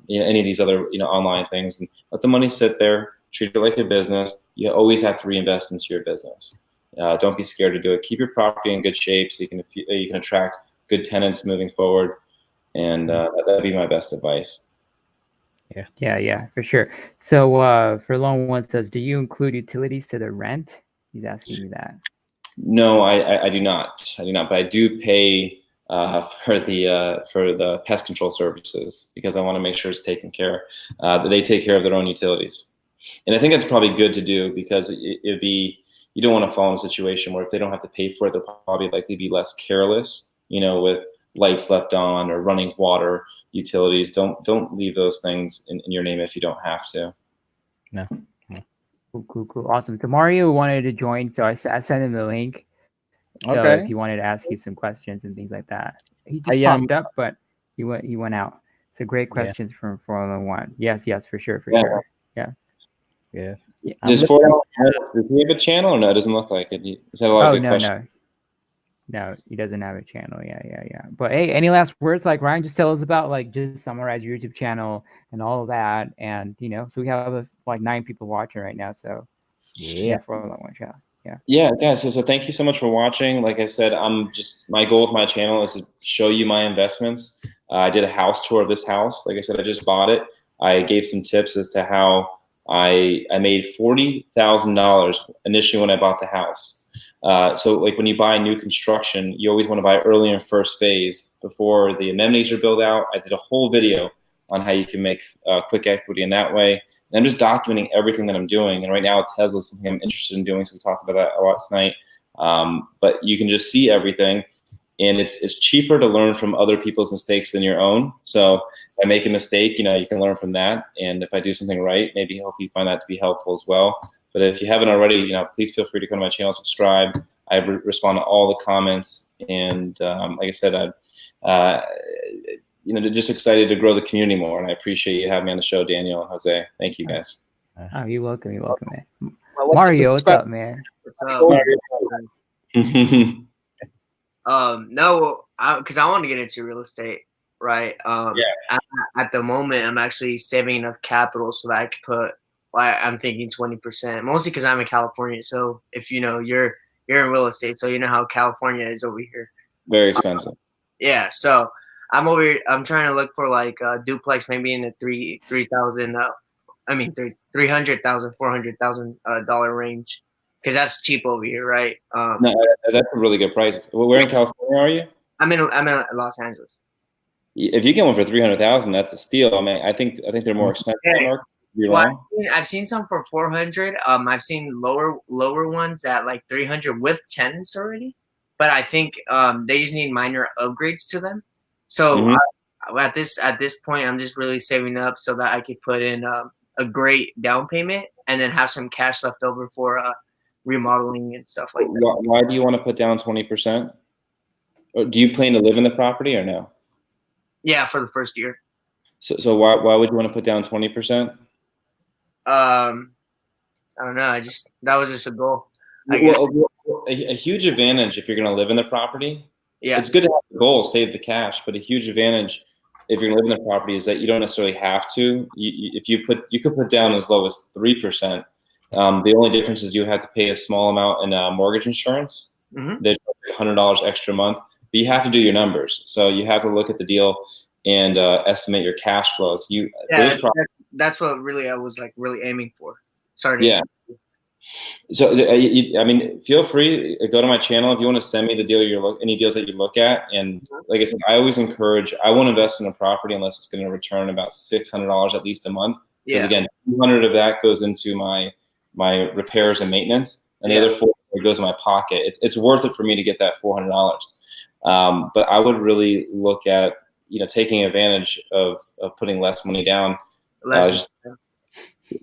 any of these other online things, and let the money sit there. Treat it like a business. You always have to reinvest into your business. Don't be scared to do it. Keep your property in good shape so you can attract good tenants moving forward. And that'd be my best advice. Yeah, for sure. So for Long One says, do you include utilities to the rent? He's asking you that. No, I do not. But I do pay for the pest control services because I want to make sure it's taken care of. That they take care of their own utilities, and I think that's probably good to do because you don't want to fall in a situation where if they don't have to pay for it, they'll probably likely be less careless. With lights left on or running water, utilities. Don't leave those things in your name if you don't have to. No. Cool. Awesome. So Mario wanted to join, so I sent him the link. So if he wanted to ask you some questions and things like that, he just popped up, but he went out. So great questions from 401. Yes, for sure. Yeah. Yeah, Does does he have a channel or no? It doesn't look like it. He's had a lot of good questions. No, he doesn't have a channel. Yeah. But hey, any last words? Like Ryan, just tell us about like just summarize your YouTube channel and all of that, and so we have like 9 people watching right now. So Yeah. for that one shot. Yeah, guys. So thank you so much for watching. Like I said, my goal with my channel is to show you my investments. I did a house tour of this house. Like I said, I just bought it. I gave some tips as to how I made $40,000 initially when I bought the house. So like when you buy new construction, you always want to buy early in first phase before the amenities are built out. I did a whole video on how you can make quick equity in that way. And I'm just documenting everything that I'm doing. And right now Tesla is something I'm interested in doing. So we talked about that a lot tonight. But you can just see everything. And it's cheaper to learn from other people's mistakes than your own. So if I make a mistake, you can learn from that. And if I do something right, maybe hopefully you find that to be helpful as well. But if you haven't already, please feel free to come to my channel, subscribe. I respond to all the comments. And like I said, just excited to grow the community more. And I appreciate you having me on the show, Daniel and Jose. Thank you, guys. Oh, you're welcome, man. Mario, what's up, man? What's up? No, because I want to get into real estate, right? At the moment, I'm actually saving enough capital so that I could put. I'm thinking 20%, mostly because I'm in California. So if you're in real estate, so you know how California is over here. Very expensive. Yeah, so I'm over here. I'm trying to look for like a duplex, maybe in the $300,000, $400,000 range, because that's cheap over here, right? No, that's a really good price. Where in California are you? I'm in Los Angeles. If you get one for 300,000, that's a steal. I mean, I think they're more expensive. Well, I've seen some for 400. I've seen lower ones at like 300 with tenants already, but I think they just need minor upgrades to them. So at this point, I'm just really saving up so that I could put in a great down payment and then have some cash left over for remodeling and stuff like that. Why do you want to put down 20%? Or do you plan to live in the property or no? Yeah, for the first year. So why would you want to put down 20%? I don't know. That was just a goal. A huge advantage if you're going to live in the property. Yeah, it's good to have the goal, save the cash, but a huge advantage if you're going to live in the property is that you don't necessarily have to. You could put down as low as 3%. The only difference is you have to pay a small amount in mortgage insurance. There's $100 extra a month, but you have to do your numbers. So you have to look at the deal and estimate your cash flows. That's what really I was like really aiming for. Yeah. So I mean, feel free to go to my channel if you want to send me the deal any deals that you look at. And like I said, I always encourage. I won't invest in a property unless it's going to return about $600 at least a month. Because again, 200 of that goes into my repairs and maintenance, and the other 400 goes in my pocket. It's worth it for me to get that $400. But I would really look at taking advantage of putting less money down.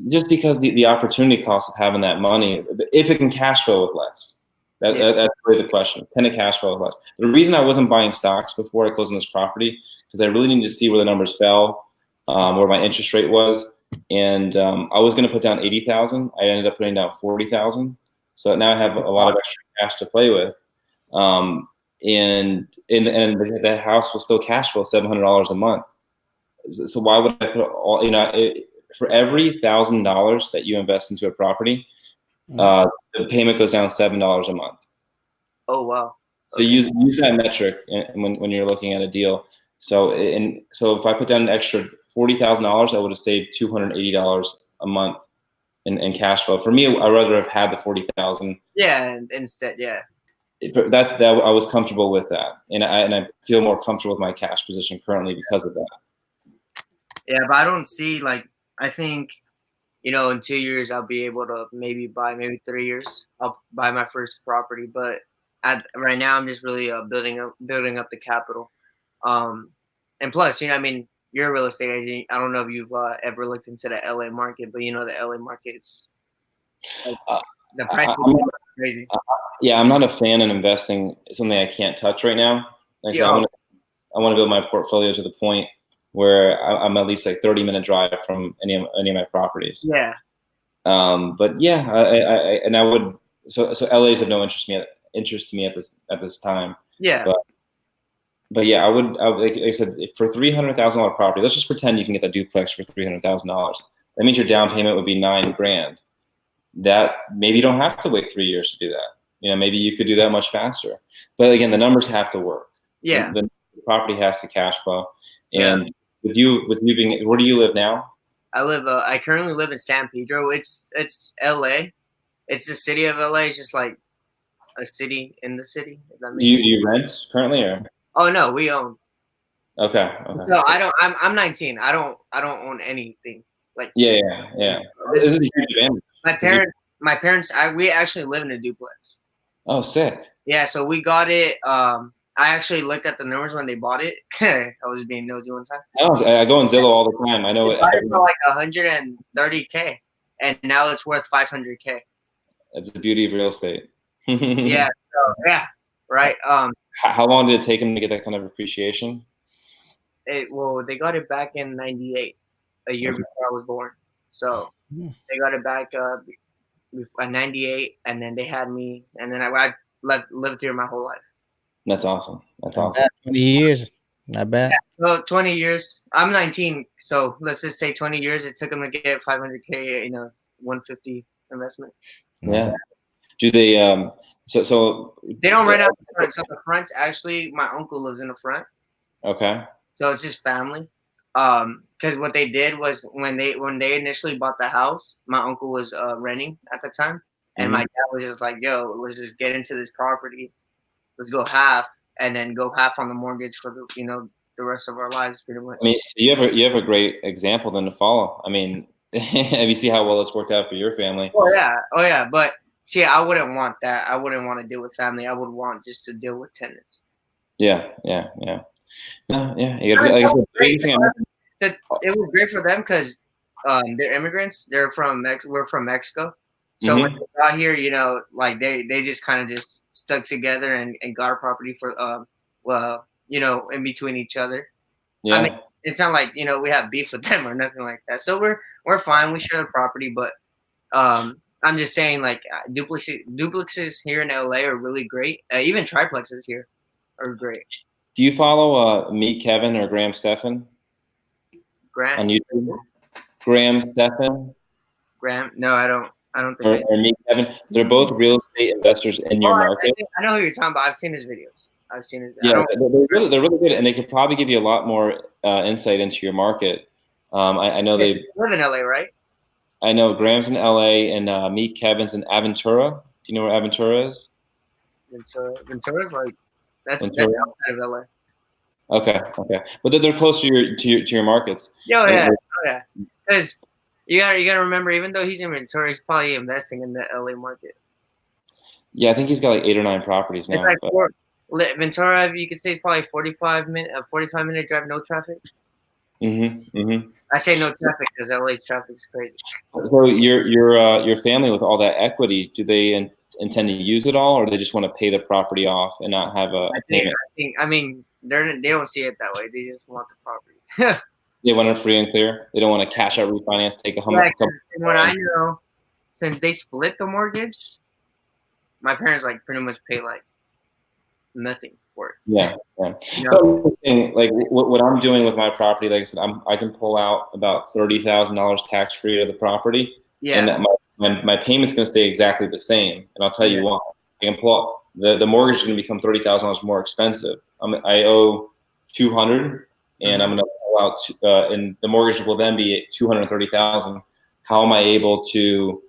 Just because the opportunity cost of having that money, if it can cash flow with less, that's really the question. Can it cash flow with less? The reason I wasn't buying stocks before I closed on this property, because I really needed to see where the numbers fell, where my interest rate was. And I was going to put down 80,000. I ended up putting down 40,000. So now I have a lot of extra cash to play with. And the house will still cash flow $700 a month. So why would I put all, for every $1,000 that you invest into a property, the payment goes down $7 a month. Oh, wow. So use that metric when you're looking at a deal. So if I put down an extra $40,000, I would have saved $280 a month in cash flow. For me, I'd rather have had the 40,000. Yeah, instead, yeah. That I was comfortable with that, and I feel more comfortable with my cash position currently because of that. Yeah, but I don't see I think, in 2 years I'll be able to maybe 3 years I'll buy my first property. But right now I'm just really building up the capital. And plus, you're a real estate agent. I don't know if you've ever looked into the LA market, but the LA market's the price is crazy. Yeah, I'm not a fan in investing something I can't touch right now. Like I want to build my portfolio to the point where I'm at least 30-minute drive from any of my properties. Yeah. But yeah, I would. So LA's of no interest to me at this time. Yeah. But yeah, I would like I said, for $300,000 property, let's just pretend you can get that duplex for $300,000. That means your down payment would be $9,000. That maybe you don't have to wait 3 years to do that. You know, maybe you could do that much faster. But again, the numbers have to work. Yeah. The property has to cash flow. And with you being, where do you live now? I currently live in San Pedro. It's LA. It's the city of LA. It's just like a city in the city. If that makes Do sense. you rent currently, or? Oh no, we own. Okay. So I'm 19. I don't own anything. Like Yeah. This is a huge advantage. My parents, we actually live in a duplex. Oh, sick. Yeah, so we got it. I actually looked at the numbers when they bought it. I was being nosy one time. Oh, I go on Zillow all the time. I know it. Bought it for like 130K, and now it's worth 500K. That's the beauty of real estate. Yeah. So, yeah. Right. How long did it take them to get that kind of appreciation? Well, they got it back in '98, a year before I was born. So they got it back in '98, and then they had me, and then I lived here my whole life. That's awesome. 20 years, not bad. Yeah, so 20 years. I'm 19, so let's just say 20 years. It took them to get 500K in a 150 investment. Yeah. Do they? So they don't rent out the front. So the front's actually my uncle lives in the front. Okay. So it's his family. Because what they did was when they initially bought the house, my uncle was renting at the time, and my dad was just like, "Yo, let's just get into this property. Let's go half, and then go half on the mortgage for the rest of our lives, pretty much." I mean, so you have a great example then to follow. I mean, have you see how well it's worked out for your family? Oh yeah. But see, I wouldn't want that. I wouldn't want to deal with family. I would want just to deal with tenants. Yeah. No, yeah. You gotta, like I said, it was great for them because they're immigrants. We're from Mexico. So when they got here, like they just kind of just stuck together and got a property for in between each other. Yeah. I mean, it's not like we have beef with them or nothing like that. So we're fine. We share the property, but I'm just saying, like, duplexes here in LA are really great. Even triplexes here are great. Do you follow Meet Kevin or Graham Stephan? Graham on YouTube? Graham Stephan? Graham? No, I don't think. Or Meet Kevin. They're both real estate investors in your market. I know who you're talking about. I've seen his videos. Yeah, they're really good, and they could probably give you a lot more insight into your market. I know they live in LA, right? I know Graham's in LA, and Meet Kevin's in Aventura. Do you know where Aventura is? Ventura's like that's outside of LA. Okay, but they're close to your markets. Yeah. Because you gotta remember, even though he's in Ventura, he's probably investing in the LA market. Yeah, I think he's got like 8 or 9 properties now. It's like Ventura, you could say it's probably 45 minute drive, no traffic. I say no traffic because LA's traffic is crazy. So your family with all that equity, do they intend to use it all, or they just want to pay the property off and not have a payment? I mean, they don't see it that way. They just want the property. They want it free and clear. They don't want to cash out, refinance, take a home. When I know, since they split the mortgage, my parents like pretty much pay like nothing for it. Yeah. Like what I'm doing with my property, like I said, I can pull out about $30,000 tax free of the property. Yeah. And my payment's going to stay exactly the same. And I'll tell you why. I can pull out the mortgage is going to become $30,000 more expensive. I owe $200, and I'm going to pull out, and the mortgage will then be $230,000. How am I able to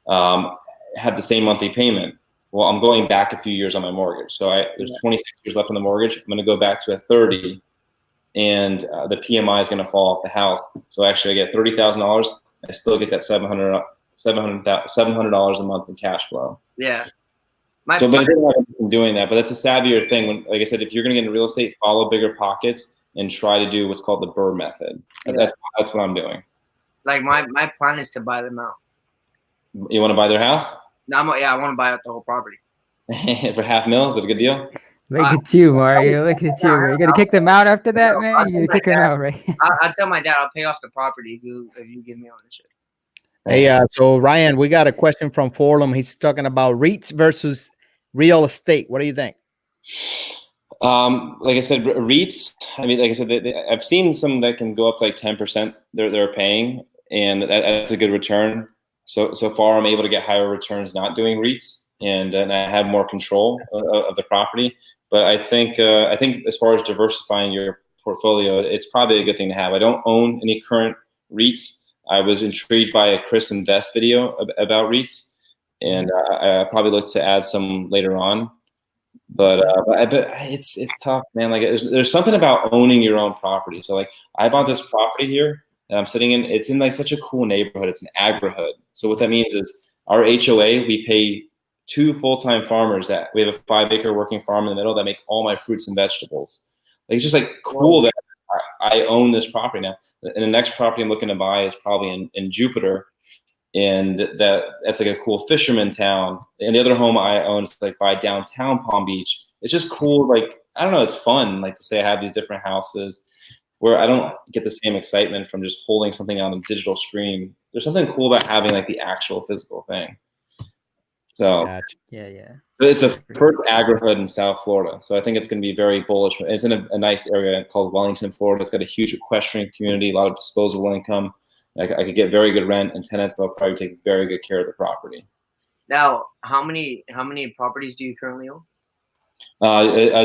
have the same monthly payment? Well, I'm going back a few years on my mortgage. So there's 26 years left on the mortgage. I'm going to go back to a 30, and the PMI is going to fall off the house. So actually, I get $30,000. I still get that $700 a month in cash flow. Yeah. But I didn't have anything doing that. But that's a savvier thing. When, like I said, if you're going to get into real estate, follow bigger pockets and try to do what's called the Burr method. Yeah. That's what I'm doing. Like my plan is to buy them out. You want to buy their house? No, I want to buy out the whole property. For $500,000? Is that a good deal? Look at you, Mario. Look at you. You're gonna kick them out after that, man. You're gonna kick them out, right? I'll tell my dad I'll pay off the property if you give me ownership. Hey, so Ryan, we got a question from Forum. He's talking about REITs versus real estate. What do you think? Like I said, REITs. I mean, like I said, I've seen some that can go up to like 10%. They're paying, and that's a good return. So far, I'm able to get higher returns not doing REITs, and I have more control of the property. But I think as far as diversifying your portfolio, it's probably a good thing to have. I don't own any current REITs. I was intrigued by a Chris Invest video about REITs, and I probably look to add some later on. But it's tough, man. Like there's something about owning your own property. So like I bought this property here that I'm sitting in. It's in like such a cool neighborhood. It's an agrihood. So what that means is our HOA, we pay 2 full-time farmers that we have a 5-acre working farm in the middle that make all my fruits and vegetables. Like it's just like cool that I own this property now. And the next property I'm looking to buy is probably in Jupiter. And that's like a cool fisherman town. And the other home I own is like by downtown Palm Beach. It's just cool. Like, I don't know, it's fun. Like to say I have these different houses where I don't get the same excitement from just holding something on a digital screen. There's something cool about having like the actual physical thing. So Gotcha. Yeah. it's the first agrihood in South Florida. So I think it's going to be very bullish. It's in a nice area called Wellington, Florida. It's got a huge equestrian community, a lot of disposable income. I could get very good rent and tenants. They'll probably take very good care of the property. Now, how many properties do you currently own?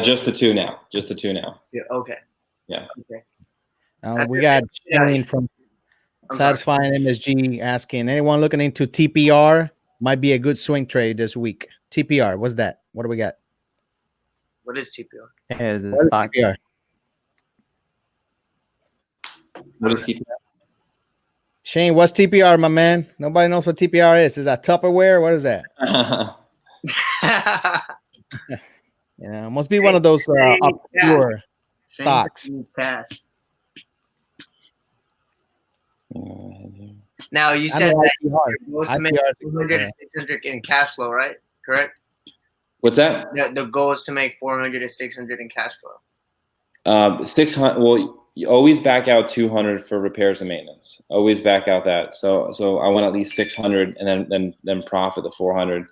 Just the two now. Just the two now. Yeah. Okay. Yeah. Okay. We got Shane from Satisfying MSG asking, anyone looking into TPR? Might be a good swing trade this week. TPR, what's that? What do we got? What is TPR? Yeah, the stock. TPR? What is TPR? Shane, what's TPR, my man? Nobody knows what TPR is. Is that Tupperware? What is that? Yeah, must be one of those obscure stocks. Cash. Now you said that it goes to make 400 to 600 in cash flow, right? Correct. What's that? The goal is to make 400 to 600 in cash flow. 600. Well, you always back out 200 for repairs and maintenance. Always back out that. So I want at least 600 and then profit the 400.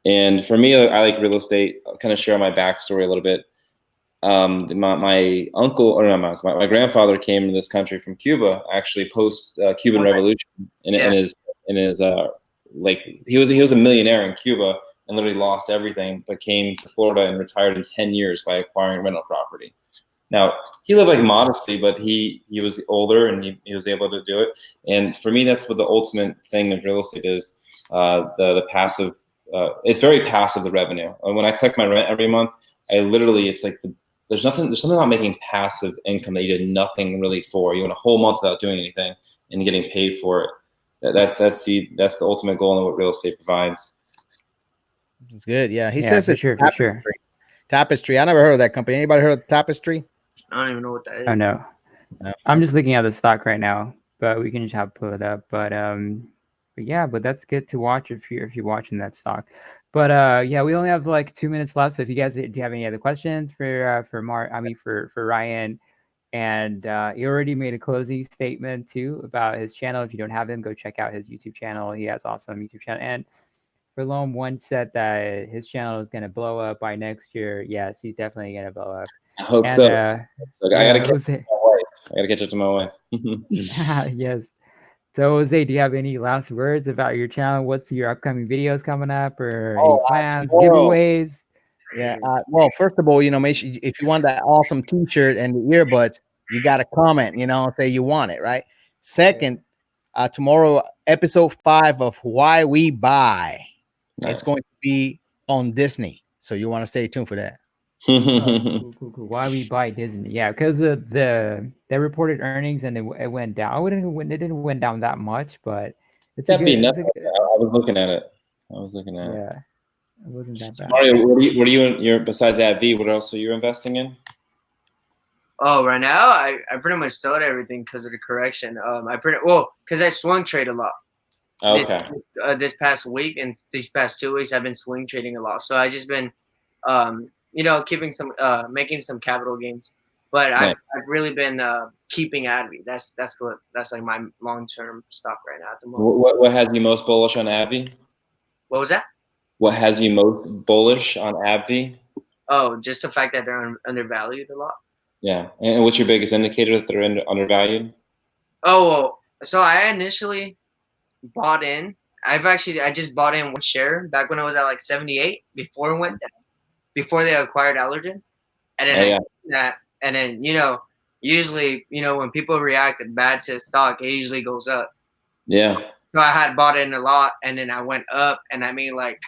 And for me, I like real estate. I'll kind of share my backstory a little bit. My uncle, or not my uncle, my grandfather came to this country from Cuba, actually post Cuban Revolution, in his like he was a millionaire in Cuba and literally lost everything, but came to Florida and retired in 10 years by acquiring rental property. Now he lived like modestly, but he was older and he was able to do it. And for me, that's what the ultimate thing of real estate is. The passive. It's very passive, the revenue. When I collect my rent every month, it's like there's something about making passive income that you did nothing really for. You went a whole month without doing anything and getting paid for it. That's the ultimate goal in what real estate provides. It's good. Yeah, he says it's for sure. Tapestry. I never heard of that company. Anybody heard of Tapestry? I don't even know what that is. Oh no. I'm just looking at the stock right now, but we can just have pull it up. But yeah, but that's good to watch if you're watching that stock. But yeah, we only have like 2 minutes left. So if you guys do you have any other questions for Ryan, and he already made a closing statement too about his channel. If you don't have him, go check out his YouTube channel. He has awesome YouTube channel. And Verlome once said that his channel is gonna blow up by next year. Yes, he's definitely gonna blow up. I hope so. I gotta catch up to my wife. Yes. So Jose, do you have any last words about your channel? What's your upcoming videos coming up, or any plans, giveaways? Yeah. Well, first of all, make sure if you want that awesome T-shirt and the earbuds, you got to comment. Say you want it, right? Second, tomorrow, episode 5 of Why We Buy. Nice. It's going to be on Disney, so you want to stay tuned for that. Cool. Why We Buy Disney? Yeah, because they reported earnings and it went down. It didn't went down that much, but it's I was looking at it. Yeah, it wasn't that bad. Mario, what are you besides AbbVie? What else are you investing in? Oh, right now I pretty much sold everything because of the correction. Because I swing trade a lot. Okay. This past week and these past 2 weeks, I've been swing trading a lot. So I just been, keeping some, making some capital gains. But Nice. I've really been keeping AbbVie. That's like my long-term stock right now at the moment. What has you most bullish on AbbVie? What was that? What has you most bullish on AbbVie? Oh, just the fact that they're undervalued a lot. Yeah, and what's your biggest indicator that they're undervalued? Oh, well, so I initially bought in. I just bought in one share back when I was at like 78 before it went down, before they acquired Allergen, and then I did that, and then usually when people react bad to stock, it usually goes up. Yeah. So I had bought in a lot, and then I went up, and I made like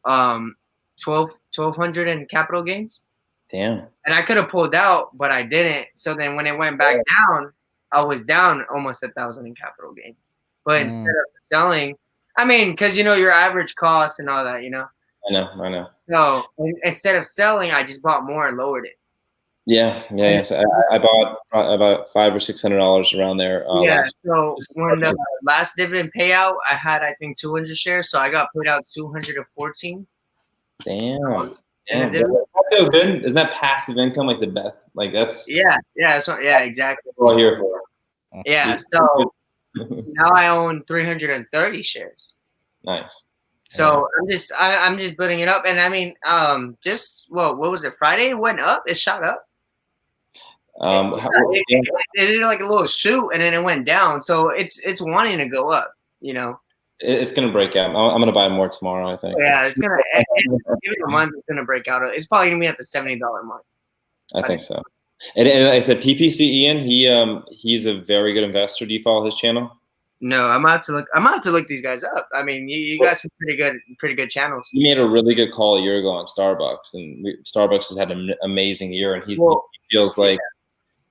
1,200 in capital gains. Damn. And I could have pulled out, but I didn't. So then when it went back down, I was down almost 1,000 in capital gains. But instead of selling, I mean, because your average cost and all that, I know. So instead of selling, I just bought more and lowered it. Yeah. So I bought about $500 or $600 around there. So when the last dividend payout, I had I think 200 shares, so I got paid out 214. Damn. And That's so good. Isn't that passive income like the best? Like that's exactly. what I'm here for. Yeah, so now I own 330 shares. Nice. So I'm just putting it up, and I mean, what was it? Friday it went up. It shot up. It did like a little shoot, and then it went down. So it's wanting to go up. It's gonna break out. I'm gonna buy more tomorrow, I think. Yeah, it's gonna. Give it a month. It's gonna break out. It's probably gonna be at the $70 mark. I think so. And I said PPC Ian. He's a very good investor. Do you follow his channel? No, I'm out to look these guys up. I mean, you got some pretty good channels. He made a really good call a year ago on Starbucks, and Starbucks has had an amazing year, and he feels like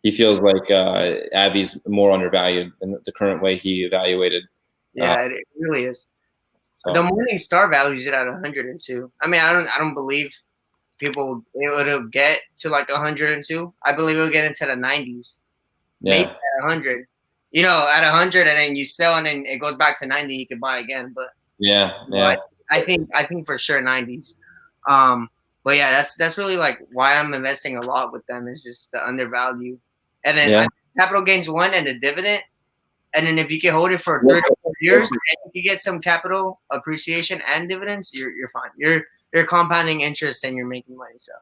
AbbVie's more undervalued than the current way he evaluated. Yeah, it really is. So. The Morningstar values it at 102. I mean, I don't believe it'll get to like 102. I believe it'll get into the 90s. Yeah. Maybe at 100. At 100, and then you sell, and then it goes back to 90. You can buy again, but I think for sure 90s. But yeah, that's really like why I'm investing a lot with them is just the undervalue, and then capital gains one and the dividend, and then if you can hold it for 30 years, and if you get some capital appreciation and dividends, you're fine. You're compounding interest and you're making money. So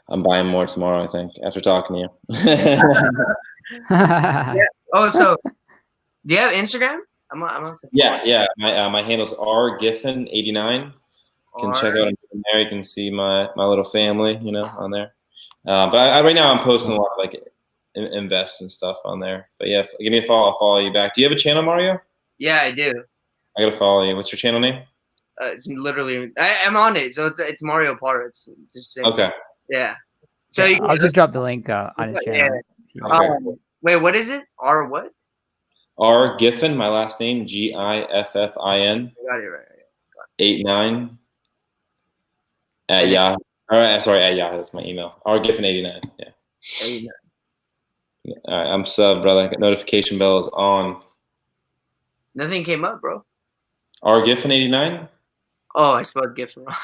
I'm buying more tomorrow, I think, after talking to you. Yeah. Oh, so do you have Instagram? Yeah. My handle's rgiffin89. You can check out there. You can see my little family, on there. But right now I'm posting a lot of like invest and stuff on there. But yeah, give me a follow. I'll follow you back. Do you have a channel, Mario? Yeah, I do. I gotta follow you. What's your channel name? It's literally I'm on it, so it's Mario Parr. It's just okay. Yeah. So I'll just drop the link on his channel. Yeah. Wait, what is it? R what? R Giffin, my last name Giffin. I got it right. 89 at Yahoo. At Yahoo. That's my email. R Giffin 89. Yeah. 89. All right, I'm sub, brother. Notification bell is on. Nothing came up, bro. R Giffin 89. Oh, I spelled Giffin wrong.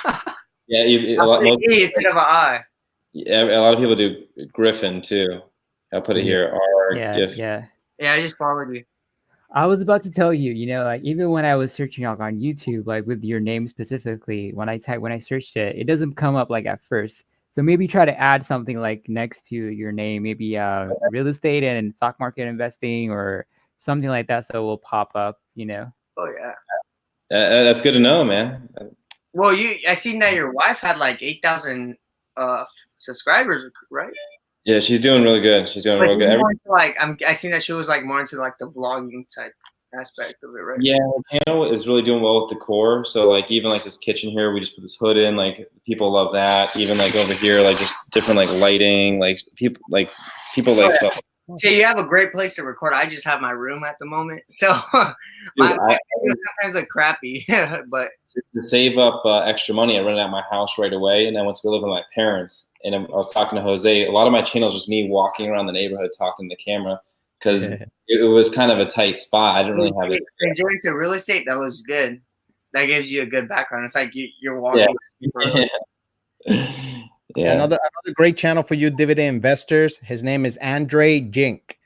Yeah, instead of an I. Yeah, a lot of people do Griffin too. I'll put it here. R Giffin. Yeah, I just followed you. I was about to tell you, like even when I was searching on YouTube, like with your name specifically, when I searched it, it doesn't come up like at first. So maybe try to add something like next to your name, maybe real estate and stock market investing or something like that, so it will pop up. Oh yeah. That's good to know, man. Well, I seen that your wife had like 8,000 subscribers, right? Yeah, she's doing really good. She's doing real good. I seen that she was like more into like the vlogging type aspect of it, right? Yeah, the channel is really doing well with decor. So like even like this kitchen here, we just put this hood in. Like people love that. Even like over here, like just different like lighting. Like people like stuff. So you have a great place to record. I just have my room at the moment, so my sometimes look crappy. But to save up extra money, I rented out my house right away, and then once we live with my parents, and I was talking to Jose. A lot of my channel is just me walking around the neighborhood talking to the camera because it was kind of a tight spot. I didn't really have it. You're into real estate. That was good. That gives you a good background. It's like you're walking. Yeah. Yeah. Another great channel for you dividend investors. His name is Andre Jink.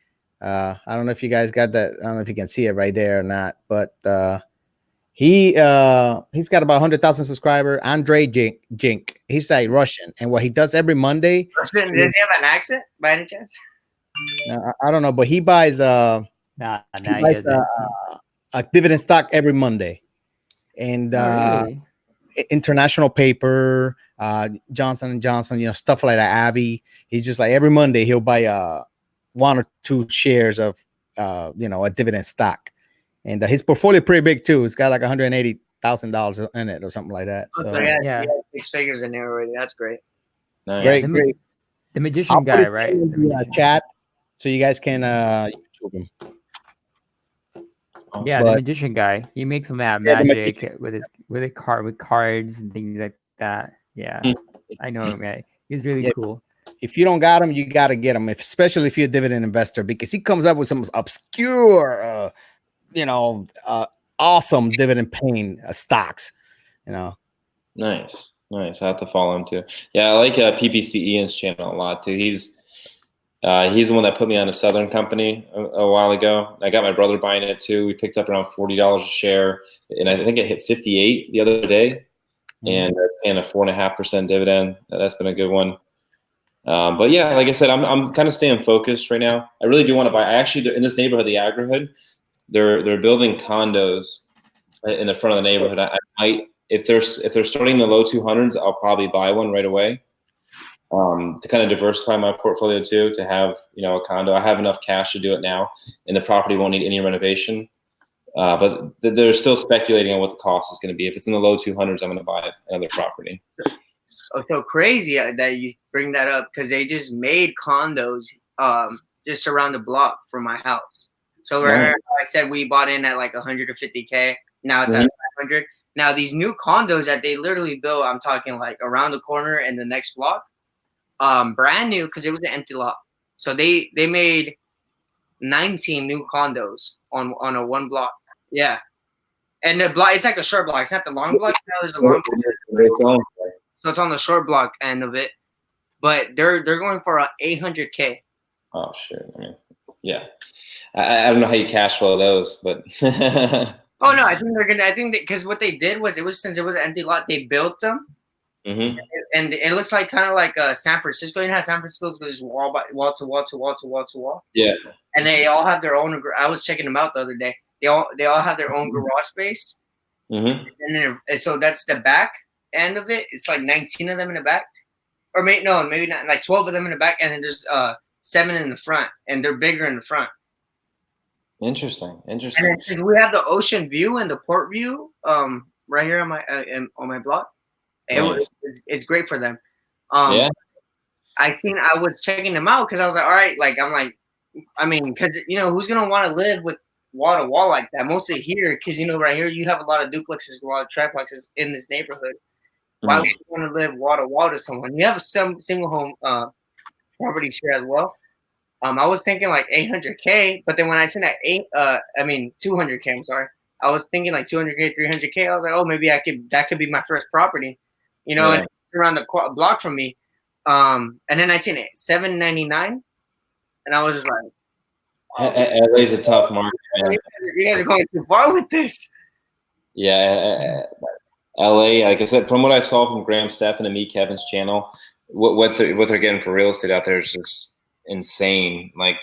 I don't know if you guys got that. I don't know if you can see it right there or not, but he's got about 100,000 subscribers. Andre Jink. He's like Russian, and what he does every Monday. Does he have an accent by any chance? I don't know, but he buys Nah, he he buys doesn't. a dividend stock every Monday, and Oh, really? international paper, Johnson and Johnson, you know, stuff like that. Abbey. He's just like every Monday he'll buy one or two shares of you know, a dividend stock, and his portfolio pretty big too. It's got like $180,000 in it or something like that. Oh, So so yeah, Yeah. he has 6 figures in there already. That's great. Nice. great. The I'll magician put guy, his right? name The in the magician. chat so you guys can YouTube him. Yeah, the But magician guy. He makes some the magic with cards and things like that. Yeah, I know him. Yeah, he's really Yeah. cool. if you don't got him, you got to get him, especially if you're a dividend investor, because he comes up with some obscure, you know, awesome dividend paying stocks, you know. Nice. I have to follow him too. Yeah, I like PPC Ian's channel a lot too. He's the one that put me on a Southern company a while ago. I got my brother buying it too. We picked up around $40 a share, and I think it hit 58 the other day, and it's paying a 4.5% dividend. That's been a good one. But yeah, like I said, I'm kind of staying focused right now. I really do want to buy. I actually, in this neighborhood, the Agri-hood, they're building condos in the front of the neighborhood. I might, if they're starting in the low 200s, I'll probably buy one right away. To kind of diversify my portfolio too, to have, you know, a condo. I have enough cash to do it now, and the property won't need any renovation. But they're still speculating on what the cost is going to be. If it's in the low 200s, I'm going to buy another property. Oh, so crazy that you bring that up, because they just made condos just around the block from my house. So where I said we bought in at like 150K, now it's at 500. Now these new condos that they literally built, I'm talking like around the corner and the next block, brand new, because it was an empty lot. So they made 19 new condos on a one block. Yeah. And the block, it's like a short block. It's not the long block. No, there's a long block. So it's on the short block end of it. But they're going for 800K. Oh shit. I mean, yeah. I don't know how you cash flow those, but Oh no, I think they're gonna. I think because what they did was, since it was an empty lot, they built them, and it looks like kind of like San Francisco. You know how San Francisco goes wall to wall. Yeah. And they all have their own. I was checking them out the other day. They all have their own garage space. And then so that's the back end of it. It's like 19 of them in the back, or maybe not, like 12 of them in the back, and then there's 7 in the front, and they're bigger in the front. Interesting. And then we have the ocean view and the port view, right here on my block. It's great for them. Yeah. I was checking them out because I was like, all right, like I mean, because you know who's gonna want to live with wall to wall like that? Mostly here, because you know right here you have a lot of duplexes, a lot of triplexes in this neighborhood. Why would you want to live wall to wall to someone? You have some single home properties here as well. I was thinking like 800K, but then when I seen that 200K, I'm sorry. I was thinking like 200K, 300K. I was like, oh, maybe that could be my first property, you know, and around the block from me. And then I seen it 799, and I was just like, oh, LA's a tough market, man. You guys are going too far with this. Yeah, LA, like I said, from what I saw from Graham Stephan and me, Kevin's channel, what they're getting for real estate out there is just insane. Like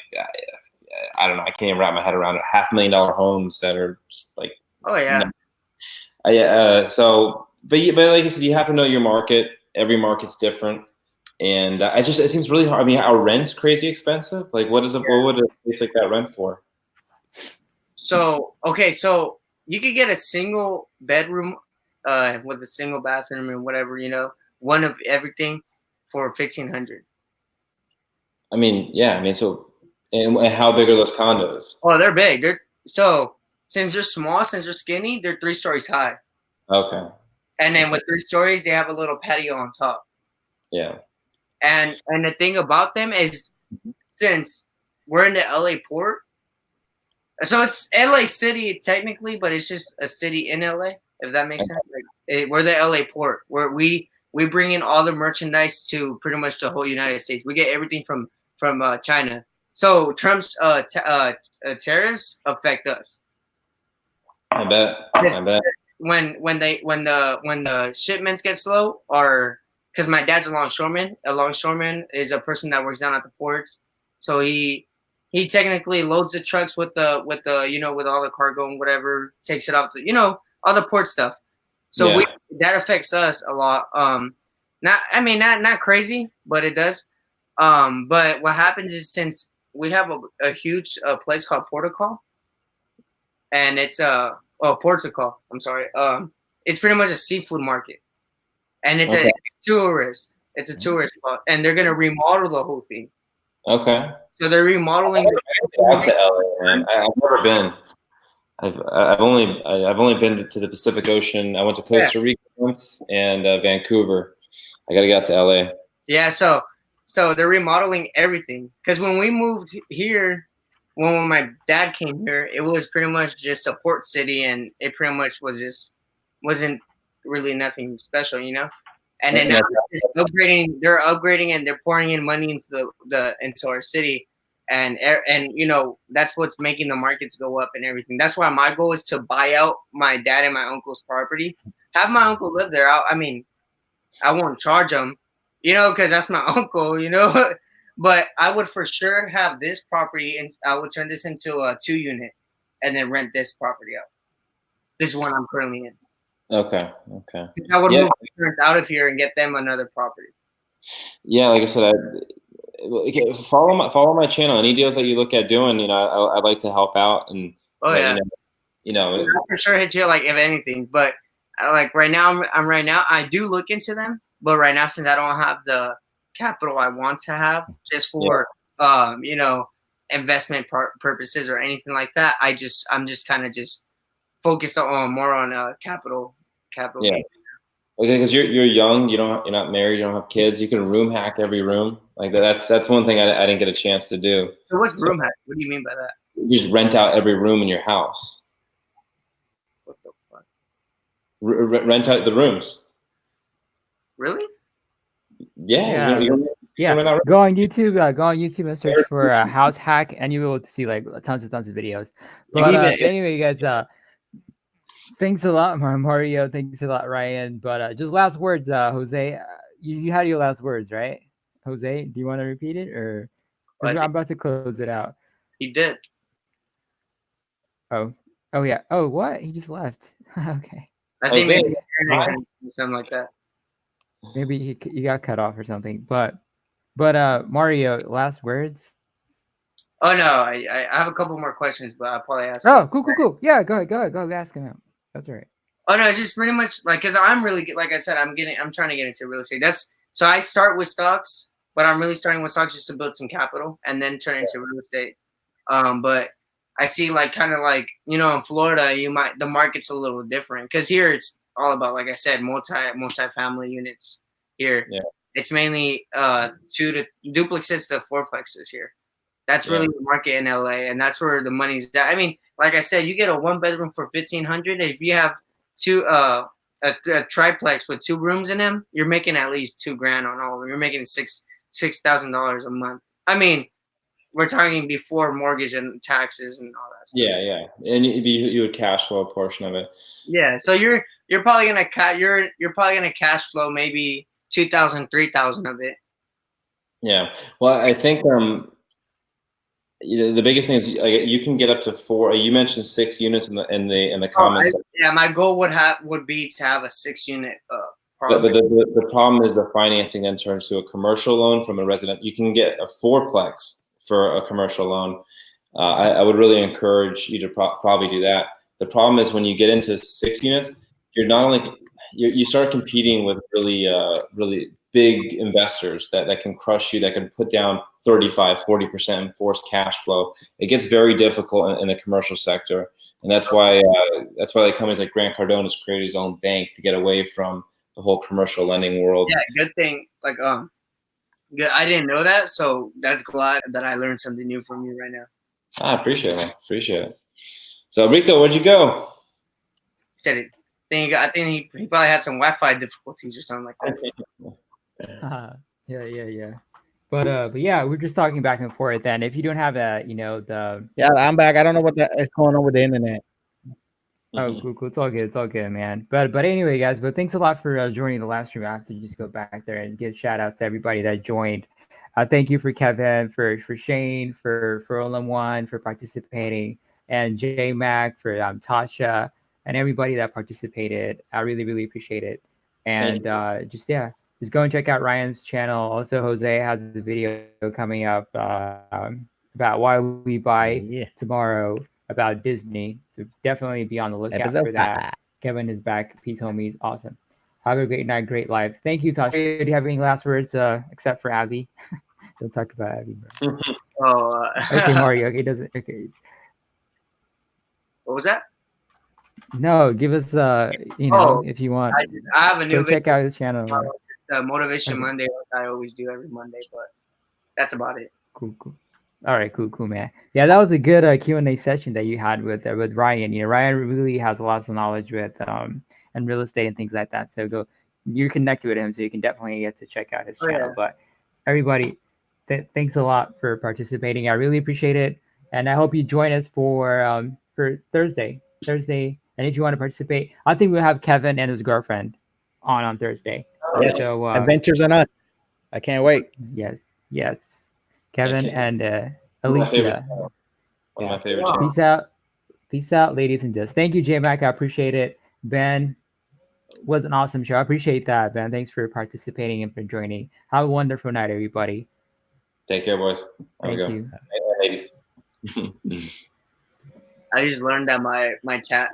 I don't know, I can't even wrap my head around it. $500,000 homes that are just like, oh yeah, so but like I said, you have to know your market. Every market's different, and it seems really hard. I mean, our rent's crazy expensive. Like what would a place like that rent for? So so you could get a single bedroom with a single bathroom and whatever, you know, one of everything for $1,500. I mean, yeah. I mean, so and how big are those condos? Oh, they're big. Since they're small, since they're skinny, they're 3 stories high. Okay. And then with 3 stories, they have a little patio on top. Yeah. And the thing about them is, since we're in the LA port, so it's LA City technically, but it's just a city in LA. If that makes sense. Like, we're the LA port, where we we bring in all the merchandise to pretty much the whole United States. We get everything from China. So Trump's tariffs affect us. I bet. I bet. When the shipments get slow, or because my dad's a longshoreman. A longshoreman is a person that works down at the ports. So he technically loads the trucks with the with all the cargo and whatever, takes it off the all the port stuff. So that affects us a lot. Not crazy, but it does. But what happens is, since we have a huge place called Portugal, and it's Portugal. I'm sorry. It's pretty much a seafood market, and it's a tourist. It's a tourist spot, and they're gonna remodel the whole thing. Okay. So they're remodeling. I've to LA, man. I've never been. I've only been to the Pacific Ocean. I went to Costa Rica once and Vancouver. I got to get out to LA. Yeah. So they're remodeling everything, because when we moved here, when my dad came here, it was pretty much just a port city, and it pretty much wasn't really nothing special, And then now they're upgrading and they're pouring in money into into our city, and that's what's making the markets go up and everything. That's why my goal is to buy out my dad and my uncle's property, have my uncle live there. I won't charge him, because that's my uncle, But I would for sure have this property, and I would turn this into a 2-unit, and then rent this property out. This is one I'm currently in. Okay. I would move my parents out of here and get them another property. Yeah, like I said, follow my channel. Any deals that you look at doing, I'd like to help out and. Oh yeah. I'll for sure hit you, like, if anything, but like right now, I do look into them, but right now, since I don't have the capital I want to have just for investment purposes or anything like that, I'm just kind of just focused on more on capital. Yeah. Okay, because you're young, you're not married, you don't have kids, you can room hack every room. Like that's one thing I didn't get a chance to do. So what's room hack? What do you mean by that? You just rent out every room in your house. What the fuck? Rent out the rooms. Really? Yeah. Go on YouTube and search for house hack, and you will see like tons of videos. But anyway, you guys, thanks a lot, Mario. Thanks a lot, Ryan. But just last words, Jose. You had your last words, right? Jose, do you want to repeat it, or I'm about to close it out? He did. Oh yeah. Oh, what? He just left. Okay. I think maybe something like that. Maybe he got cut off or something. But Mario, last words. Oh no, I have a couple more questions, but I'll probably ask. Oh, cool. Yeah, go ahead, ask him out. That's all right. Oh no, it's just pretty much like, because I'm really, like I said, I'm trying to get into real estate. So I start with stocks, but I'm really starting with stocks just to build some capital and then turn into real estate. But I see, like, kind of like, in Florida, the market's a little different, because here it's all about, like I said, multi-family units here. Yeah. It's mainly duplexes to fourplexes here. That's really the market in LA, and that's where the money's at. I mean, like I said, you get a 1-bedroom for $1,500. If you have a triplex with 2 rooms in them, you're making at least $2,000 on all of them. You're making $6,000 a month. I mean, we're talking before mortgage and taxes and all that stuff. Yeah, and you would cash flow a portion of it. Yeah, so you're probably gonna cash flow maybe $2,000, $3,000 of it. Yeah. Well, I think the biggest thing is, like, you can get up to 4. You mentioned 6 units in the comments. My goal would be to have a 6-unit. But the problem is the financing then turns to a commercial loan from a resident. You can get a 4-plex for a commercial loan. I would really encourage you to probably do that. The problem is, when you get into 6 units, you're not only you start competing with really big investors that can crush you, that can put down 35-40% and force cash flow. It gets very difficult in the commercial sector, and that's why like companies like Grant Cardone has created his own bank to get away from the whole commercial lending world. Yeah, good thing. Like, good. I didn't know that, so that's glad that I learned something new from you right now. I appreciate it. So Rico, where'd you go? He said it. I think he probably had some Wi-Fi difficulties or something like that. Yeah. But yeah, we're just talking back and forth. And if you don't have the Yeah, I'm back. I don't know what is going on with the internet. oh, cool. It's all good, man. But anyway, guys. But thanks a lot for joining the live stream. I have to just go back there and give shout outs to everybody that joined. Thank you for Kevin, for Shane, for Olam One for participating, and J Mac for Tasha, and everybody that participated. I really appreciate it. Thank And you. just go and check out Ryan's channel. Also, Jose has a video coming up about why we buy Yeah, tomorrow about Disney. So definitely be on the lookout for episode that. 5. Kevin is back. Peace, homies. Awesome. Have a great night, great life. Thank you, Tasha. Do you have any last words except for Abby? Don't talk about Abby, bro. Oh, Okay, Mario. Okay, doesn't. Okay. what was that? No, give us Oh, if you want, I have a go new check video, out his channel. Motivation Okay, Monday, like I always do every Monday, but that's about it. cool. All right, cool, man. Yeah, that was a good Q&A session that you had with Ryan. Ryan really has lots of knowledge with and real estate and things like that. So you're connected with him, so you can definitely get to check out his Oh channel. yeah. But everybody, thanks a lot for participating. I really appreciate it, and I hope you join us for Thursday. And if you want to participate, I think we'll have Kevin and his girlfriend on Thursday. Yes, So Adventures on Us. I can't wait. yes, I Kevin can't. and One of my favorite. Alicia. One of Yeah. my favorite Wow. channels. Peace out, ladies and gents. Thank you, J Mac. I appreciate it. Ben, was an awesome show. I appreciate that, Ben. Thanks for participating and for joining. Have a wonderful night, everybody. Take care, boys. Have a Thank go. you. Hey, ladies. I just learned that my chat